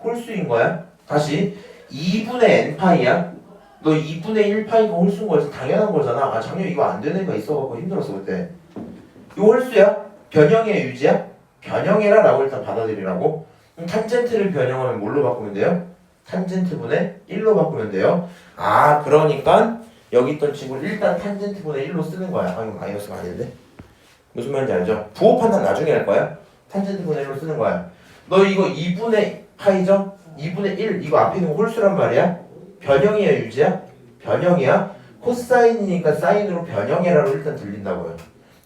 홀수인 거야. 다시 2분의 N 파이야. 너 2분의 1 파이가 홀수인 거지. 당연한 거잖아. 아 작년 이거 안 되는 애가 있어갖고 힘들었어 그때. 이거 홀수야? 변형이야 유지야? 변형해라 라고 일단 받아들이라고. 그럼 탄젠트를 변형하면 뭘로 바꾸면 돼요? 탄젠트분의 1로 바꾸면 돼요. 아 그러니까 여기 있던 친구를 일단 탄젠트분의 1로 쓰는 거야. 아 이거 마이너스가 아닌데? 무슨 말인지 알죠? 부호 판단 나중에 할 거야. 탄젠트분의 1로 쓰는 거야. 너 이거 2분의 파이죠? 2분의 1 이거 앞에 있는 거 홀수란 말이야? 변형이야 유지야? 변형이야? 코사인이니까 사인으로 변형해라로 일단 들린다고요.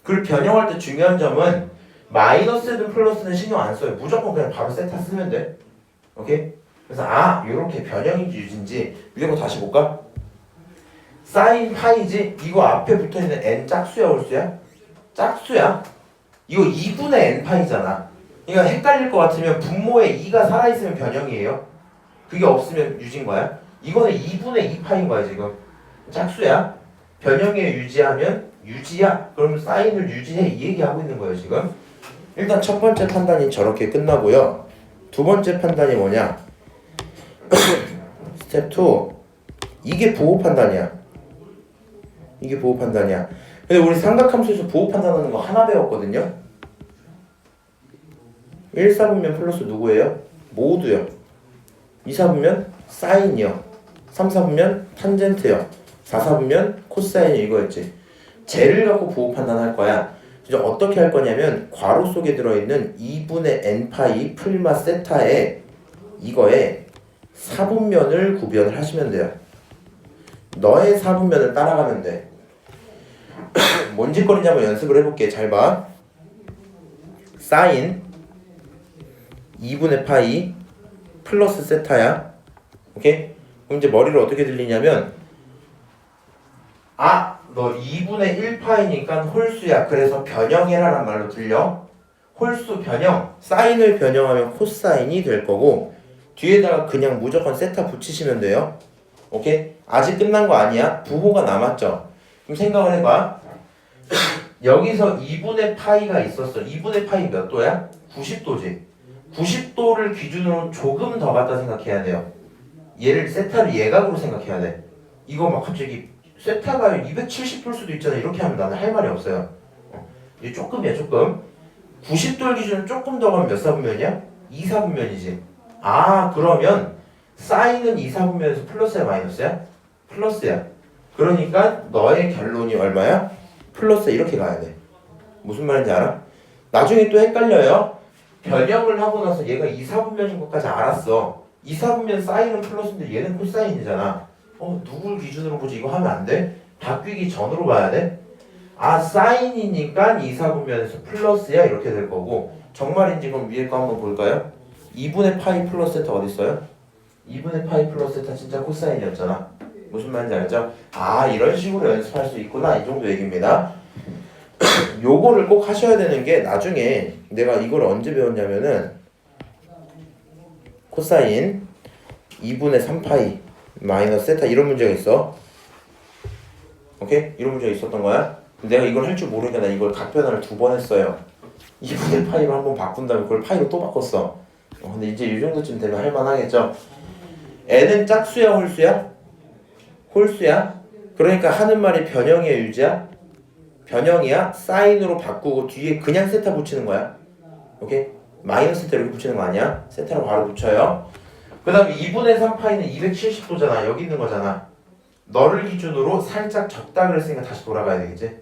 그리고 변형할 때 중요한 점은 마이너스든 플러스든 신경 안 써요. 무조건 그냥 바로 세타 쓰면 돼. 오케이? 그래서 아 이렇게 변형인지 유지인지 위에 거 다시 볼까? 사인 파이지? 이거 앞에 붙어있는 n 짝수야 홀수야? 짝수야? 이거 2분의 n 파이잖아. 그러니까 헷갈릴 것 같으면 분모에 2가 살아있으면 변형이에요. 그게 없으면 유지인 거야. 이거는 2분의 2 파인 거야 지금. 짝수야. 변형에 유지하면 유지야. 그러면 사인을 유지해 이 얘기하고 있는 거예요 지금. 일단 첫 번째 판단이 저렇게 끝나고요. 두 번째 판단이 뭐냐? 스텝 2. 이게 부호 판단이야. 이게 부호 판단이야. 근데 우리 삼각함수에서 부호 판단하는 거 하나 배웠거든요. 1, 4분면 플러스 누구예요? 모두요. 2, 4분면 사인이요. 3, 4분면 탄젠트요. 4, 4분면 코사인이 이거였지. 쟤를 갖고 부호 판단할 거야. 이제 어떻게 할 거냐면 괄호 속에 들어있는 2분의 n파이 풀마 세타에 이거에 4분면을 구별을 하시면 돼요. 너의 4분면을 따라가면 돼. 뭔 짓거리인지 한번 연습을 해볼게. 잘 봐. 사인 2분의 파이 플러스 세타야. 오케이? 그럼 이제 머리를 어떻게 들리냐면 아! 너 2분의 1파이니까 홀수야. 그래서 변형해라란 말로 들려. 홀수 변형. 사인을 변형하면 코사인이 될 거고 뒤에다가 그냥 무조건 세타 붙이시면 돼요. 오케이? 아직 끝난 거 아니야. 부호가 남았죠. 그럼 생각을 해봐. 여기서 2분의 파이가 있었어. 2분의 파이 몇 도야? 90도지. 90도를 기준으로 조금 더 갖다 생각해야 돼요. 얘를 세타를 예각으로 생각해야 돼. 이거 막 갑자기 세타가 270도일 수도 있잖아. 이렇게 하면 나는 할 말이 없어요. 이게 조금이야 조금. 90도를 기준으로 조금 더 가면 몇 사분면이야? 2, 4분면이지. 아 그러면 사인은 2, 4분면에서 플러스야 마이너스야? 플러스야. 그러니까 너의 결론이 얼마야? 플러스 이렇게 가야 돼. 무슨 말인지 알아? 나중에 또 헷갈려요. 변형을 하고 나서 얘가 2, 4분면인 것까지 알았어. 2, 4분면 사인은 플러스인데 얘는 코사인이잖아. 누굴 기준으로 보지? 이거 하면 안 돼? 바뀌기 전으로 봐야 돼? 아 사인이니까 2, 4분면에서 플러스야 이렇게 될 거고 정말인지 그럼 위에 거 한번 볼까요? 2분의 파이 플러스 세타 어디 있어요? 2분의 파이 플러스 세타 진짜 코사인이었잖아. 무슨 말인지 알죠? 아 이런 식으로 연습할 수 있구나 이 정도 얘기입니다. 요거를 꼭 하셔야 되는 게 나중에 내가 이걸 언제 배웠냐면은 코사인 2분의 3파이 마이너스 세타 이런 문제가 있어. 오케이? 이런 문제가 있었던 거야. 내가 이걸 할 줄 모르니까 나 이걸 각변화를 2번 했어요. 2분의 파이로 한번 바꾼 다음에 그걸 파이로 또 바꿨어. 근데 이제 이 정도쯤 되면 할만하겠죠? n은 짝수야 홀수야? 홀수야? 그러니까 하는 말이 변형이야 유지야? 변형이야? 사인으로 바꾸고 뒤에 그냥 세타 붙이는 거야. 오케이? 마이너스 세타 이렇게 붙이는 거 아니야? 세타로 바로 붙여요. 그 다음에 2분의 3파이는 270도잖아. 여기 있는 거잖아. 너를 기준으로 살짝 적다 그랬으니까 다시 돌아가야 되겠지?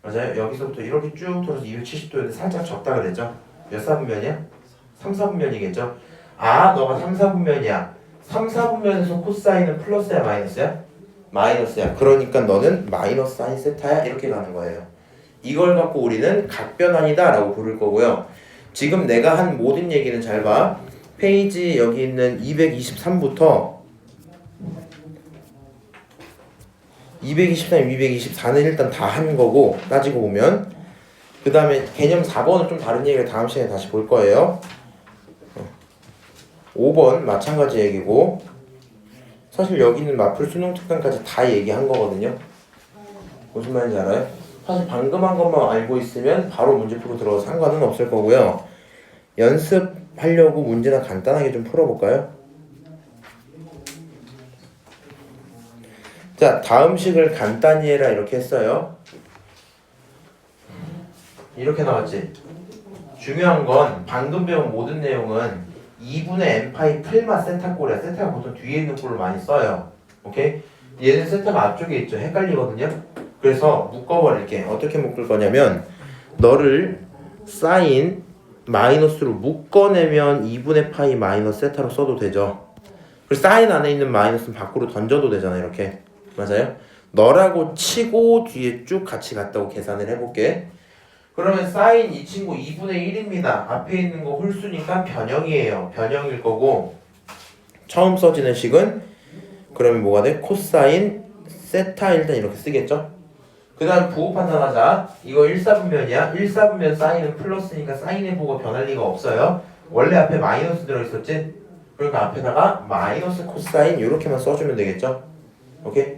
맞아요? 여기서부터 이렇게 쭉 돌아서 270도였는데 살짝 적다 그랬죠? 몇 사분면이야? 3, 4분면이겠죠? 아 너가 3, 4분면이야. 3, 4분면에서 코사인은 플러스야 마이너스야? 마이너스야. 그러니까 너는 마이너스 사인 세타야 이렇게 가는 거예요. 이걸 갖고 우리는 각변환이다 라고 부를 거고요. 지금 내가 한 모든 얘기는 잘 봐. 페이지 여기 있는 223부터 223, 224는 일단 다 한 거고 따지고 보면 그 다음에 개념 4번은 좀 다른 얘기를 다음 시간에 다시 볼 거예요. 5번 마찬가지 얘기고 사실 여기는 마플 수능 특강까지 다 얘기한 거거든요. 무슨 말인지 알아요? 사실 방금 한 것만 알고 있으면 바로 문제 풀고 들어가서 상관은 없을 거고요. 연습하려고 문제나 간단하게 좀 풀어볼까요? 자, 다음 식을 간단히 해라 이렇게 했어요. 이렇게 나왔지? 중요한 건 방금 배운 모든 내용은 2분의 n파이 풀마 세타꼴이야. 세타가 보통 뒤에 있는 꼴로 많이 써요. 오케이? 얘는 세타가 앞쪽에 있죠. 헷갈리거든요. 그래서 묶어버릴게. 어떻게 묶을 거냐면 너를 사인 마이너스로 묶어내면 2분의 파이 마이너스 세타로 써도 되죠. 그리고 사인 안에 있는 마이너스는 밖으로 던져도 되잖아. 이렇게. 맞아요? 너라고 치고 뒤에 쭉 같이 갔다고 계산을 해볼게. 그러면 사인 이 친구 2분의 1입니다. 앞에 있는 거 홀수니까 변형이에요. 변형일 거고 처음 써지는 식은 그러면 뭐가 돼? 코사인 세타 일단 이렇게 쓰겠죠? 그 다음 부호 판단하자. 이거 1사분면이야. 1사분면 사인은 플러스니까 사인의 부호가 변할 리가 없어요. 원래 앞에 마이너스 들어있었지? 그러니까 앞에다가 마이너스 코사인 이렇게만 써주면 되겠죠? 오케이?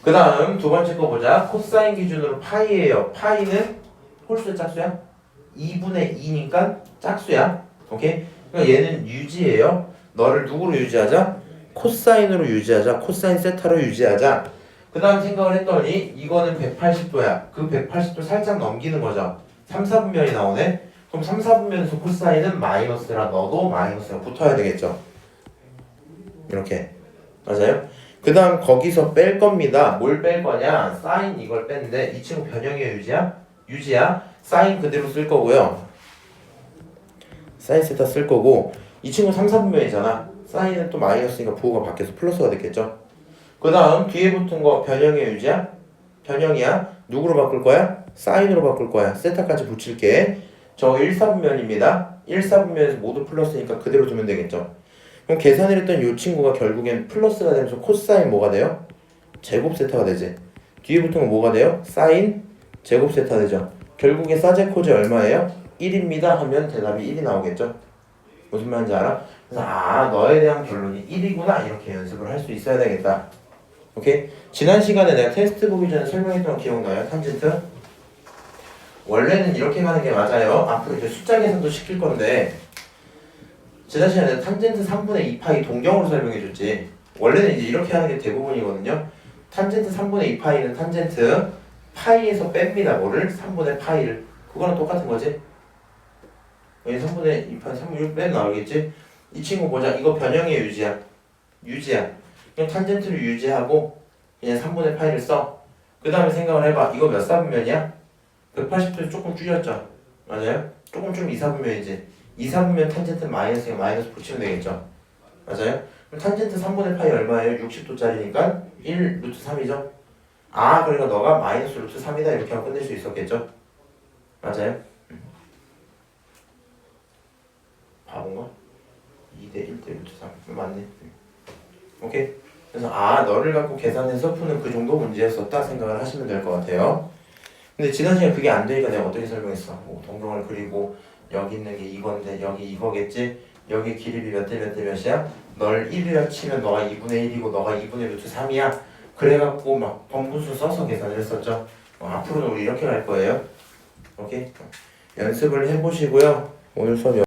그 다음 두 번째 거 보자. 코사인 기준으로 파이예요. 파이는 홀수야 짝수야? 2분의 2니까 짝수야. 오케이? 그러니까 얘는 유지예요. 너를 누구로 유지하자? 코사인으로 유지하자. 코사인 세타로 유지하자. 그 다음 생각을 했더니 이거는 180도야. 그 180도 살짝 넘기는 거죠. 3, 4분면이 나오네. 그럼 3, 4분면에서 코사인은 마이너스라 너도 마이너스가 붙어야 되겠죠. 이렇게. 맞아요? 그 다음 거기서 뺄 겁니다. 뭘 뺄 거냐? 사인 이걸 뺐는데 이 친구 변형이야 유지야? 유지야. 사인 그대로 쓸 거고요. 사인 세타 쓸 거고 이 친구 3, 4분면이잖아. 사인은 또 마이너스니까 부호가 바뀌어서 플러스가 됐겠죠. 그 다음 뒤에 붙은 거 변형이야 유지야? 변형이야. 누구로 바꿀 거야? 사인으로 바꿀 거야. 세타까지 붙일게. 저 1, 4분면입니다. 1, 4분면에서 모두 플러스니까 그대로 두면 되겠죠. 그럼 계산을 했던 이 친구가 결국엔 플러스가 되면서 코사인 뭐가 돼요? 제곱 세타가 되지. 뒤에 붙은 거 뭐가 돼요? 사인 제곱 세타 되죠. 결국에 사제코제 얼마예요? 1입니다 하면 대답이 1이 나오겠죠. 무슨 말인지 알아? 그래서 너에 대한 결론이 1이구나 이렇게 연습을 할 수 있어야 되겠다. 오케이? 지난 시간에 내가 테스트 보기 전에 설명했던 거 기억나요? 탄젠트? 원래는 이렇게 가는 게 맞아요. 앞으로 이제 숫자 계산도 시킬 건데 지난 시간에 내가 탄젠트 3분의 2파이 동경으로 설명해줬지. 원래는 이제 이렇게 하는 게 대부분이거든요. 탄젠트 3분의 2파이는 탄젠트 파이에서 뺍니다. 뭐를? 3분의 파이를. 그거랑 똑같은 거지. 여기 3분의 2파이 3분의 1 빼면 나오겠지? 이 친구 보자. 이거 변형의 유지야. 유지야. 그냥 탄젠트를 유지하고 그냥 3분의 파이를 써. 그 다음에 생각을 해봐. 이거 몇 사분면이야? 180도에서 조금 줄였죠. 맞아요? 조금 좀 2사분면이지. 2사분면 탄젠트 마이너스가 마이너스 붙이면 되겠죠. 맞아요? 그럼 탄젠트 3분의 파이 얼마예요? 60도짜리니까 1 루트 3이죠. 그러니까 너가 마이너스 루트 3이다 이렇게 하고 끝낼 수 있었겠죠. 맞아요? 바본가? 2대 1대 루트 3 맞네. 오케이? 그래서 너를 갖고 계산해서 푸는 그 정도 문제였었다 생각을 하시면 될 것 같아요. 근데 지난 시간에 그게 안 되니까 내가 어떻게 설명했어? 동경을 그리고 여기 있는 게 이건데 여기 이거겠지? 여기 길이비 몇 대 몇 대 몇이야? 널 1이라 치면 너가 2분의 1이고 너가 2분의 루트 3이야. 그래갖고 막 번분수 써서 계산을 했었죠. 앞으로는 우리 이렇게 갈 거예요. 오케이? 연습을 해보시고요. 오늘 수업